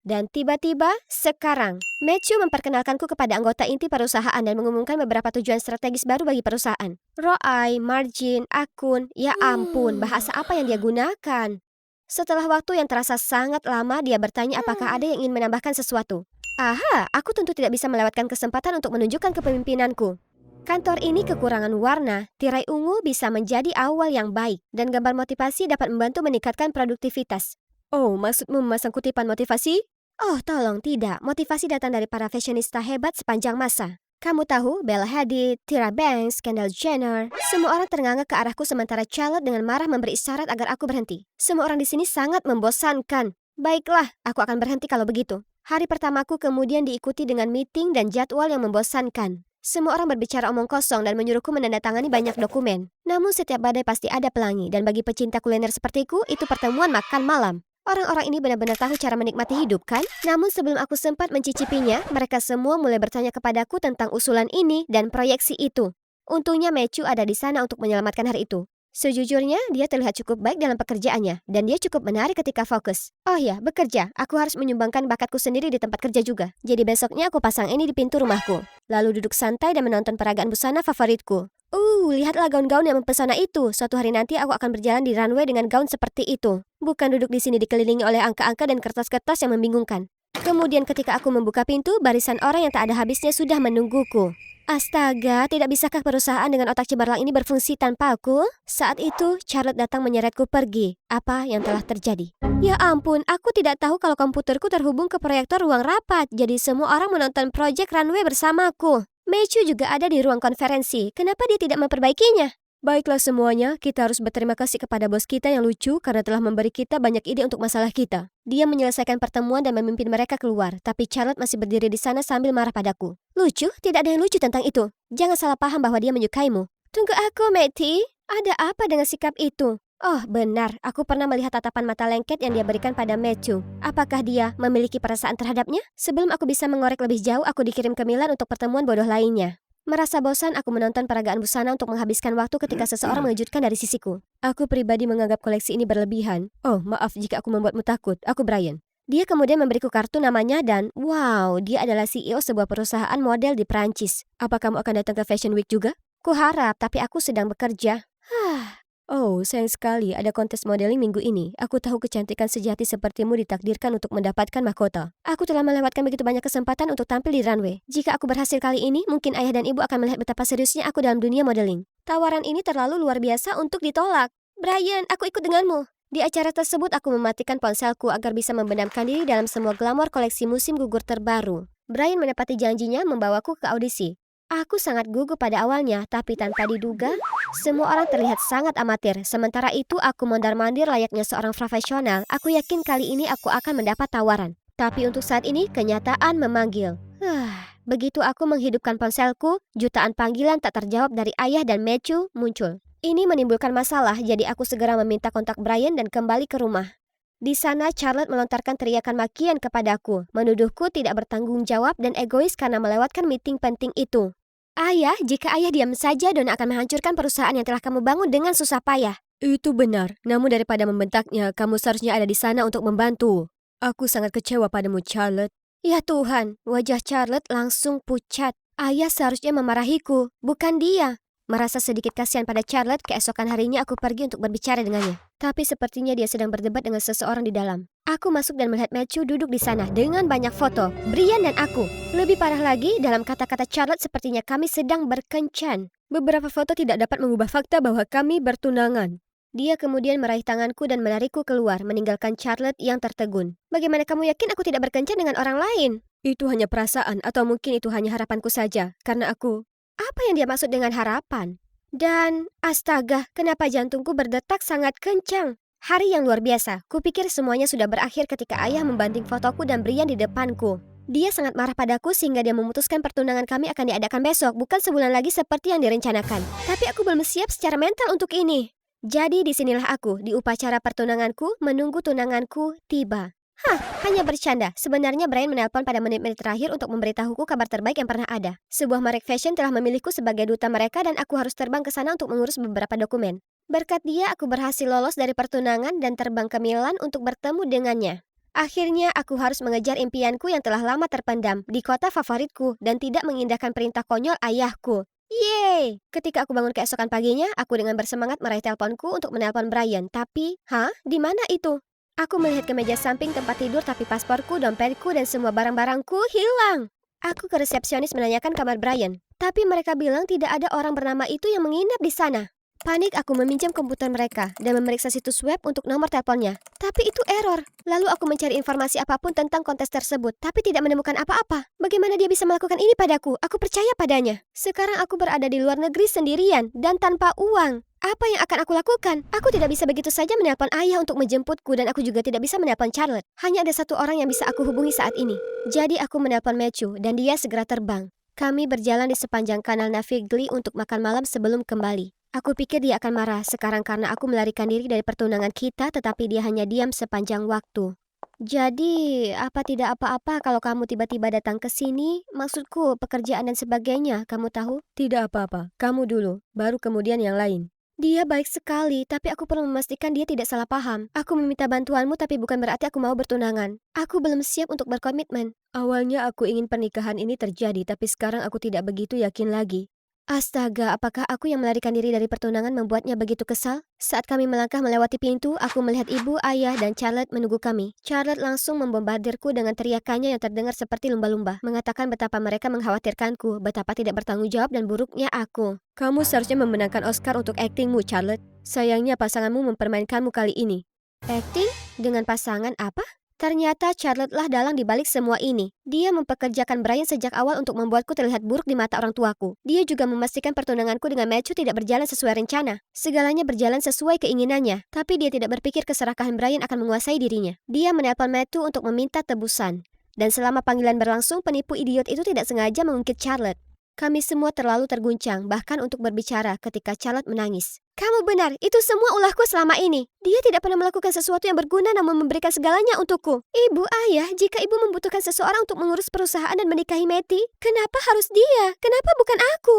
Dan tiba-tiba, sekarang, Matthew memperkenalkanku kepada anggota inti perusahaan dan mengumumkan beberapa tujuan strategis baru bagi perusahaan. ROI, margin, akun, ya ampun, bahasa apa yang dia gunakan? Setelah waktu yang terasa sangat lama, dia bertanya apakah ada yang ingin menambahkan sesuatu. Aha, aku tentu tidak bisa melewatkan kesempatan untuk menunjukkan kepemimpinanku. Kantor ini kekurangan warna, tirai ungu bisa menjadi awal yang baik, dan gambar motivasi dapat membantu meningkatkan produktivitas. Oh, maksudmu memasang kutipan motivasi? Oh, tolong tidak. Motivasi datang dari para fashionista hebat sepanjang masa. Kamu tahu, Bella Hadid, Tyra Banks, Kendall Jenner. Semua orang ternganga ke arahku sementara Charlotte dengan marah memberi isyarat agar aku berhenti. Semua orang di sini sangat membosankan. Baiklah, aku akan berhenti kalau begitu. Hari pertamaku kemudian diikuti dengan meeting dan jadwal yang membosankan. Semua orang berbicara omong kosong dan menyuruhku menandatangani banyak dokumen. Namun setiap badai pasti ada pelangi, dan bagi pecinta kuliner sepertiku, itu pertemuan makan malam. Orang-orang ini benar-benar tahu cara menikmati hidup, kan? Namun sebelum aku sempat mencicipinya, mereka semua mulai bertanya kepadaku tentang usulan ini dan proyeksi itu. Untungnya Matthew ada di sana untuk menyelamatkan hari itu. Sejujurnya, dia terlihat cukup baik dalam pekerjaannya, dan dia cukup menarik ketika fokus. Oh ya, bekerja. Aku harus menyumbangkan bakatku sendiri di tempat kerja juga. Jadi besoknya aku pasang ini di pintu rumahku. Lalu duduk santai dan menonton peragaan busana favoritku. Lihatlah gaun-gaun yang mempesona itu. Suatu hari nanti aku akan berjalan di runway dengan gaun seperti itu. Bukan duduk di sini dikelilingi oleh angka-angka dan kertas-kertas yang membingungkan. Kemudian ketika aku membuka pintu, barisan orang yang tak ada habisnya sudah menungguku. Astaga, tidak bisakah perusahaan dengan otak cemerlang ini berfungsi tanpa aku? Saat itu, Charlotte datang menyeretku pergi. Apa yang telah terjadi? Ya ampun, aku tidak tahu kalau komputerku terhubung ke proyektor ruang rapat. Jadi semua orang menonton proyek runway bersamaku. Matthew juga ada di ruang konferensi. Kenapa dia tidak memperbaikinya? Baiklah semuanya, kita harus berterima kasih kepada bos kita yang lucu karena telah memberi kita banyak ide untuk masalah kita. Dia menyelesaikan pertemuan dan memimpin mereka keluar, tapi Charlotte masih berdiri di sana sambil marah padaku. Lucu? Tidak ada yang lucu tentang itu. Jangan salah paham bahwa dia menyukaimu. Tunggu aku, Matty. Ada apa dengan sikap itu? Oh, benar. Aku pernah melihat tatapan mata lengket yang dia berikan pada Matthew. Apakah dia memiliki perasaan terhadapnya? Sebelum aku bisa mengorek lebih jauh, aku dikirim ke Milan untuk pertemuan bodoh lainnya. Merasa bosan, aku menonton peragaan busana untuk menghabiskan waktu ketika seseorang mengejutkan dari sisiku. Aku pribadi menganggap koleksi ini berlebihan. Oh, maaf jika aku membuatmu takut. Aku Brian. Dia kemudian memberiku kartu namanya dan, wow, dia adalah CEO sebuah perusahaan model di Prancis. Apa kamu akan datang ke Fashion Week juga? Kuharap, tapi aku sedang bekerja. Oh, sayang sekali ada kontes modeling minggu ini. Aku tahu kecantikan sejati sepertimu ditakdirkan untuk mendapatkan mahkota. Aku telah melewatkan begitu banyak kesempatan untuk tampil di runway. Jika aku berhasil kali ini, mungkin ayah dan ibu akan melihat betapa seriusnya aku dalam dunia modeling. Tawaran ini terlalu luar biasa untuk ditolak. Brian, aku ikut denganmu. Di acara tersebut aku mematikan ponselku agar bisa membenamkan diri dalam semua glamor koleksi musim gugur terbaru. Brian menepati janjinya membawaku ke audisi. Aku sangat gugup pada awalnya, tapi tanpa diduga, semua orang terlihat sangat amatir. Sementara itu aku mondar-mandir layaknya seorang profesional. Aku yakin kali ini aku akan mendapat tawaran. Tapi untuk saat ini, kenyataan memanggil. Begitu aku menghidupkan ponselku, jutaan panggilan tak terjawab dari ayah dan Matthew muncul. Ini menimbulkan masalah, jadi aku segera meminta kontak Brian dan kembali ke rumah. Di sana, Charlotte melontarkan teriakan makian kepadaku, menuduhku tidak bertanggung jawab dan egois karena melewatkan meeting penting itu. Ayah, jika ayah diam saja, Donna akan menghancurkan perusahaan yang telah kamu bangun dengan susah payah. Itu benar, namun daripada membentaknya, kamu seharusnya ada di sana untuk membantu. Aku sangat kecewa padamu, Charlotte. Ya Tuhan, wajah Charlotte langsung pucat. Ayah seharusnya memarahiku, bukan dia. Merasa sedikit kasihan pada Charlotte, keesokan harinya aku pergi untuk berbicara dengannya. Tapi sepertinya dia sedang berdebat dengan seseorang di dalam. Aku masuk dan melihat Matthew duduk di sana dengan banyak foto, Brian dan aku. Lebih parah lagi, dalam kata-kata Charlotte sepertinya kami sedang berkencan. Beberapa foto tidak dapat mengubah fakta bahwa kami bertunangan. Dia kemudian meraih tanganku dan menarikku keluar, meninggalkan Charlotte yang tertegun. Bagaimana kamu yakin aku tidak berkencan dengan orang lain? Itu hanya perasaan, atau mungkin itu hanya harapanku saja, karena aku... Apa yang dia maksud dengan harapan? Dan, astaga, kenapa jantungku berdetak sangat kencang? Hari yang luar biasa, kupikir semuanya sudah berakhir ketika ayah membanting fotoku dan Brian di depanku. Dia sangat marah padaku sehingga dia memutuskan pertunangan kami akan diadakan besok, bukan sebulan lagi seperti yang direncanakan. Tapi aku belum siap secara mental untuk ini. Jadi disinilah aku, di upacara pertunanganku, menunggu tunanganku tiba. Hanya bercanda. Sebenarnya Brian menelpon pada menit-menit terakhir untuk memberitahuku kabar terbaik yang pernah ada. Sebuah merek fashion telah memilihku sebagai duta mereka dan aku harus terbang ke sana untuk mengurus beberapa dokumen. Berkat dia, aku berhasil lolos dari pertunangan dan terbang ke Milan untuk bertemu dengannya. Akhirnya, aku harus mengejar impianku yang telah lama terpendam di kota favoritku dan tidak mengindahkan perintah konyol ayahku. Yeay! Ketika aku bangun keesokan paginya, aku dengan bersemangat meraih teleponku untuk menelpon Brian. Tapi, di mana itu? Aku melihat ke meja samping tempat tidur tapi pasporku, dompetku, dan semua barang-barangku hilang. Aku ke resepsionis menanyakan kamar Brian. Tapi mereka bilang tidak ada orang bernama itu yang menginap di sana. Panik, aku meminjam komputer mereka dan memeriksa situs web untuk nomor teleponnya. Tapi itu error. Lalu aku mencari informasi apapun tentang kontes tersebut, tapi tidak menemukan apa-apa. Bagaimana dia bisa melakukan ini padaku? Aku percaya padanya. Sekarang aku berada di luar negeri sendirian dan tanpa uang. Apa yang akan aku lakukan? Aku tidak bisa begitu saja menelpon ayah untuk menjemputku dan aku juga tidak bisa menelpon Charlotte. Hanya ada satu orang yang bisa aku hubungi saat ini. Jadi aku menelpon Matthew dan dia segera terbang. Kami berjalan di sepanjang kanal Navigli untuk makan malam sebelum kembali. Aku pikir dia akan marah sekarang karena aku melarikan diri dari pertunangan kita, tetapi dia hanya diam sepanjang waktu. Jadi, apa tidak apa-apa kalau kamu tiba-tiba datang ke sini? Maksudku, pekerjaan dan sebagainya, kamu tahu? Tidak apa-apa, kamu dulu, baru kemudian yang lain. Dia baik sekali, tapi aku perlu memastikan dia tidak salah paham. Aku meminta bantuanmu, tapi bukan berarti aku mau bertunangan. Aku belum siap untuk berkomitmen. Awalnya aku ingin pernikahan ini terjadi, tapi sekarang aku tidak begitu yakin lagi. Astaga, apakah aku yang melarikan diri dari pertunangan membuatnya begitu kesal? Saat kami melangkah melewati pintu, aku melihat ibu, ayah, dan Charlotte menunggu kami. Charlotte langsung membombardirku dengan teriakannya yang terdengar seperti lumba-lumba, mengatakan betapa mereka mengkhawatirkanku, betapa tidak bertanggung jawab dan buruknya aku. Kamu seharusnya memenangkan Oscar untuk aktingmu, Charlotte. Sayangnya pasanganmu mempermainkanmu kali ini. Akting? Dengan pasangan apa? Ternyata Charlotte lah dalang dibalik semua ini. Dia mempekerjakan Brian sejak awal untuk membuatku terlihat buruk di mata orang tuaku. Dia juga memastikan pertunanganku dengan Matthew tidak berjalan sesuai rencana. Segalanya berjalan sesuai keinginannya, tapi dia tidak berpikir keserakahan Brian akan menguasai dirinya. Dia menelpon Matthew untuk meminta tebusan. Dan selama panggilan berlangsung, penipu idiot itu tidak sengaja mengungkit Charlotte. Kami semua terlalu terguncang, bahkan untuk berbicara ketika Charlotte menangis. Kamu benar, itu semua ulahku selama ini. Dia tidak pernah melakukan sesuatu yang berguna namun memberikan segalanya untukku. Ibu, ayah, jika ibu membutuhkan seseorang untuk mengurus perusahaan dan menikahi Matty, kenapa harus dia? Kenapa bukan aku?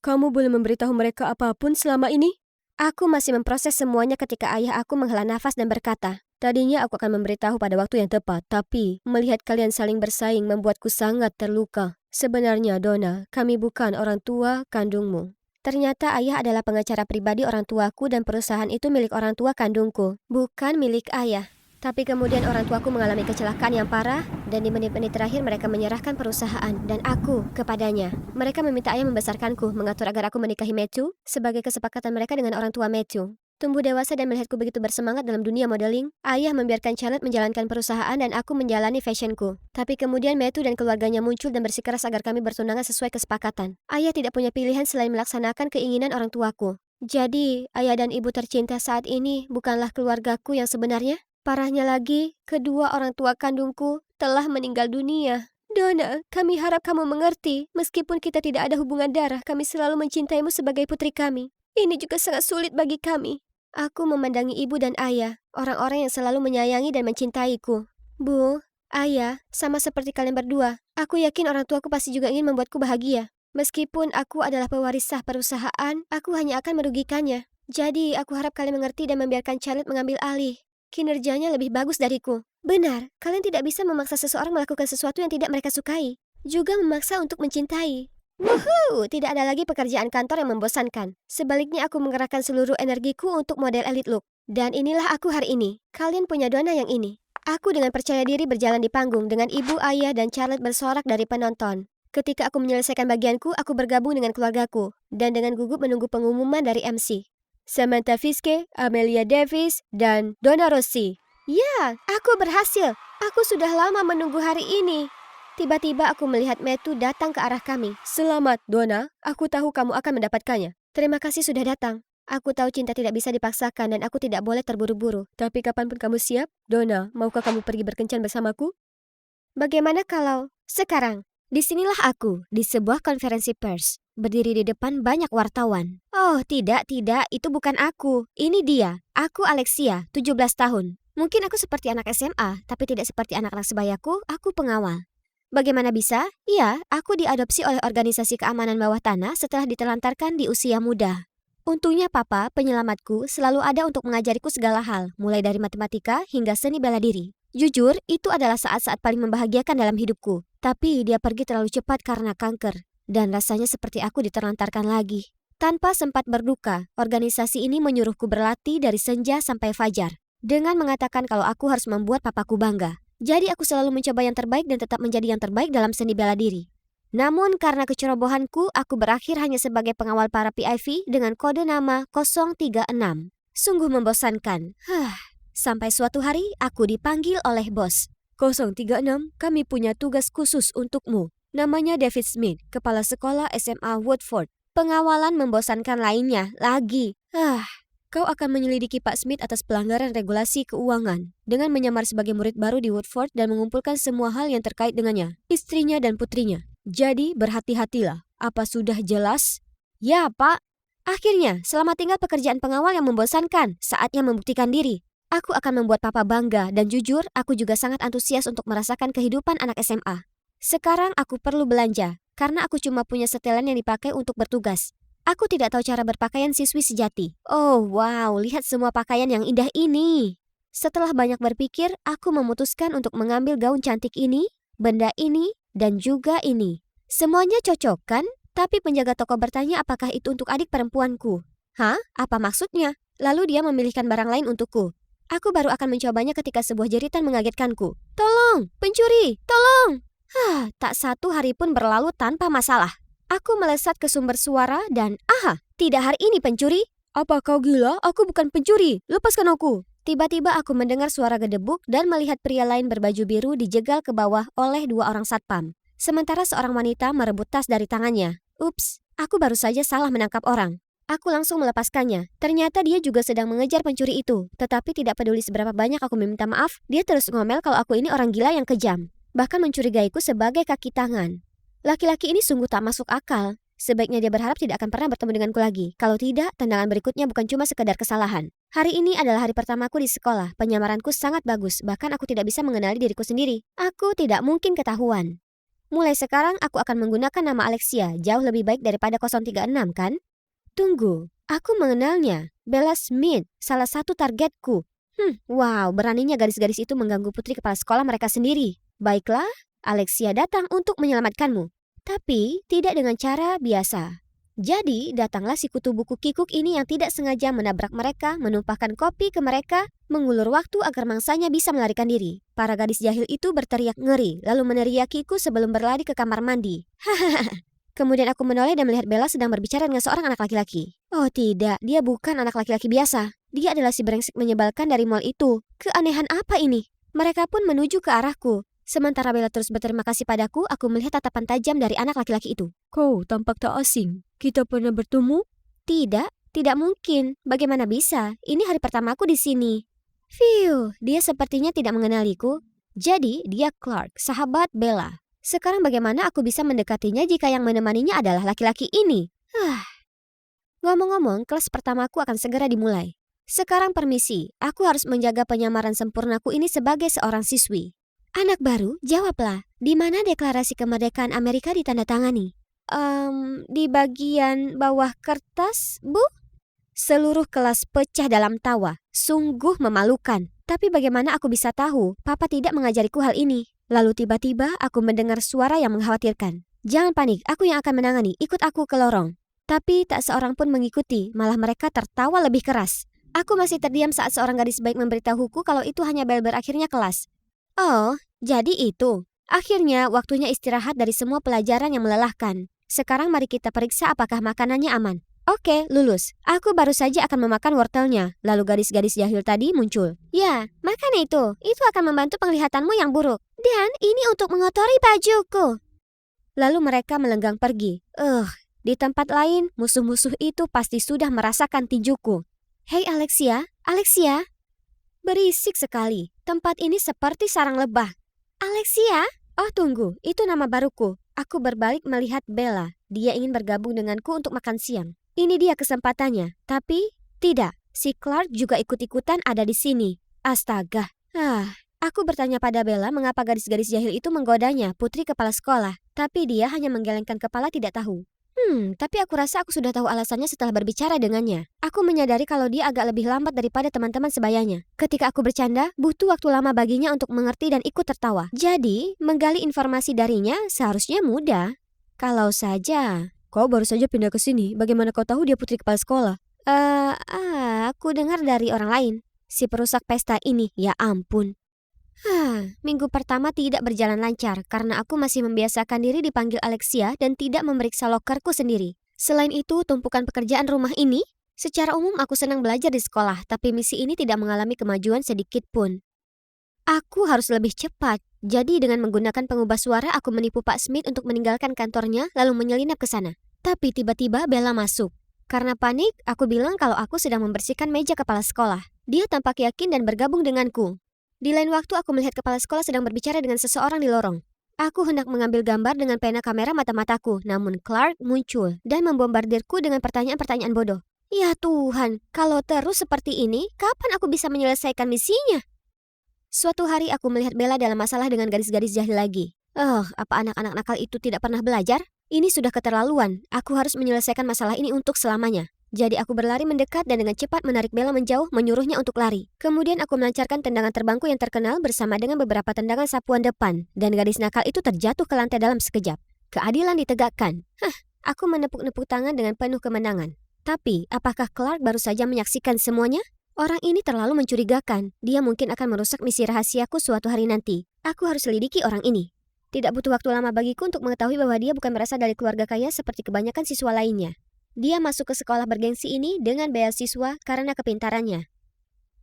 Kamu boleh memberitahu mereka apapun selama ini? Aku masih memproses semuanya ketika ayah aku menghela nafas dan berkata, tadinya aku akan memberitahu pada waktu yang tepat, tapi melihat kalian saling bersaing membuatku sangat terluka. Sebenarnya, Donna, kami bukan orang tua kandungmu. Ternyata ayah adalah pengacara pribadi orang tuaku dan perusahaan itu milik orang tua kandungku, bukan milik ayah. Tapi kemudian orang tuaku mengalami kecelakaan yang parah dan di menit-menit terakhir mereka menyerahkan perusahaan dan aku kepadanya. Mereka meminta ayah membesarkanku, mengatur agar aku menikahi Matthew sebagai kesepakatan mereka dengan orang tua Matthew. Tumbuh dewasa dan melihatku begitu bersemangat dalam dunia modeling, ayah membiarkan Charlotte menjalankan perusahaan dan aku menjalani fashionku. Tapi kemudian Matthew dan keluarganya muncul dan bersikeras agar kami bertunangan sesuai kesepakatan. Ayah tidak punya pilihan selain melaksanakan keinginan orang tuaku. Jadi, ayah dan ibu tercinta saat ini bukanlah keluargaku yang sebenarnya. Parahnya lagi, kedua orang tua kandungku telah meninggal dunia. Donna, kami harap kamu mengerti. Meskipun kita tidak ada hubungan darah, kami selalu mencintaimu sebagai putri kami. Ini juga sangat sulit bagi kami. Aku memandangi ibu dan ayah, orang-orang yang selalu menyayangi dan mencintaiku. Bu, ayah, sama seperti kalian berdua, aku yakin orang tuaku pasti juga ingin membuatku bahagia. Meskipun aku adalah pewaris sah perusahaan, aku hanya akan merugikannya. Jadi, aku harap kalian mengerti dan membiarkan Charlotte mengambil alih. Kinerjanya lebih bagus dariku. Benar, kalian tidak bisa memaksa seseorang melakukan sesuatu yang tidak mereka sukai. Juga memaksa untuk mencintai. Wuhuu, tidak ada lagi pekerjaan kantor yang membosankan. Sebaliknya aku mengerahkan seluruh energiku untuk model elite look. Dan inilah aku hari ini. Kalian punya Donna yang ini. Aku dengan percaya diri berjalan di panggung dengan ibu, ayah, dan Charlotte bersorak dari penonton. Ketika aku menyelesaikan bagianku, aku bergabung dengan keluargaku. Dan dengan gugup menunggu pengumuman dari MC. Samantha Fiske, Amelia Davis, dan Donna Rossi. Ya, aku berhasil. Aku sudah lama menunggu hari ini. Tiba-tiba aku melihat Matthew datang ke arah kami. Selamat, Donna. Aku tahu kamu akan mendapatkannya. Terima kasih sudah datang. Aku tahu cinta tidak bisa dipaksakan dan aku tidak boleh terburu-buru. Tapi kapanpun kamu siap, Donna, maukah kamu pergi berkencan bersamaku? Bagaimana kalau sekarang? Disinilah aku, di sebuah konferensi pers. Berdiri di depan banyak wartawan. Oh, tidak, itu bukan aku. Ini dia. Aku Alexia, 17 tahun. Mungkin aku seperti anak SMA, tapi tidak seperti anak-anak sebayaku, aku pengawal. Bagaimana bisa? Iya, aku diadopsi oleh organisasi keamanan bawah tanah setelah ditelantarkan di usia muda. Untungnya papa, penyelamatku, selalu ada untuk mengajariku segala hal, mulai dari matematika hingga seni bela diri. Jujur, itu adalah saat-saat paling membahagiakan dalam hidupku. Tapi dia pergi terlalu cepat karena kanker. Dan rasanya seperti aku diterlantarkan lagi. Tanpa sempat berduka, organisasi ini menyuruhku berlatih dari senja sampai fajar. Dengan mengatakan kalau aku harus membuat papaku bangga. Jadi aku selalu mencoba yang terbaik dan tetap menjadi yang terbaik dalam seni bela diri. Namun karena kecerobohanku, aku berakhir hanya sebagai pengawal para PIV dengan kode nama 036. Sungguh membosankan. Sampai suatu hari aku dipanggil oleh bos. 036, kami punya tugas khusus untukmu. Namanya David Smith, kepala sekolah SMA Woodford. Pengawalan membosankan lainnya lagi. Kau akan menyelidiki Pak Smith atas pelanggaran regulasi keuangan dengan menyamar sebagai murid baru di Woodford dan mengumpulkan semua hal yang terkait dengannya, istrinya dan putrinya. Jadi berhati-hatilah. Apa sudah jelas? Ya, Pak. Akhirnya, selamat tinggal pekerjaan pengawal yang membosankan. Saatnya membuktikan diri. Aku akan membuat papa bangga dan jujur, aku juga sangat antusias untuk merasakan kehidupan anak SMA. Sekarang aku perlu belanja, karena aku cuma punya setelan yang dipakai untuk bertugas. Aku tidak tahu cara berpakaian siswi sejati. Oh wow, lihat semua pakaian yang indah ini. Setelah banyak berpikir, aku memutuskan untuk mengambil gaun cantik ini, benda ini, dan juga ini. Semuanya cocok kan? Tapi penjaga toko bertanya apakah itu untuk adik perempuanku. Hah? Apa maksudnya? Lalu dia memilihkan barang lain untukku. Aku baru akan mencobanya ketika sebuah jeritan mengagetkanku. Tolong, pencuri, tolong! Tak satu hari pun berlalu tanpa masalah. Aku melesat ke sumber suara dan tidak hari ini pencuri. Apa kau gila? Aku bukan pencuri. Lepaskan aku. Tiba-tiba aku mendengar suara gedebuk dan melihat pria lain berbaju biru dijegal ke bawah oleh 2 orang satpam. Sementara seorang wanita merebut tas dari tangannya. Ups, aku baru saja salah menangkap orang. Aku langsung melepaskannya. Ternyata dia juga sedang mengejar pencuri itu. Tetapi tidak peduli seberapa banyak aku meminta maaf, dia terus ngomel kalau aku ini orang gila yang kejam. Bahkan mencurigaiku sebagai kaki tangan. Laki-laki ini sungguh tak masuk akal. Sebaiknya dia berharap tidak akan pernah bertemu denganku lagi. Kalau tidak, tendangan berikutnya bukan cuma sekedar kesalahan. Hari ini adalah hari pertamaku di sekolah. Penyamaranku sangat bagus. Bahkan aku tidak bisa mengenali diriku sendiri. Aku tidak mungkin ketahuan. Mulai sekarang aku akan menggunakan nama Alexia. Jauh lebih baik daripada 036 kan? Tunggu, aku mengenalnya. Bella Smith, salah satu targetku. Wow, beraninya gadis-gadis itu mengganggu putri kepala sekolah mereka sendiri. Baiklah, Alexia datang untuk menyelamatkanmu. Tapi tidak dengan cara biasa. Jadi, datanglah si kutu buku kikuk ini yang tidak sengaja menabrak mereka, menumpahkan kopi ke mereka, mengulur waktu agar mangsanya bisa melarikan diri. Para gadis jahil itu berteriak ngeri, lalu meneriakiku sebelum berlari ke kamar mandi. Hahaha. Kemudian aku menoleh dan melihat Bella sedang berbicara dengan seorang anak laki-laki. Oh tidak, dia bukan anak laki-laki biasa. Dia adalah si brengsek menyebalkan dari mall itu. Keanehan apa ini? Mereka pun menuju ke arahku. Sementara Bella terus berterima kasih padaku, aku melihat tatapan tajam dari anak laki-laki itu. Kau tampak tak asing. Kita pernah bertemu? Tidak, tidak mungkin. Bagaimana bisa? Ini hari pertamaku di sini. Dia sepertinya tidak mengenaliku. Jadi, dia Clark, sahabat Bella. Sekarang bagaimana aku bisa mendekatinya jika yang menemaninya adalah laki-laki ini? Ngomong-ngomong, kelas pertamaku akan segera dimulai. Sekarang permisi, aku harus menjaga penyamaran sempurnaku ini sebagai seorang siswi. Anak baru, jawablah, di mana deklarasi kemerdekaan Amerika ditandatangani? Di bagian bawah kertas, Bu? Seluruh kelas pecah dalam tawa. Sungguh memalukan. Tapi bagaimana aku bisa tahu? Papa tidak mengajariku hal ini. Lalu tiba-tiba aku mendengar suara yang mengkhawatirkan. Jangan panik, aku yang akan menangani. Ikut aku ke lorong. Tapi tak seorang pun mengikuti, malah mereka tertawa lebih keras. Aku masih terdiam saat seorang gadis baik memberitahuku kalau itu hanya bel berakhirnya kelas. Oh, jadi itu. Akhirnya waktunya istirahat dari semua pelajaran yang melelahkan. Sekarang mari kita periksa apakah makanannya aman. Oke, lulus. Aku baru saja akan memakan wortelnya. Lalu gadis-gadis jahil tadi muncul. Ya, makan itu. Itu akan membantu penglihatanmu yang buruk. Dan ini untuk mengotori bajuku. Lalu mereka melenggang pergi. Di tempat lain, musuh-musuh itu pasti sudah merasakan tinjuku. Hei Alexia, Alexia. Berisik sekali. Tempat ini seperti sarang lebah. Alexia? Oh tunggu, itu nama baruku. Aku berbalik melihat Bella. Dia ingin bergabung denganku untuk makan siang. Ini dia kesempatannya. Tapi tidak, si Clark juga ikut-ikutan ada di sini. Astaga. Aku bertanya pada Bella mengapa gadis-gadis jahil itu menggodanya, putri kepala sekolah. Tapi dia hanya menggelengkan kepala tidak tahu. Tapi aku rasa aku sudah tahu alasannya setelah berbicara dengannya. Aku menyadari kalau dia agak lebih lambat daripada teman-teman sebayanya. Ketika aku bercanda, butuh waktu lama baginya untuk mengerti dan ikut tertawa. Jadi, menggali informasi darinya seharusnya mudah. Kalau saja... Kau baru saja pindah ke sini, bagaimana kau tahu dia putri kepala sekolah? Aku dengar dari orang lain. Si perusak pesta ini, ya ampun. Minggu pertama tidak berjalan lancar karena aku masih membiasakan diri dipanggil Alexia dan tidak memeriksa lokerku sendiri. Selain itu, tumpukan pekerjaan rumah ini, secara umum aku senang belajar di sekolah, tapi misi ini tidak mengalami kemajuan sedikit pun. Aku harus lebih cepat. Jadi dengan menggunakan pengubah suara aku menipu Pak Smith untuk meninggalkan kantornya lalu menyelinap ke sana. Tapi tiba-tiba Bella masuk. Karena panik, aku bilang kalau aku sedang membersihkan meja kepala sekolah. Dia tampak yakin dan bergabung denganku. Di lain waktu aku melihat kepala sekolah sedang berbicara dengan seseorang di lorong. Aku hendak mengambil gambar dengan pena kamera mata-mataku, namun Clark muncul dan membombardirku dengan pertanyaan-pertanyaan bodoh. Ya Tuhan, kalau terus seperti ini, kapan aku bisa menyelesaikan misinya? Suatu hari aku melihat Bella dalam masalah dengan gadis-gadis jahil lagi. Apa anak-anak nakal itu tidak pernah belajar? Ini sudah keterlaluan. Aku harus menyelesaikan masalah ini untuk selamanya. Jadi aku berlari mendekat dan dengan cepat menarik Bella menjauh, menyuruhnya untuk lari. Kemudian aku melancarkan tendangan terbangku yang terkenal bersama dengan beberapa tendangan sapuan depan. Dan gadis nakal itu terjatuh ke lantai dalam sekejap. Keadilan ditegakkan. Aku menepuk-nepuk tangan dengan penuh kemenangan. Tapi, apakah Clark baru saja menyaksikan semuanya? Orang ini terlalu mencurigakan. Dia mungkin akan merusak misi rahasiaku suatu hari nanti. Aku harus selidiki orang ini. Tidak butuh waktu lama bagiku untuk mengetahui bahwa dia bukan berasal dari keluarga kaya seperti kebanyakan siswa lainnya. Dia masuk ke sekolah bergengsi ini dengan beasiswa karena kepintarannya.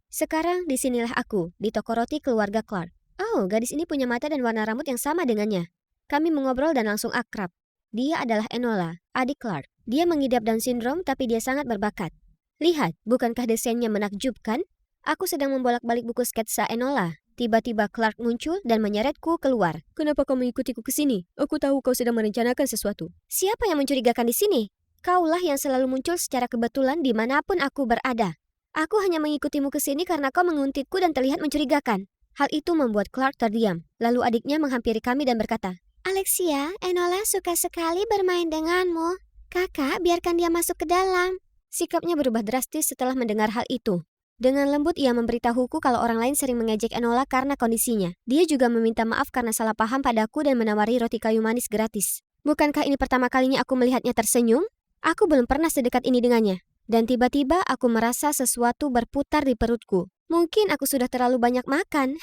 Sekarang disinilah aku, di toko roti keluarga Clark. Oh, gadis ini punya mata dan warna rambut yang sama dengannya. Kami mengobrol dan langsung akrab. Dia adalah Enola, adik Clark. Dia mengidap Down syndrome tapi dia sangat berbakat. Lihat, bukankah desainnya menakjubkan? Aku sedang membolak-balik buku sketsa Enola. Tiba-tiba Clark muncul dan menyeretku keluar. Kenapa kau mengikutiku ke sini? Aku tahu kau sedang merencanakan sesuatu. Siapa yang mencurigakan di sini? Kaulah yang selalu muncul secara kebetulan dimanapun aku berada. Aku hanya mengikutimu ke sini karena kau menguntitku dan terlihat mencurigakan. Hal itu membuat Clark terdiam. Lalu adiknya menghampiri kami dan berkata, Alexia, Enola suka sekali bermain denganmu. Kakak, biarkan dia masuk ke dalam. Sikapnya berubah drastis setelah mendengar hal itu. Dengan lembut ia memberitahuku kalau orang lain sering mengejek Enola karena kondisinya. Dia juga meminta maaf karena salah paham padaku dan menawari roti kayu manis gratis. Bukankah ini pertama kalinya aku melihatnya tersenyum? Aku belum pernah sedekat ini dengannya. Dan tiba-tiba aku merasa sesuatu berputar di perutku. Mungkin aku sudah terlalu banyak makan.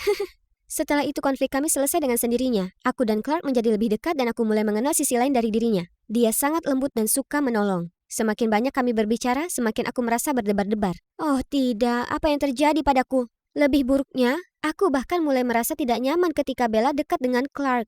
Setelah itu konflik kami selesai dengan sendirinya. Aku dan Clark menjadi lebih dekat dan aku mulai mengenal sisi lain dari dirinya. Dia sangat lembut dan suka menolong. Semakin banyak kami berbicara, semakin aku merasa berdebar-debar. Oh tidak, apa yang terjadi padaku? Lebih buruknya, aku bahkan mulai merasa tidak nyaman ketika Bella dekat dengan Clark.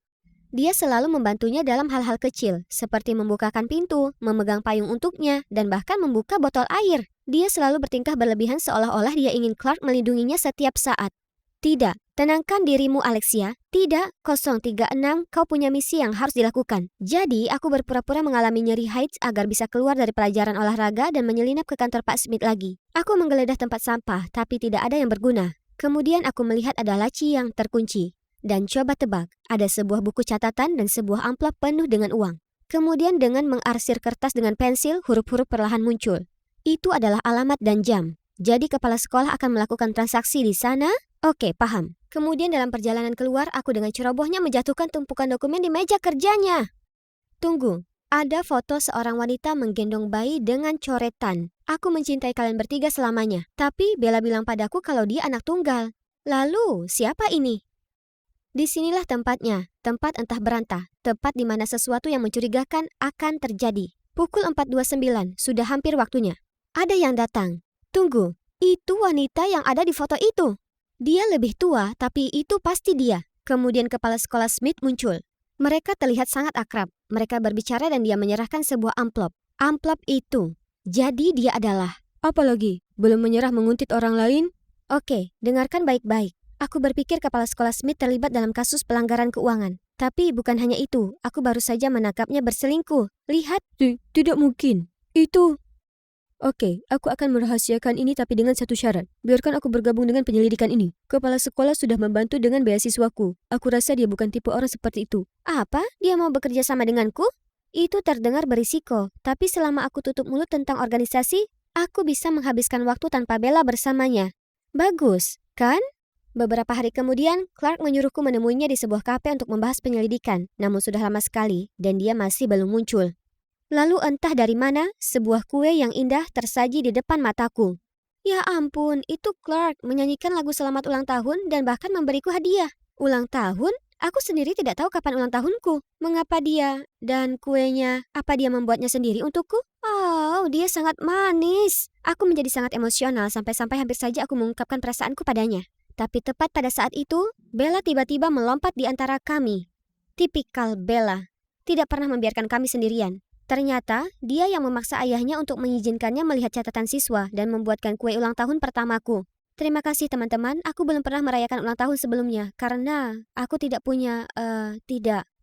Dia selalu membantunya dalam hal-hal kecil, seperti membukakan pintu, memegang payung untuknya, dan bahkan membuka botol air. Dia selalu bertingkah berlebihan seolah-olah dia ingin Clark melindunginya setiap saat. Tidak, tenangkan dirimu Alexia. Tidak, 036, kau punya misi yang harus dilakukan. Jadi, aku berpura-pura mengalami nyeri haid agar bisa keluar dari pelajaran olahraga dan menyelinap ke kantor Pak Smith lagi. Aku menggeledah tempat sampah, tapi tidak ada yang berguna. Kemudian aku melihat ada laci yang terkunci. Dan coba tebak, ada sebuah buku catatan dan sebuah amplop penuh dengan uang. Kemudian dengan mengarsir kertas dengan pensil, huruf-huruf perlahan muncul. Itu adalah alamat dan jam. Jadi kepala sekolah akan melakukan transaksi di sana? Oke, paham. Kemudian dalam perjalanan keluar, aku dengan cerobohnya menjatuhkan tumpukan dokumen di meja kerjanya. Tunggu, ada foto seorang wanita menggendong bayi dengan coretan. Aku mencintai kalian bertiga selamanya. Tapi Bella bilang padaku kalau dia anak tunggal. Lalu, siapa ini? Disinilah tempatnya, tempat entah berantah, tempat di mana sesuatu yang mencurigakan akan terjadi. Pukul 4.29, sudah hampir waktunya. Ada yang datang. Tunggu, itu wanita yang ada di foto itu. Dia lebih tua, tapi itu pasti dia. Kemudian kepala sekolah Smith muncul. Mereka terlihat sangat akrab. Mereka berbicara dan dia menyerahkan sebuah amplop. Amplop itu. Jadi dia adalah... Apa lagi? Belum menyerah menguntit orang lain? Oke, dengarkan baik-baik. Aku berpikir kepala sekolah Smith terlibat dalam kasus pelanggaran keuangan. Tapi bukan hanya itu, aku baru saja menangkapnya berselingkuh. Lihat. Tidak mungkin. Itu... Oke, aku akan merahasiakan ini tapi dengan satu syarat. Biarkan aku bergabung dengan penyelidikan ini. Kepala sekolah sudah membantu dengan beasiswaku. Aku rasa dia bukan tipe orang seperti itu. Apa? Dia mau bekerja sama denganku? Itu terdengar berisiko. Tapi selama aku tutup mulut tentang organisasi, aku bisa menghabiskan waktu tanpa Bella bersamanya. Bagus, kan? Beberapa hari kemudian, Clark menyuruhku menemuinya di sebuah kafe untuk membahas penyelidikan, namun sudah lama sekali, dan dia masih belum muncul. Lalu entah dari mana, sebuah kue yang indah tersaji di depan mataku. Ya ampun, itu Clark menyanyikan lagu selamat ulang tahun dan bahkan memberiku hadiah. Ulang tahun? Aku sendiri tidak tahu kapan ulang tahunku. Mengapa dia? Dan kuenya, apa dia membuatnya sendiri untukku? Oh, dia sangat manis. Aku menjadi sangat emosional sampai-sampai hampir saja aku mengungkapkan perasaanku padanya. Tapi tepat pada saat itu, Bella tiba-tiba melompat di antara kami. Tipikal Bella. Tidak pernah membiarkan kami sendirian. Ternyata, dia yang memaksa ayahnya untuk mengizinkannya melihat catatan siswa dan membuatkan kue ulang tahun pertamaku. Terima kasih teman-teman, aku belum pernah merayakan ulang tahun sebelumnya. Karena aku tidak punya,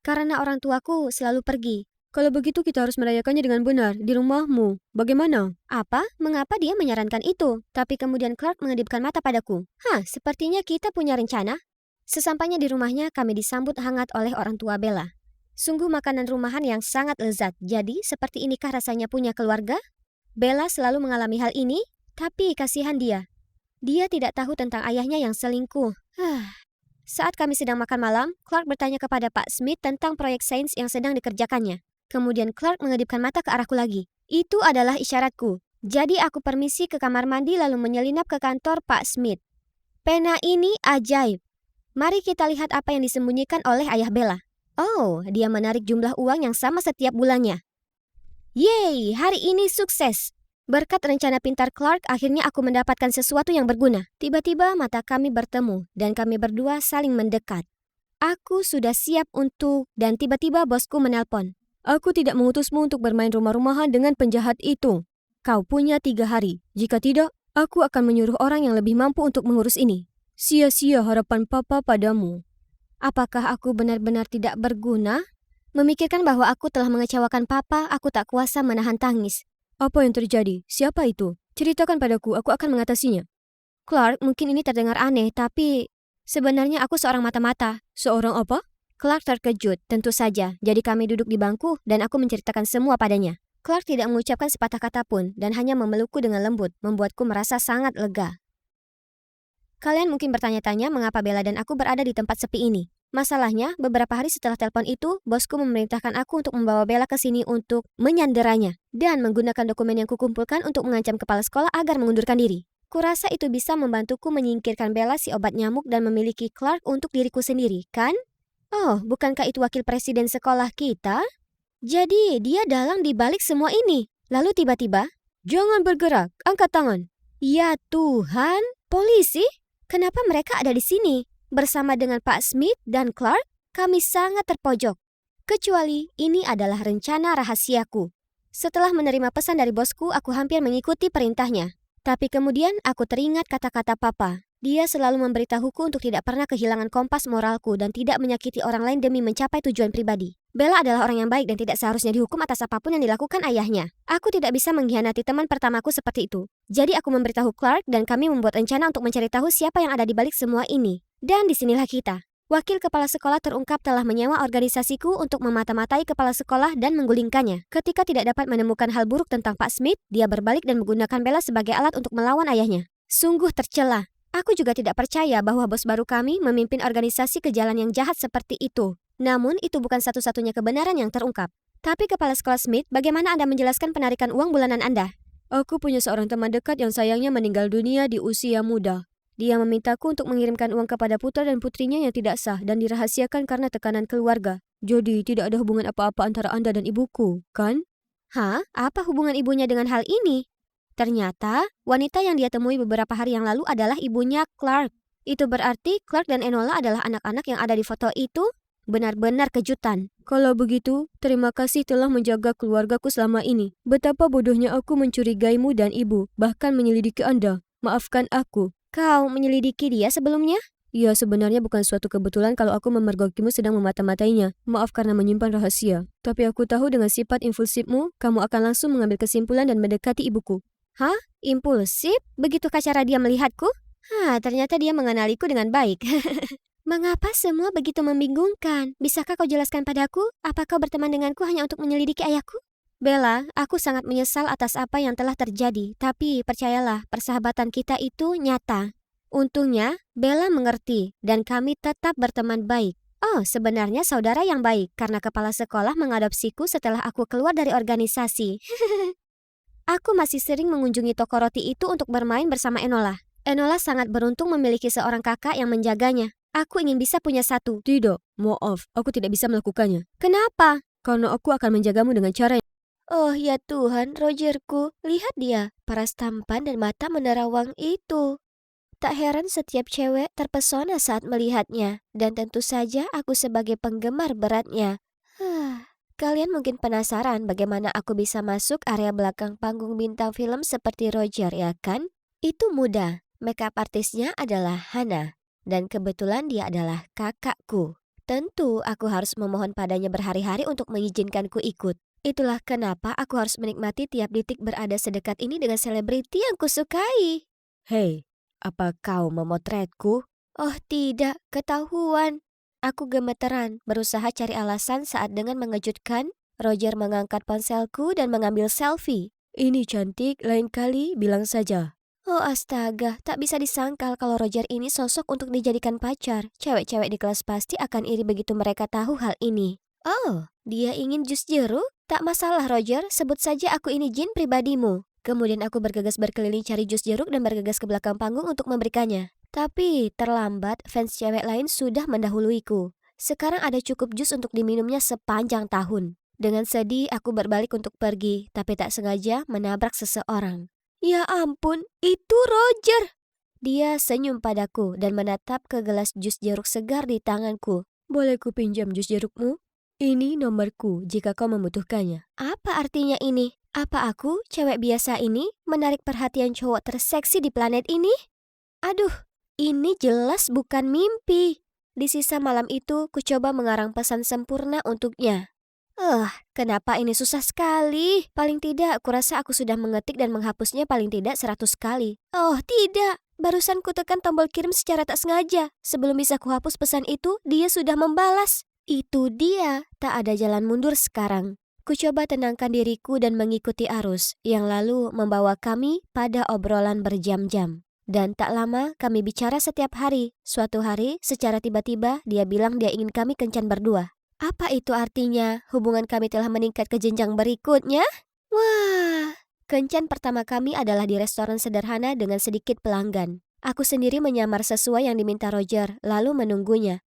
Karena orang tuaku selalu pergi. Kalau begitu kita harus merayakannya dengan benar, di rumahmu. Bagaimana? Apa? Mengapa dia menyarankan itu? Tapi kemudian Clark mengedipkan mata padaku. Sepertinya kita punya rencana. Sesampainya di rumahnya, kami disambut hangat oleh orang tua Bella. Sungguh makanan rumahan yang sangat lezat. Jadi, seperti inikah rasanya punya keluarga? Bella selalu mengalami hal ini, tapi kasihan dia. Dia tidak tahu tentang ayahnya yang selingkuh. Saat kami sedang makan malam, Clark bertanya kepada Pak Smith tentang proyek sains yang sedang dikerjakannya. Kemudian Clark mengedipkan mata ke arahku lagi. Itu adalah isyaratku. Jadi aku permisi ke kamar mandi lalu menyelinap ke kantor Pak Smith. Pena ini ajaib. Mari kita lihat apa yang disembunyikan oleh ayah Bella. Oh, dia menarik jumlah uang yang sama setiap bulannya. Yeay, hari ini sukses. Berkat rencana pintar Clark, akhirnya aku mendapatkan sesuatu yang berguna. Tiba-tiba mata kami bertemu dan kami berdua saling mendekat. Aku sudah siap untuk... Dan tiba-tiba bosku menelpon. Aku tidak mengutusmu untuk bermain rumah-rumahan dengan penjahat itu. Kau punya 3 hari. Jika tidak, aku akan menyuruh orang yang lebih mampu untuk mengurus ini. Sia-sia harapan papa padamu. Apakah aku benar-benar tidak berguna? Memikirkan bahwa aku telah mengecewakan papa, aku tak kuasa menahan tangis. Apa yang terjadi? Siapa itu? Ceritakan padaku, aku akan mengatasinya. Clark, mungkin ini terdengar aneh, tapi sebenarnya aku seorang mata-mata. Seorang apa? Clark terkejut, tentu saja. Jadi kami duduk di bangku dan aku menceritakan semua padanya. Clark tidak mengucapkan sepatah kata pun dan hanya memelukku dengan lembut, membuatku merasa sangat lega. Kalian mungkin bertanya-tanya mengapa Bella dan aku berada di tempat sepi ini. Masalahnya, beberapa hari setelah telepon itu, bosku memerintahkan aku untuk membawa Bella ke sini untuk menyanderanya dan menggunakan dokumen yang kukumpulkan untuk mengancam kepala sekolah agar mengundurkan diri. Kurasa itu bisa membantuku menyingkirkan Bella si obat nyamuk dan memiliki Clark untuk diriku sendiri, kan? Oh, bukankah itu wakil presiden sekolah kita? Jadi, dia dalang di balik semua ini. Lalu tiba-tiba, "Jangan bergerak, angkat tangan." Ya Tuhan, polisi? Kenapa mereka ada di sini? Bersama dengan Pak Smith dan Clark, kami sangat terpojok. Kecuali ini adalah rencana rahasiaku. Setelah menerima pesan dari bosku, aku hampir mengikuti perintahnya. Tapi kemudian aku teringat kata-kata Papa. Dia selalu memberitahuku untuk tidak pernah kehilangan kompas moralku dan tidak menyakiti orang lain demi mencapai tujuan pribadi. Bella adalah orang yang baik dan tidak seharusnya dihukum atas apapun yang dilakukan ayahnya. Aku tidak bisa mengkhianati teman pertamaku seperti itu. Jadi aku memberitahu Clark dan kami membuat rencana untuk mencari tahu siapa yang ada di balik semua ini. Dan disinilah kita. Wakil kepala sekolah terungkap telah menyewa organisasiku untuk memata-matai kepala sekolah dan menggulingkannya. Ketika tidak dapat menemukan hal buruk tentang Pak Smith, dia berbalik dan menggunakan Bella sebagai alat untuk melawan ayahnya. Sungguh tercela. Aku juga tidak percaya bahwa bos baru kami memimpin organisasi ke jalan yang jahat seperti itu. Namun itu bukan satu-satunya kebenaran yang terungkap. Tapi kepala sekolah Smith, bagaimana Anda menjelaskan penarikan uang bulanan Anda? Aku punya seorang teman dekat yang sayangnya meninggal dunia di usia muda. Dia memintaku untuk mengirimkan uang kepada putra dan putrinya yang tidak sah dan dirahasiakan karena tekanan keluarga. Jadi tidak ada hubungan apa-apa antara Anda dan ibuku, kan? Hah? Apa hubungan ibunya dengan hal ini? Ternyata, wanita yang dia temui beberapa hari yang lalu adalah ibunya Clark. Itu berarti Clark dan Enola adalah anak-anak yang ada di foto itu? Benar-benar kejutan. Kalau begitu, terima kasih telah menjaga keluargaku selama ini. Betapa bodohnya aku mencurigaimu dan ibu, bahkan menyelidiki Anda. Maafkan aku. Kau menyelidiki dia sebelumnya? Ya, sebenarnya bukan suatu kebetulan kalau aku memergokimu sedang memata-matainya. Maaf karena menyimpan rahasia. Tapi aku tahu dengan sifat impulsifmu, kamu akan langsung mengambil kesimpulan dan mendekati ibuku. Hah? Impulsif? Begitukah cara dia melihatku? Ternyata dia mengenaliku dengan baik. Mengapa semua begitu membingungkan? Bisakah kau jelaskan padaku? Apa kau berteman denganku hanya untuk menyelidiki ayahku? Bella, aku sangat menyesal atas apa yang telah terjadi, tapi percayalah, persahabatan kita itu nyata. Untungnya, Bella mengerti, dan kami tetap berteman baik. Oh, sebenarnya saudara yang baik, karena kepala sekolah mengadopsiku setelah aku keluar dari organisasi. Aku masih sering mengunjungi toko roti itu untuk bermain bersama Enola. Enola sangat beruntung memiliki seorang kakak yang menjaganya. Aku ingin bisa punya satu. Tidak, maaf, aku tidak bisa melakukannya. Kenapa? Karena aku akan menjagamu dengan cara. Oh ya Tuhan, Rogerku, lihat dia, paras tampan dan mata menerawang itu. Tak heran setiap cewek terpesona saat melihatnya, dan tentu saja aku sebagai penggemar beratnya. Kalian mungkin penasaran bagaimana aku bisa masuk area belakang panggung bintang film seperti Roger, ya kan? Itu mudah, makeup artisnya adalah Hannah, dan kebetulan dia adalah kakakku. Tentu aku harus memohon padanya berhari-hari untuk mengizinkanku ikut. Itulah kenapa aku harus menikmati tiap detik berada sedekat ini dengan selebriti yang kusukai. Hei, apa kau memotretku? Oh tidak, ketahuan. Aku gemeteran, berusaha cari alasan saat dengan mengejutkan, Roger mengangkat ponselku dan mengambil selfie. Ini cantik, lain kali bilang saja. Oh astaga, tak bisa disangkal kalau Roger ini sosok untuk dijadikan pacar. Cewek-cewek di kelas pasti akan iri begitu mereka tahu hal ini. Oh, dia ingin jus jeruk? Tak masalah Roger, sebut saja aku ini jin pribadimu. Kemudian aku bergegas berkeliling cari jus jeruk dan bergegas ke belakang panggung untuk memberikannya. Tapi terlambat, fans cewek lain sudah mendahuluiku. Sekarang ada cukup jus untuk diminumnya sepanjang tahun. Dengan sedih aku berbalik untuk pergi, tapi tak sengaja menabrak seseorang. Ya ampun, itu Roger! Dia senyum padaku dan menatap ke gelas jus jeruk segar di tanganku. Boleh ku pinjam jus jerukmu? Ini nomorku jika kau membutuhkannya. Apa artinya ini? Apa aku, cewek biasa ini, menarik perhatian cowok terseksi di planet ini? Aduh, ini jelas bukan mimpi. Di sisa malam itu, ku coba mengarang pesan sempurna untuknya. Kenapa ini susah sekali? Paling tidak, kurasa aku sudah mengetik dan menghapusnya paling tidak 100 kali. Oh, tidak. Barusan ku tekan tombol kirim secara tak sengaja. Sebelum bisa kuhapus pesan itu, dia sudah membalas. Itu dia, tak ada jalan mundur sekarang. Ku coba tenangkan diriku dan mengikuti arus, yang lalu membawa kami pada obrolan berjam-jam. Dan tak lama kami bicara setiap hari. Suatu hari, secara tiba-tiba, dia bilang dia ingin kami kencan berdua. Apa itu artinya? Hubungan kami telah meningkat ke jenjang berikutnya? Wah, kencan pertama kami adalah di restoran sederhana dengan sedikit pelanggan. Aku sendiri menyamar sesuai yang diminta Roger, lalu menunggunya.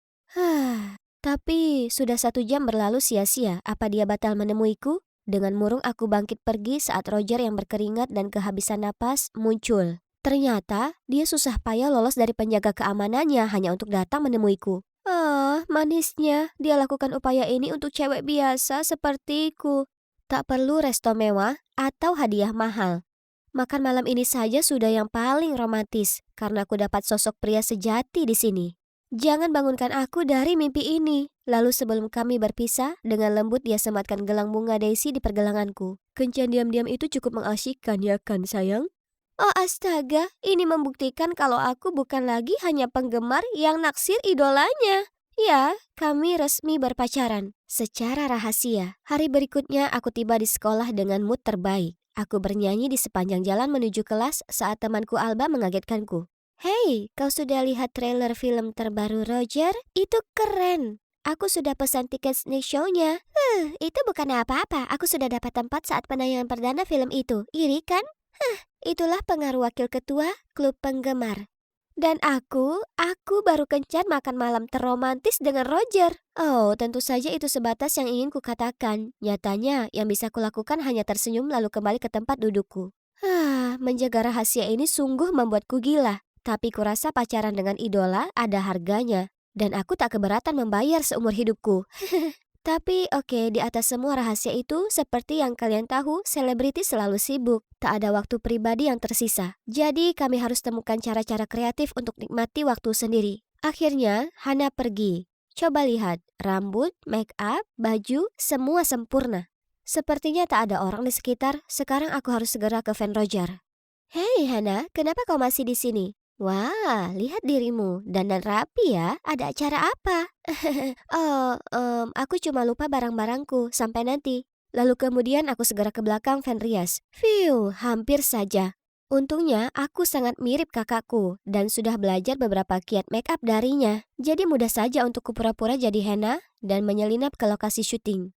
Tapi sudah 1 jam berlalu sia-sia. Apa dia batal menemuiku? Dengan murung aku bangkit pergi saat Roger yang berkeringat dan kehabisan napas muncul. Ternyata dia susah payah lolos dari penjaga keamanannya hanya untuk datang menemuiku. Ah, manisnya dia lakukan upaya ini untuk cewek biasa sepertiku. Tak perlu resto mewah atau hadiah mahal. Makan malam ini saja sudah yang paling romantis karena aku dapat sosok pria sejati di sini. Jangan bangunkan aku dari mimpi ini. Lalu sebelum kami berpisah, dengan lembut dia sematkan gelang bunga daisy di pergelanganku. Kencan diam-diam itu cukup mengasyikkan ya kan sayang? Oh astaga, ini membuktikan kalau aku bukan lagi hanya penggemar yang naksir idolanya. Ya, kami resmi berpacaran secara rahasia. Hari berikutnya aku tiba di sekolah dengan mood terbaik. Aku bernyanyi di sepanjang jalan menuju kelas saat temanku Alba mengagetkanku. Hei, kau sudah lihat trailer film terbaru Roger? Itu keren. Aku sudah pesan tiket sneak show-nya. Itu bukan apa-apa. Aku sudah dapat tempat saat penayangan perdana film itu. Iri kan? Itulah pengaruh wakil ketua klub penggemar. Dan aku baru kencan makan malam terromantis dengan Roger. Oh, tentu saja itu sebatas yang ingin kukatakan. Nyatanya, yang bisa kulakukan hanya tersenyum lalu kembali ke tempat dudukku. Menjaga rahasia ini sungguh membuatku gila. Tapi kurasa pacaran dengan idola ada harganya. Dan aku tak keberatan membayar seumur hidupku. Tapi oke, di atas semua rahasia itu, seperti yang kalian tahu, selebriti selalu sibuk. Tak ada waktu pribadi yang tersisa. Jadi kami harus temukan cara-cara kreatif untuk nikmati waktu sendiri. Akhirnya, Hana pergi. Coba lihat, rambut, make up, baju, semua sempurna. Sepertinya tak ada orang di sekitar, sekarang aku harus segera ke Van Roger. Hei Hana, kenapa kau masih di sini? Wah, lihat dirimu, dandan rapi ya, ada acara apa? Aku cuma lupa barang-barangku, sampai nanti. Lalu kemudian aku segera ke belakang Van Rias. Phew, hampir saja. Untungnya aku sangat mirip kakakku dan sudah belajar beberapa kiat make up darinya. Jadi mudah saja untuk kupura-pura jadi henna dan menyelinap ke lokasi syuting.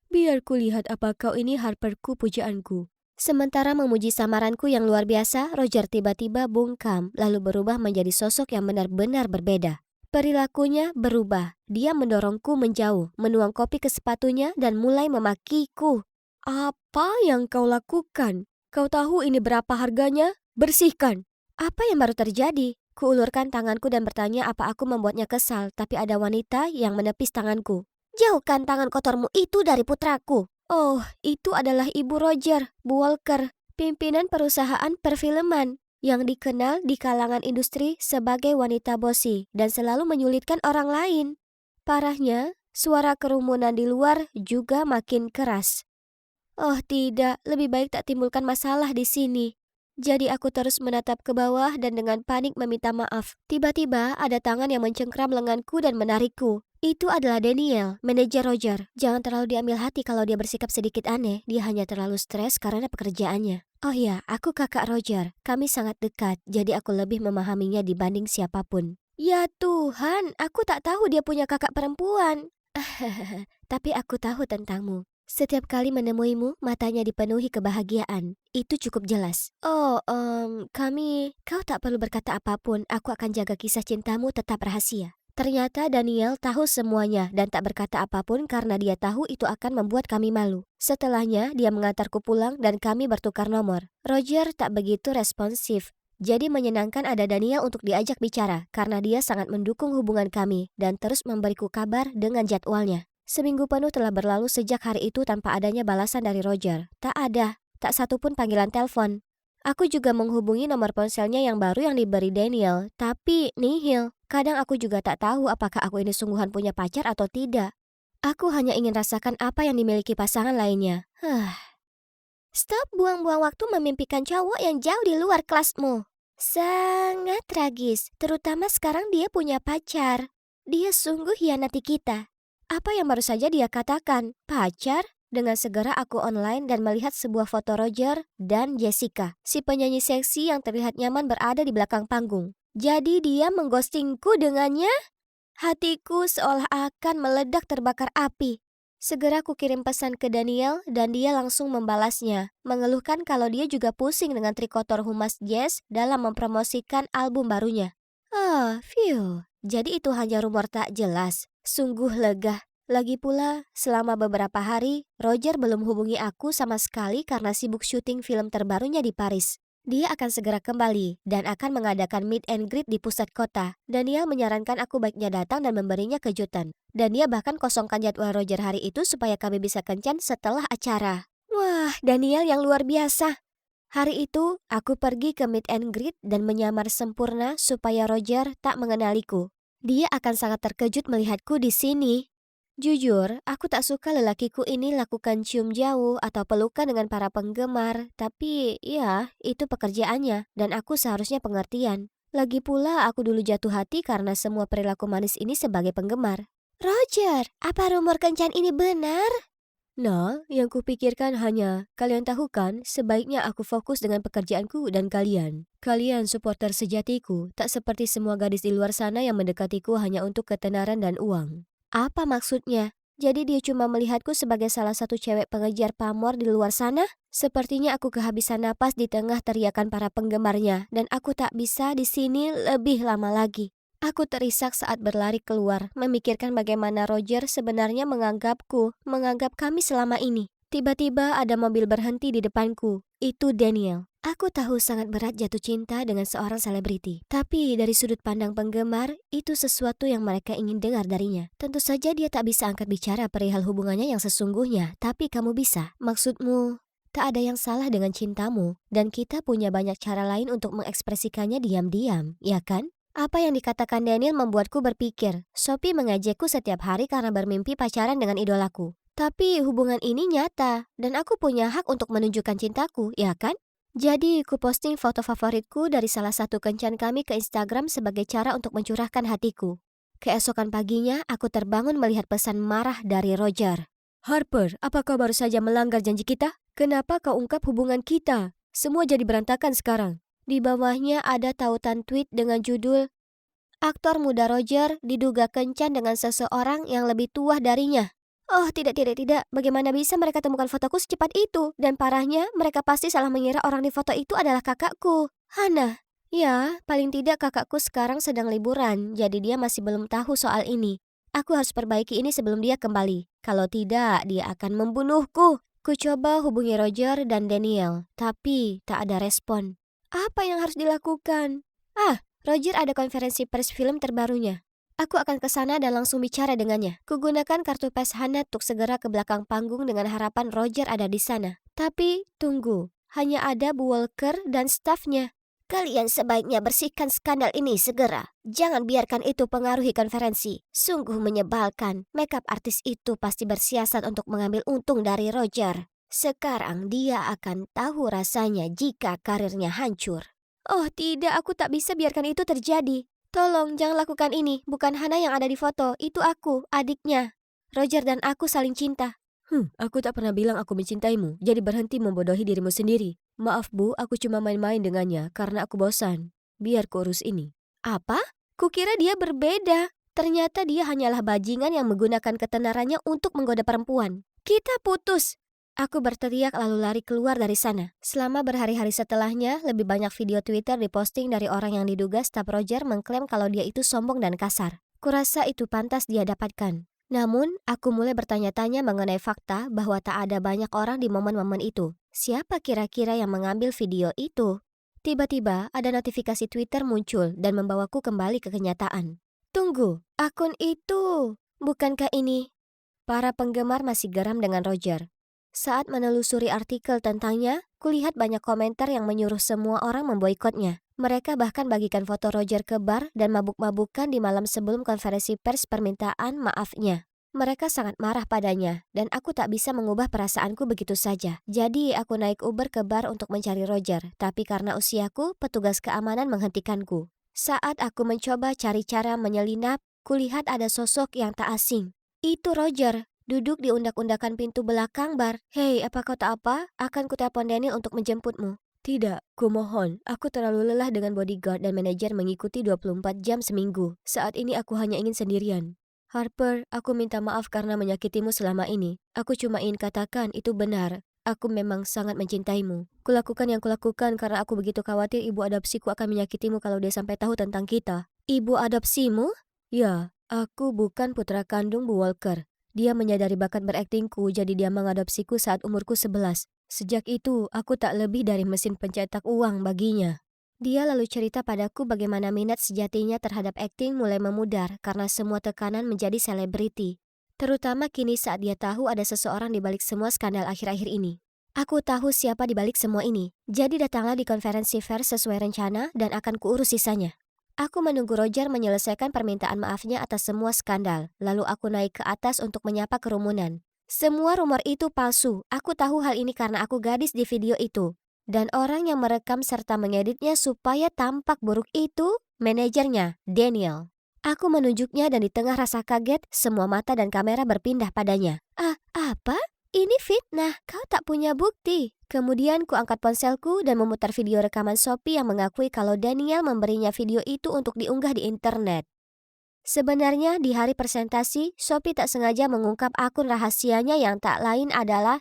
Biar kulihat apa kau ini Harperku pujaanku. Sementara memuji samaranku yang luar biasa, Roger tiba-tiba bungkam lalu berubah menjadi sosok yang benar-benar berbeda. Perilakunya berubah. Dia mendorongku menjauh, menuang kopi ke sepatunya dan mulai memakiku. Apa yang kau lakukan? Kau tahu ini berapa harganya? Bersihkan. Apa yang baru terjadi? Kuulurkan tanganku dan bertanya apa aku membuatnya kesal, tapi ada wanita yang menepis tanganku. Jauhkan tangan kotormu itu dari putraku. Oh, itu adalah Ibu Roger, Bu Walker, pimpinan perusahaan perfilman yang dikenal di kalangan industri sebagai wanita bosi dan selalu menyulitkan orang lain. Parahnya, suara kerumunan di luar juga makin keras. Oh tidak, lebih baik tak timbulkan masalah di sini. Jadi aku terus menatap ke bawah dan dengan panik meminta maaf. Tiba-tiba ada tangan yang mencengkram lenganku dan menarikku. Itu adalah Daniel, manajer Roger. Jangan terlalu diambil hati kalau dia bersikap sedikit aneh. Dia hanya terlalu stres karena pekerjaannya. Oh ya, aku kakak Roger. Kami sangat dekat, jadi aku lebih memahaminya dibanding siapapun. Ya Tuhan, aku tak tahu dia punya kakak perempuan. Tapi aku tahu tentangmu. Setiap kali menemuimu, matanya dipenuhi kebahagiaan. Itu cukup jelas. Kau tak perlu berkata apapun. Aku akan jaga kisah cintamu tetap rahasia. Ternyata Daniel tahu semuanya dan tak berkata apapun karena dia tahu itu akan membuat kami malu. Setelahnya, dia mengantarku pulang dan kami bertukar nomor. Roger tak begitu responsif. Jadi menyenangkan ada Daniel untuk diajak bicara karena dia sangat mendukung hubungan kami dan terus memberiku kabar dengan jadwalnya. Seminggu penuh telah berlalu sejak hari itu tanpa adanya balasan dari Roger. Tak ada, tak satu pun panggilan telepon. Aku juga menghubungi nomor ponselnya yang baru yang diberi Daniel, tapi nihil. Kadang aku juga tak tahu apakah aku ini sungguhan punya pacar atau tidak. Aku hanya ingin rasakan apa yang dimiliki pasangan lainnya. Stop buang-buang waktu memimpikan cowok yang jauh di luar kelasmu. Sangat tragis, terutama sekarang dia punya pacar. Dia sungguh hianati kita. Apa yang baru saja dia katakan? Pacar? Dengan segera aku online dan melihat sebuah foto Roger dan Jessica, si penyanyi seksi yang terlihat nyaman berada di belakang panggung. Jadi dia mengghostingku dengannya? Hatiku seolah akan meledak terbakar api. Segera aku kirim pesan ke Daniel dan dia langsung membalasnya, mengeluhkan kalau dia juga pusing dengan trikotor humas jazz dalam mempromosikan album barunya. Phew, jadi itu hanya rumor tak jelas. Sungguh lega. Lagi pula, selama beberapa hari, Roger belum hubungi aku sama sekali karena sibuk syuting film terbarunya di Paris. Dia akan segera kembali dan akan mengadakan meet and greet di pusat kota. Daniel menyarankan aku baiknya datang dan memberinya kejutan. Dan dia bahkan kosongkan jadwal Roger hari itu supaya kami bisa kencan setelah acara. Wah, Daniel yang luar biasa. Hari itu, aku pergi ke meet and greet dan menyamar sempurna supaya Roger tak mengenaliku. Dia akan sangat terkejut melihatku di sini. Jujur, aku tak suka lelakiku ini lakukan cium jauh atau pelukan dengan para penggemar, tapi ya, itu pekerjaannya dan aku seharusnya pengertian. Lagi pula aku dulu jatuh hati karena semua perilaku manis ini sebagai penggemar. Roger, apa rumor kencan ini benar? Nah, yang kupikirkan hanya, kalian tahu kan, sebaiknya aku fokus dengan pekerjaanku dan kalian. Kalian supporter sejatiku, tak seperti semua gadis di luar sana yang mendekatiku hanya untuk ketenaran dan uang. Apa maksudnya? Jadi dia cuma melihatku sebagai salah satu cewek pengejar pamor di luar sana? Sepertinya aku kehabisan napas di tengah teriakan para penggemarnya dan aku tak bisa di sini lebih lama lagi. Aku terisak saat berlari keluar, memikirkan bagaimana Roger sebenarnya menganggap kami selama ini. Tiba-tiba ada mobil berhenti di depanku. Itu Daniel. Aku tahu sangat berat jatuh cinta dengan seorang selebriti. Tapi dari sudut pandang penggemar, itu sesuatu yang mereka ingin dengar darinya. Tentu saja dia tak bisa angkat bicara perihal hubungannya yang sesungguhnya, tapi kamu bisa. Maksudmu, tak ada yang salah dengan cintamu, dan kita punya banyak cara lain untuk mengekspresikannya diam-diam, ya kan? Apa yang dikatakan Daniel membuatku berpikir, Sophie mengejekku setiap hari karena bermimpi pacaran dengan idolaku. Tapi hubungan ini nyata, dan aku punya hak untuk menunjukkan cintaku, ya kan? Jadi, ku posting foto favoritku dari salah satu kencan kami ke Instagram sebagai cara untuk mencurahkan hatiku. Keesokan paginya, aku terbangun melihat pesan marah dari Roger. Harper, apakah baru saja melanggar janji kita? Kenapa kau ungkap hubungan kita? Semua jadi berantakan sekarang. Di bawahnya ada tautan tweet dengan judul, aktor muda Roger diduga kencan dengan seseorang yang lebih tua darinya. Oh, tidak. Bagaimana bisa mereka temukan fotoku secepat itu? Dan parahnya, mereka pasti salah mengira orang di foto itu adalah kakakku, Hana. Ya, paling tidak kakakku sekarang sedang liburan, jadi dia masih belum tahu soal ini. Aku harus perbaiki ini sebelum dia kembali. Kalau tidak, dia akan membunuhku. Ku coba hubungi Roger dan Daniel, tapi tak ada respon. Apa yang harus dilakukan? Roger ada konferensi pers film terbarunya. Aku akan ke sana dan langsung bicara dengannya. Kugunakan kartu pes Hana untuk segera ke belakang panggung dengan harapan Roger ada di sana. Tapi, tunggu. Hanya ada Bu Walker dan stafnya. Kalian sebaiknya bersihkan skandal ini segera. Jangan biarkan itu pengaruhi konferensi. Sungguh menyebalkan. Makeup artis itu pasti bersiasat untuk mengambil untung dari Roger. Sekarang dia akan tahu rasanya jika karirnya hancur. Oh tidak, aku tak bisa biarkan itu terjadi. Tolong jangan lakukan ini. Bukan Hana yang ada di foto, itu aku, adiknya. Roger dan aku saling cinta. Aku tak pernah bilang aku mencintaimu, jadi berhenti membodohi dirimu sendiri. Maaf Bu, aku cuma main-main dengannya karena aku bosan. Biar ku urus ini. Apa? Kukira dia berbeda. Ternyata dia hanyalah bajingan yang menggunakan ketenarannya untuk menggoda perempuan. Kita putus. Aku berteriak lalu lari keluar dari sana. Selama berhari-hari setelahnya, lebih banyak video Twitter diposting dari orang yang diduga staf Roger mengklaim kalau dia itu sombong dan kasar. Kurasa itu pantas dia dapatkan. Namun, aku mulai bertanya-tanya mengenai fakta bahwa tak ada banyak orang di momen-momen itu. Siapa kira-kira yang mengambil video itu? Tiba-tiba, ada notifikasi Twitter muncul dan membawaku kembali ke kenyataan. Tunggu, akun itu... Bukankah ini? Para penggemar masih geram dengan Roger. Saat menelusuri artikel tentangnya, kulihat banyak komentar yang menyuruh semua orang memboikotnya. Mereka bahkan bagikan foto Roger ke bar dan mabuk-mabukan di malam sebelum konferensi pers permintaan maafnya. Mereka sangat marah padanya, dan aku tak bisa mengubah perasaanku begitu saja. Jadi aku naik Uber ke bar untuk mencari Roger, tapi karena usiaku, petugas keamanan menghentikanku. Saat aku mencoba cari cara menyelinap, kulihat ada sosok yang tak asing. Itu Roger. Duduk di undak-undakan pintu belakang bar. Hei, apa kau tak apa? Akan kutelepon Daniel untuk menjemputmu. Tidak, kumohon. Aku terlalu lelah dengan bodyguard dan manajer mengikuti 24 jam seminggu. Saat ini aku hanya ingin sendirian. Harper, aku minta maaf karena menyakitimu selama ini. Aku cuma ingin katakan itu benar. Aku memang sangat mencintaimu. Kulakukan yang kulakukan karena aku begitu khawatir ibu adopsiku akan menyakitimu kalau dia sampai tahu tentang kita. Ibu adopsimu? Ya, aku bukan putra kandung Bu Walker. Dia menyadari bakat beraktingku, jadi dia mengadopsiku saat umurku 11. Sejak itu, aku tak lebih dari mesin pencetak uang baginya. Dia lalu cerita padaku bagaimana minat sejatinya terhadap akting mulai memudar karena semua tekanan menjadi selebriti. Terutama kini saat dia tahu ada seseorang di balik semua skandal akhir-akhir ini. Aku tahu siapa di balik semua ini, jadi datanglah di konferensi pers sesuai rencana dan akan kuurus sisanya. Aku menunggu Roger menyelesaikan permintaan maafnya atas semua skandal, lalu aku naik ke atas untuk menyapa kerumunan. Semua rumor itu palsu, aku tahu hal ini karena aku gadis di video itu. Dan orang yang merekam serta mengeditnya supaya tampak buruk itu, manajernya, Daniel. Aku menunjuknya dan di tengah rasa kaget, semua mata dan kamera berpindah padanya. Apa? Ini fitnah, kau tak punya bukti. Kemudian ku angkat ponselku dan memutar video rekaman Sophie yang mengakui kalau Daniel memberinya video itu untuk diunggah di internet. Sebenarnya di hari presentasi, Sophie tak sengaja mengungkap akun rahasianya yang tak lain adalah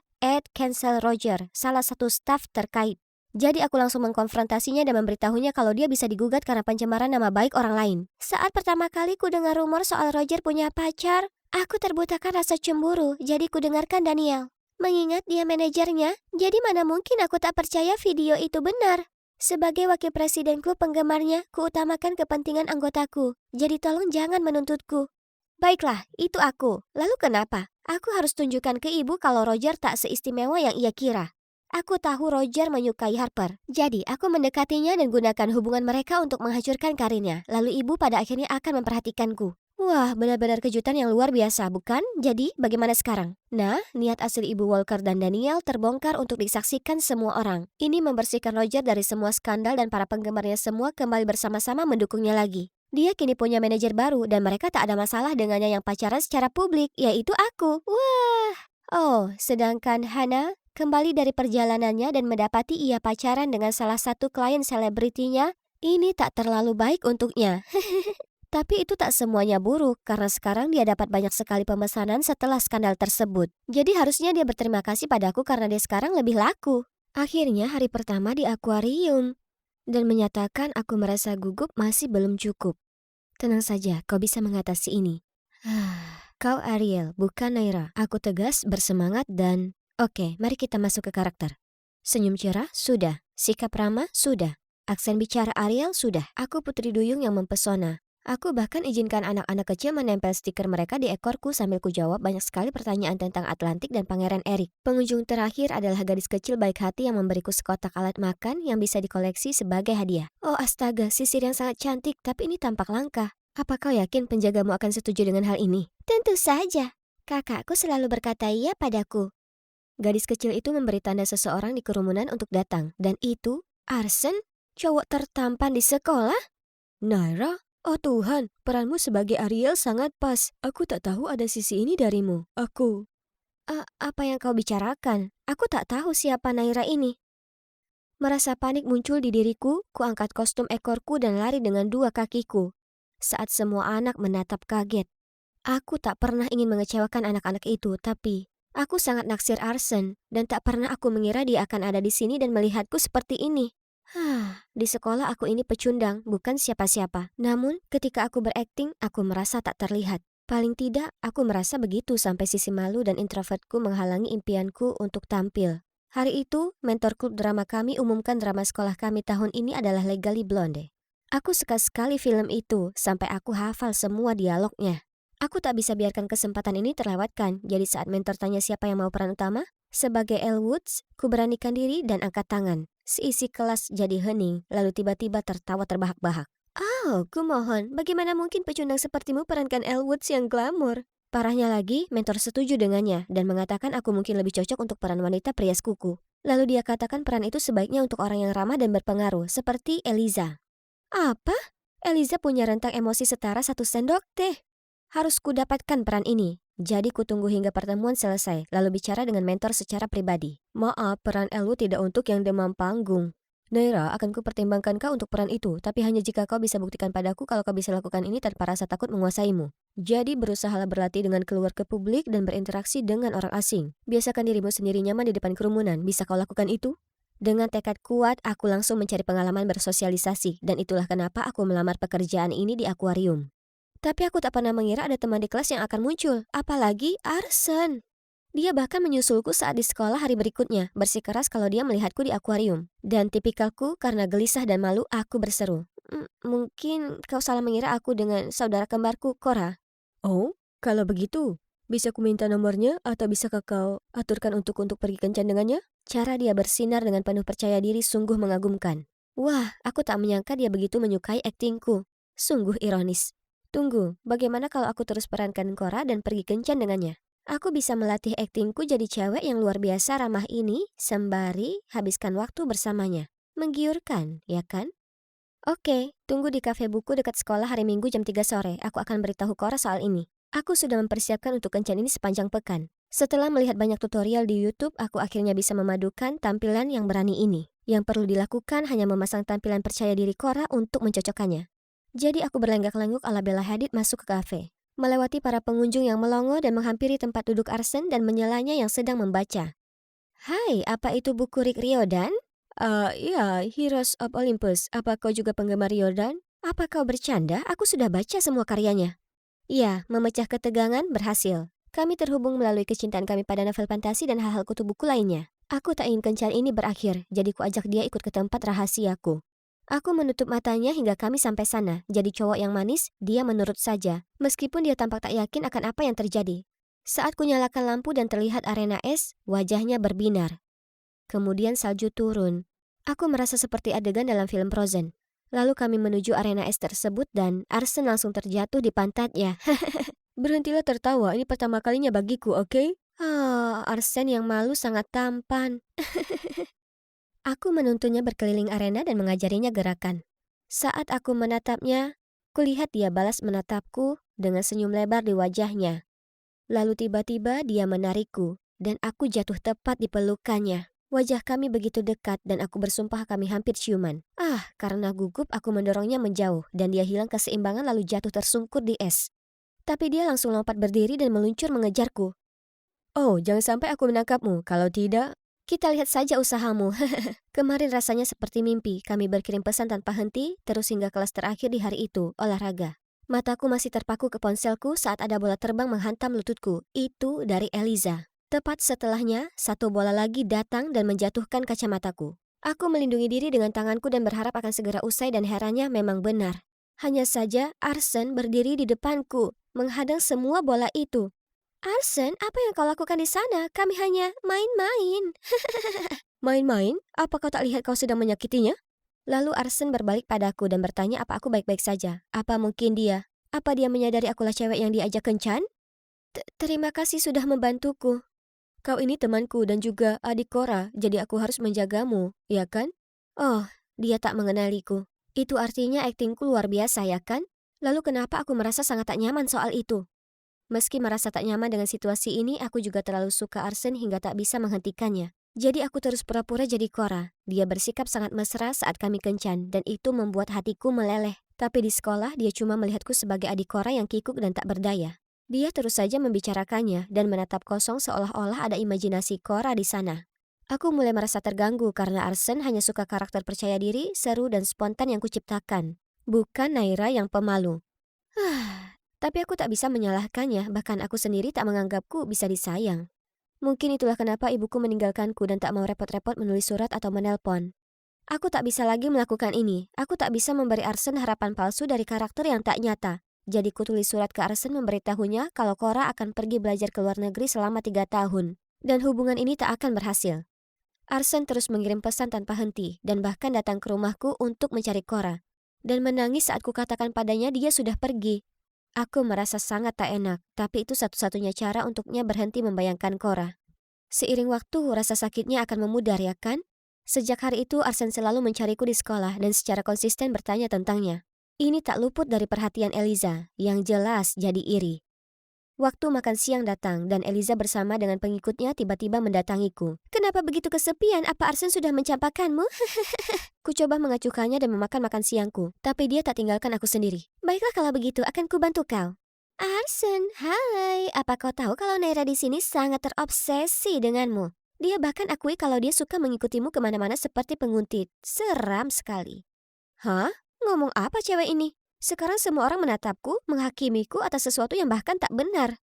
@cancelroger, salah satu staf terkait. Jadi aku langsung mengkonfrontasinya dan memberitahunya kalau dia bisa digugat karena pencemaran nama baik orang lain. Saat pertama kali ku dengar rumor soal Roger punya pacar, aku terbutakan rasa cemburu, jadi ku dengarkan Daniel. Mengingat dia manajernya, jadi mana mungkin aku tak percaya video itu benar. Sebagai wakil presiden klub penggemarnya, kuutamakan kepentingan anggotaku. Jadi tolong jangan menuntutku. Baiklah, itu aku. Lalu kenapa? Aku harus tunjukkan ke ibu kalau Roger tak seistimewa yang ia kira. Aku tahu Roger menyukai Harper. Jadi aku mendekatinya dan gunakan hubungan mereka untuk menghancurkan karirnya. Lalu ibu pada akhirnya akan memperhatikanku. Wah, benar-benar kejutan yang luar biasa, bukan? Jadi, bagaimana sekarang? Nah, niat asli Ibu Walker dan Daniel terbongkar untuk disaksikan semua orang. Ini membersihkan Roger dari semua skandal dan para penggemarnya semua kembali bersama-sama mendukungnya lagi. Dia kini punya manajer baru dan mereka tak ada masalah dengannya yang pacaran secara publik, yaitu aku. Wah! Oh, sedangkan Hannah kembali dari perjalanannya dan mendapati ia pacaran dengan salah satu klien selebritinya, ini tak terlalu baik untuknya. Tapi itu tak semuanya buruk, karena sekarang dia dapat banyak sekali pemesanan setelah skandal tersebut. Jadi harusnya dia berterima kasih padaku karena dia sekarang lebih laku. Akhirnya hari pertama di akuarium. Dan menyatakan aku merasa gugup masih belum cukup. Tenang saja, kau bisa mengatasi ini. Kau Ariel, bukan Naira. Aku tegas, bersemangat dan... Oke, mari kita masuk ke karakter. Senyum cerah, sudah. Sikap ramah, sudah. Aksen bicara Ariel, sudah. Aku putri duyung yang mempesona. Aku bahkan izinkan anak-anak kecil menempel stiker mereka di ekorku sambil ku jawab banyak sekali pertanyaan tentang Atlantik dan Pangeran Eric. Pengunjung terakhir adalah gadis kecil baik hati yang memberiku sekotak alat makan yang bisa dikoleksi sebagai hadiah. Oh astaga, sisir yang sangat cantik, tapi ini tampak langka. Apa kau yakin penjagamu akan setuju dengan hal ini? Tentu saja. Kakakku selalu berkata iya padaku. Gadis kecil itu memberi tanda seseorang di kerumunan untuk datang. Dan itu, Arsen, cowok tertampan di sekolah? Naira? Oh Tuhan, peranmu sebagai Ariel sangat pas. Aku tak tahu ada sisi ini darimu. Apa yang kau bicarakan? Aku tak tahu siapa Naira ini. Merasa panik muncul di diriku, ku angkat kostum ekorku dan lari dengan dua kakiku. Saat semua anak menatap kaget. Aku tak pernah ingin mengecewakan anak-anak itu, tapi aku sangat naksir Arsen dan tak pernah aku mengira dia akan ada di sini dan melihatku seperti ini. Di sekolah aku ini pecundang, bukan siapa-siapa. Namun, ketika aku berakting, aku merasa tak terlihat. Paling tidak, aku merasa begitu sampai sisi malu dan introvertku menghalangi impianku untuk tampil. Hari itu, mentor klub drama kami umumkan drama sekolah kami tahun ini adalah Legally Blonde. Aku suka sekali film itu, sampai aku hafal semua dialognya. Aku tak bisa biarkan kesempatan ini terlewatkan, jadi saat mentor tanya siapa yang mau peran utama, sebagai Elle Woods, ku beranikan diri dan angkat tangan. Seisi kelas jadi hening, lalu tiba-tiba tertawa terbahak-bahak. Oh, kumohon, bagaimana mungkin pecundang sepertimu perankan Elle Woods yang glamor? Parahnya lagi, mentor setuju dengannya dan mengatakan aku mungkin lebih cocok untuk peran wanita perias kuku. Lalu dia katakan peran itu sebaiknya untuk orang yang ramah dan berpengaruh, seperti Eliza. Apa? Eliza punya rentang emosi setara 1 sendok teh. Harus ku dapatkan peran ini. Jadi ku tunggu hingga pertemuan selesai, lalu bicara dengan mentor secara pribadi. Maaf, peran Elu tidak untuk yang demam panggung. Naira, akan ku pertimbangkan kau untuk peran itu, tapi hanya jika kau bisa buktikan padaku kalau kau bisa lakukan ini tanpa rasa takut menguasaimu. Jadi berusahalah berlatih dengan keluar ke publik dan berinteraksi dengan orang asing. Biasakan dirimu sendiri nyaman di depan kerumunan, bisa kau lakukan itu? Dengan tekad kuat, aku langsung mencari pengalaman bersosialisasi, dan itulah kenapa aku melamar pekerjaan ini di akuarium. Tapi aku tak pernah mengira ada teman di kelas yang akan muncul, apalagi Arsen. Dia bahkan menyusulku saat di sekolah hari berikutnya, bersikeras kalau dia melihatku di akuarium. Dan tipikalku, karena gelisah dan malu, aku berseru. Mungkin kau salah mengira aku dengan saudara kembarku, Cora." "Oh, kalau begitu, bisa ku minta nomornya atau bisakah kau aturkan untuk pergi kencan dengannya?" Cara dia bersinar dengan penuh percaya diri sungguh mengagumkan. Wah, aku tak menyangka dia begitu menyukai aktingku. Sungguh ironis. Tunggu, bagaimana kalau aku terus perankan Cora dan pergi kencan dengannya? Aku bisa melatih aktingku jadi cewek yang luar biasa ramah ini, sembari habiskan waktu bersamanya. Menggiurkan, ya kan? Oke, tunggu di kafe buku dekat sekolah hari Minggu jam 3 sore. Aku akan beritahu Cora soal ini. Aku sudah mempersiapkan untuk kencan ini sepanjang pekan. Setelah melihat banyak tutorial di YouTube, aku akhirnya bisa memadukan tampilan yang berani ini. Yang perlu dilakukan hanya memasang tampilan percaya diri Cora untuk mencocokkannya. Jadi aku berlenggak-lenggok ala Bella Hadid masuk ke kafe. Melewati para pengunjung yang melongo dan menghampiri tempat duduk Arsen dan menyelanya yang sedang membaca. "Hai, apa itu buku Rick Riordan?" Iya, Heroes of Olympus. Apa kau juga penggemar Riordan?" "Apa kau bercanda? Aku sudah baca semua karyanya." Iya, memecah ketegangan berhasil. Kami terhubung melalui kecintaan kami pada novel fantasi dan hal-hal kutu buku lainnya. Aku tak ingin kencan ini berakhir, jadi ku ajak dia ikut ke tempat rahasiaku. Aku menutup matanya hingga kami sampai sana. Jadi cowok yang manis, dia menurut saja. Meskipun dia tampak tak yakin akan apa yang terjadi. Saat ku nyalakan lampu dan terlihat arena es, wajahnya berbinar. Kemudian salju turun. Aku merasa seperti adegan dalam film Frozen. Lalu kami menuju arena es tersebut dan Arsen langsung terjatuh di pantatnya. "Berhentilah tertawa, ini pertama kalinya bagiku, oke?" Arsen yang malu sangat tampan. Aku menuntunnya berkeliling arena dan mengajarinya gerakan. Saat aku menatapnya, kulihat dia balas menatapku dengan senyum lebar di wajahnya. Lalu tiba-tiba dia menarikku, dan aku jatuh tepat di pelukannya. Wajah kami begitu dekat dan aku bersumpah kami hampir ciuman. Karena gugup aku mendorongnya menjauh dan dia hilang keseimbangan lalu jatuh tersungkur di es. Tapi dia langsung lompat berdiri dan meluncur mengejarku. "Oh, jangan sampai aku menangkapmu. Kalau tidak, kita lihat saja usahamu." Kemarin rasanya seperti mimpi. Kami berkirim pesan tanpa henti, terus hingga kelas terakhir di hari itu, olahraga. Mataku masih terpaku ke ponselku saat ada bola terbang menghantam lututku. Itu dari Eliza. Tepat setelahnya, satu bola lagi datang dan menjatuhkan kacamataku. Aku melindungi diri dengan tanganku dan berharap akan segera usai dan herannya memang benar. Hanya saja Arsen berdiri di depanku, menghadang semua bola itu. "Arsen, apa yang kau lakukan di sana? Kami hanya main-main." "Main-main? Apa kau tak lihat kau sedang menyakitinya?" Lalu Arsen berbalik padaku dan bertanya apa aku baik-baik saja. Apa mungkin dia? Apa dia menyadari akulah cewek yang diajak kencan? Terima kasih sudah membantuku. Kau ini temanku dan juga adik Cora, jadi aku harus menjagamu, ya kan? Oh, dia tak mengenaliku. Itu artinya aktingku luar biasa, ya kan? Lalu kenapa aku merasa sangat tak nyaman soal itu? Meski merasa tak nyaman dengan situasi ini, aku juga terlalu suka Arsen hingga tak bisa menghentikannya. Jadi aku terus pura-pura jadi Cora. Dia bersikap sangat mesra saat kami kencan, dan itu membuat hatiku meleleh. Tapi di sekolah, dia cuma melihatku sebagai adik Cora yang kikuk dan tak berdaya. Dia terus saja membicarakannya dan menatap kosong seolah-olah ada imajinasi Cora di sana. Aku mulai merasa terganggu karena Arsen hanya suka karakter percaya diri, seru dan spontan yang kuciptakan. Bukan Naira yang pemalu. Tapi aku tak bisa menyalahkannya, bahkan aku sendiri tak menganggapku bisa disayang. Mungkin itulah kenapa ibuku meninggalkanku dan tak mau repot-repot menulis surat atau menelpon. Aku tak bisa lagi melakukan ini. Aku tak bisa memberi Arsen harapan palsu dari karakter yang tak nyata. Jadi ku tulis surat ke Arsen memberitahunya kalau Cora akan pergi belajar ke luar negeri selama 3 tahun. Dan hubungan ini tak akan berhasil. Arsen terus mengirim pesan tanpa henti dan bahkan datang ke rumahku untuk mencari Cora. Dan menangis saat ku katakan padanya dia sudah pergi. Aku merasa sangat tak enak, tapi itu satu-satunya cara untuknya berhenti membayangkan Cora. Seiring waktu, rasa sakitnya akan memudar, ya kan? Sejak hari itu, Arsen selalu mencariku di sekolah dan secara konsisten bertanya tentangnya. Ini tak luput dari perhatian Eliza, yang jelas jadi iri. Waktu makan siang datang dan Eliza bersama dengan pengikutnya tiba-tiba mendatangiku. "Kenapa begitu kesepian? Apa Arsen sudah mencampakkanmu?" Ku coba mengacuhkannya dan memakan makan siangku, tapi dia tak tinggalkan aku sendiri. "Baiklah kalau begitu, akan kubantu kau." "Arsen, hai. Apa kau tahu kalau Naira di sini sangat terobsesi denganmu? Dia bahkan akui kalau dia suka mengikutimu kemana-mana seperti penguntit. Seram sekali." "Hah? Ngomong apa cewek ini? Sekarang semua orang menatapku, menghakimiku atas sesuatu yang bahkan tak benar.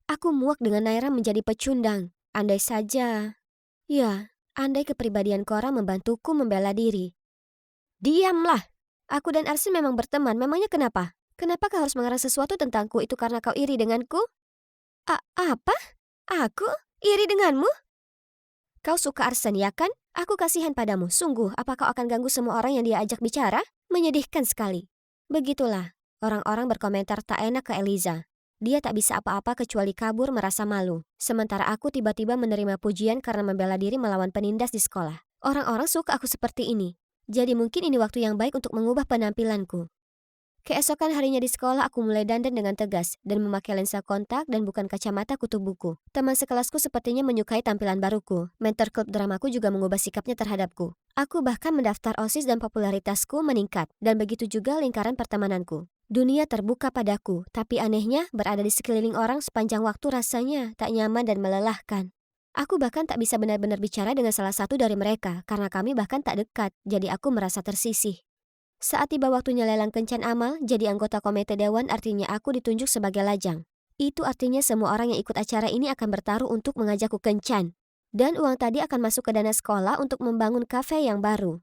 Aku muak dengan Naira menjadi pecundang. Andai saja. Ya, andai kepribadian Cora membantuku membela diri. Diamlah! Aku dan Arsen memang berteman, memangnya kenapa? Kenapa kau harus mengarang sesuatu tentangku? Itu karena kau iri denganku? Apa? Aku? Iri denganmu? Kau suka Arsen, ya kan? Aku kasihan padamu. Sungguh, apa kau akan ganggu semua orang yang dia ajak bicara? Menyedihkan sekali. Begitulah, orang-orang berkomentar tak enak ke Eliza. Dia tak bisa apa-apa kecuali kabur merasa malu. Sementara aku tiba-tiba menerima pujian karena membela diri melawan penindas di sekolah. Orang-orang suka aku seperti ini. Jadi mungkin ini waktu yang baik untuk mengubah penampilanku. Keesokan harinya di sekolah aku mulai dandan dengan tegas dan memakai lensa kontak dan bukan kacamata kutu buku. Teman sekelasku sepertinya menyukai tampilan baruku. Mentor klub dramaku juga mengubah sikapnya terhadapku. Aku bahkan mendaftar OSIS dan popularitasku meningkat. Dan begitu juga lingkaran pertemananku. Dunia terbuka padaku, tapi anehnya berada di sekeliling orang sepanjang waktu rasanya tak nyaman dan melelahkan. Aku bahkan tak bisa benar-benar bicara dengan salah satu dari mereka karena kami bahkan tak dekat, jadi aku merasa tersisih. Saat tiba waktunya lelang kencan amal, jadi anggota komite dewan artinya aku ditunjuk sebagai lajang. Itu artinya semua orang yang ikut acara ini akan bertaruh untuk mengajakku kencan. Dan uang tadi akan masuk ke dana sekolah untuk membangun kafe yang baru.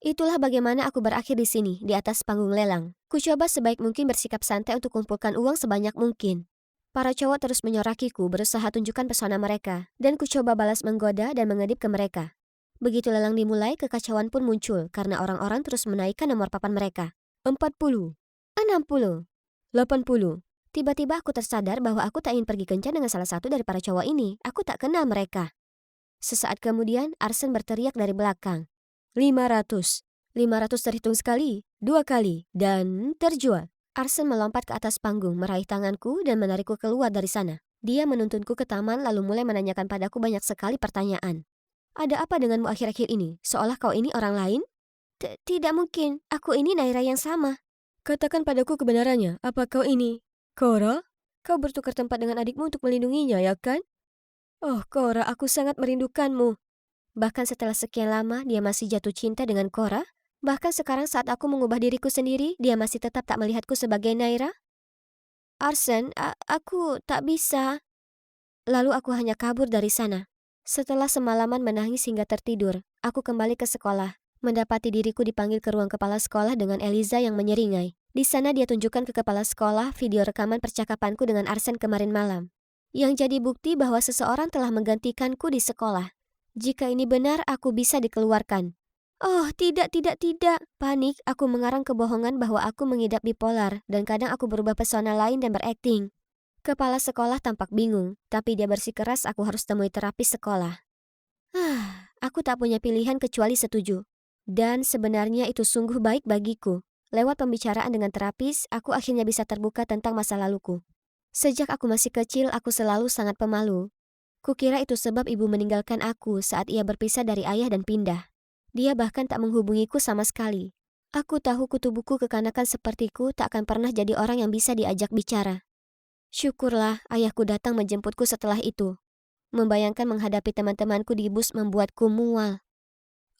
Itulah bagaimana aku berakhir di sini, di atas panggung lelang. Kucoba sebaik mungkin bersikap santai untuk kumpulkan uang sebanyak mungkin. Para cowok terus menyorakiku, berusaha tunjukkan pesona mereka, dan kucoba balas menggoda dan mengedip ke mereka. Begitu lelang dimulai, kekacauan pun muncul karena orang-orang terus menaikkan nomor papan mereka. 40, 60, 80. Tiba-tiba aku tersadar bahwa aku tak ingin pergi kencan dengan salah satu dari para cowok ini. Aku tak kenal mereka. Sesaat kemudian, Arsen berteriak dari belakang. 500. 500 terhitung sekali, 2 kali, dan terjual. Arsen melompat ke atas panggung, meraih tanganku dan menarikku keluar dari sana. Dia menuntunku ke taman lalu mulai menanyakan padaku banyak sekali pertanyaan. Ada apa denganmu akhir-akhir ini? Seolah kau ini orang lain? Tidak mungkin, aku ini Naira yang sama. Katakan padaku kebenarannya, apa kau ini? Cora? Kau bertukar tempat dengan adikmu untuk melindunginya, ya kan? Oh, Cora, aku sangat merindukanmu. Bahkan setelah sekian lama, dia masih jatuh cinta dengan Cora. Bahkan sekarang saat aku mengubah diriku sendiri, dia masih tetap tak melihatku sebagai Naira. Arsen, aku tak bisa. Lalu aku hanya kabur dari sana. Setelah semalaman menangis hingga tertidur, aku kembali ke sekolah. Mendapati diriku dipanggil ke ruang kepala sekolah dengan Eliza yang menyeringai. Di sana dia tunjukkan ke kepala sekolah video rekaman percakapanku dengan Arsen kemarin malam. Yang jadi bukti bahwa seseorang telah menggantikanku di sekolah. Jika ini benar, aku bisa dikeluarkan. Oh, tidak. Panik, aku mengarang kebohongan bahwa aku mengidap bipolar dan kadang aku berubah pesona lain dan berakting. Kepala sekolah tampak bingung, tapi dia bersikeras aku harus temui terapis sekolah. Aku tak punya pilihan kecuali setuju. Dan sebenarnya itu sungguh baik bagiku. Lewat pembicaraan dengan terapis, aku akhirnya bisa terbuka tentang masa laluku. Sejak aku masih kecil, aku selalu sangat pemalu. Kukira itu sebab ibu meninggalkan aku saat ia berpisah dari ayah dan pindah. Dia bahkan tak menghubungiku sama sekali. Aku tahu kutu buku kekanakan sepertiku tak akan pernah jadi orang yang bisa diajak bicara. Syukurlah ayahku datang menjemputku setelah itu. Membayangkan menghadapi teman-temanku di bus membuatku mual.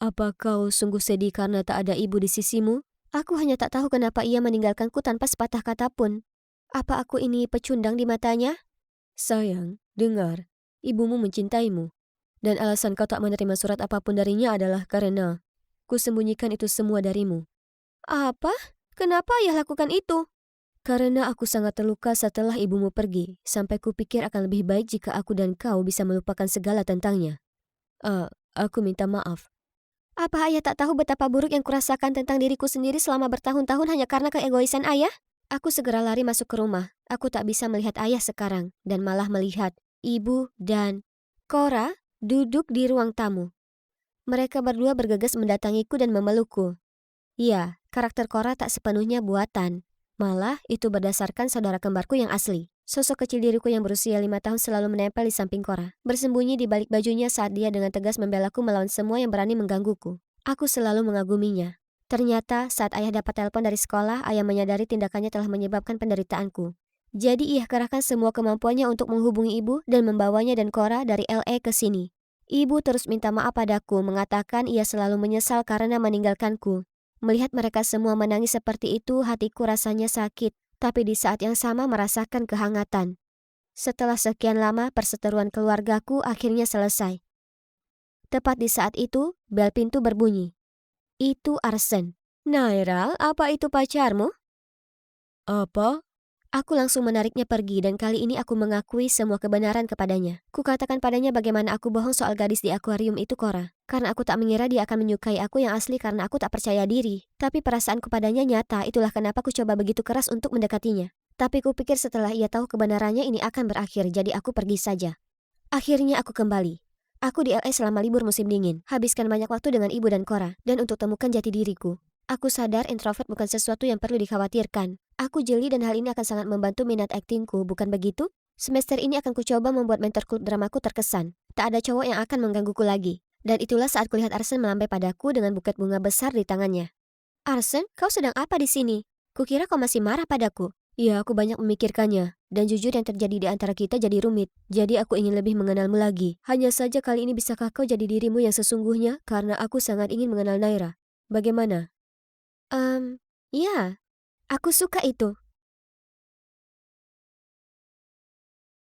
Apa kau sungguh sedih karena tak ada ibu di sisimu? Aku hanya tak tahu kenapa ia meninggalkanku tanpa sepatah kata pun. Apa aku ini pecundang di matanya? Sayang, dengar. Ibumu mencintaimu. Dan alasan kau tak menerima surat apapun darinya adalah karena kusembunyikan itu semua darimu. Apa? Kenapa ayah lakukan itu? Karena aku sangat terluka setelah ibumu pergi, sampai kupikir akan lebih baik jika aku dan kau bisa melupakan segala tentangnya. Aku minta maaf. Apa ayah tak tahu betapa buruk yang kurasakan tentang diriku sendiri selama bertahun-tahun hanya karena keegoisan ayah? Aku segera lari masuk ke rumah. Aku tak bisa melihat ayah sekarang, dan malah melihat ibu dan Cora duduk di ruang tamu. Mereka berdua bergegas mendatangiku dan memelukku. Ya, karakter Cora tak sepenuhnya buatan. Malah, itu berdasarkan saudara kembarku yang asli. Sosok kecil diriku yang berusia 5 tahun selalu menempel di samping Cora, bersembunyi di balik bajunya saat dia dengan tegas membelaku melawan semua yang berani menggangguku. Aku selalu mengaguminya. Ternyata, saat ayah dapat telepon dari sekolah, ayah menyadari tindakannya telah menyebabkan penderitaanku. Jadi ia kerahkan semua kemampuannya untuk menghubungi ibu dan membawanya dan Cora dari LA ke sini. Ibu terus minta maaf padaku, mengatakan ia selalu menyesal karena meninggalkanku. Melihat mereka semua menangis seperti itu, hatiku rasanya sakit, tapi di saat yang sama merasakan kehangatan. Setelah sekian lama, perseteruan keluargaku akhirnya selesai. Tepat di saat itu, bel pintu berbunyi. Itu Arsen. Naira, apa itu pacarmu? Apa? Aku langsung menariknya pergi dan kali ini aku mengakui semua kebenaran kepadanya. Kukatakan padanya bagaimana aku bohong soal gadis di akuarium itu, Cora. Karena aku tak mengira dia akan menyukai aku yang asli karena aku tak percaya diri. Tapi perasaanku padanya nyata, itulah kenapa aku coba begitu keras untuk mendekatinya. Tapi kupikir setelah ia tahu kebenarannya ini akan berakhir, jadi aku pergi saja. Akhirnya aku kembali. Aku di LA selama libur musim dingin, habiskan banyak waktu dengan ibu dan Cora, dan untuk temukan jati diriku. Aku sadar introvert bukan sesuatu yang perlu dikhawatirkan. Aku jeli dan hal ini akan sangat membantu minat aktingku, bukan begitu? Semester ini akan kucoba membuat mentor klub dramaku terkesan. Tak ada cowok yang akan menggangguku lagi. Dan itulah saat kulihat Arsen melambai padaku dengan buket bunga besar di tangannya. Arsen, kau sedang apa di sini? Kukira kau masih marah padaku. Ya, aku banyak memikirkannya. Dan jujur yang terjadi di antara kita jadi rumit. Jadi aku ingin lebih mengenalmu lagi. Hanya saja kali ini bisakah kau jadi dirimu yang sesungguhnya? Karena aku sangat ingin mengenal Naira. Bagaimana? Ya, aku suka itu.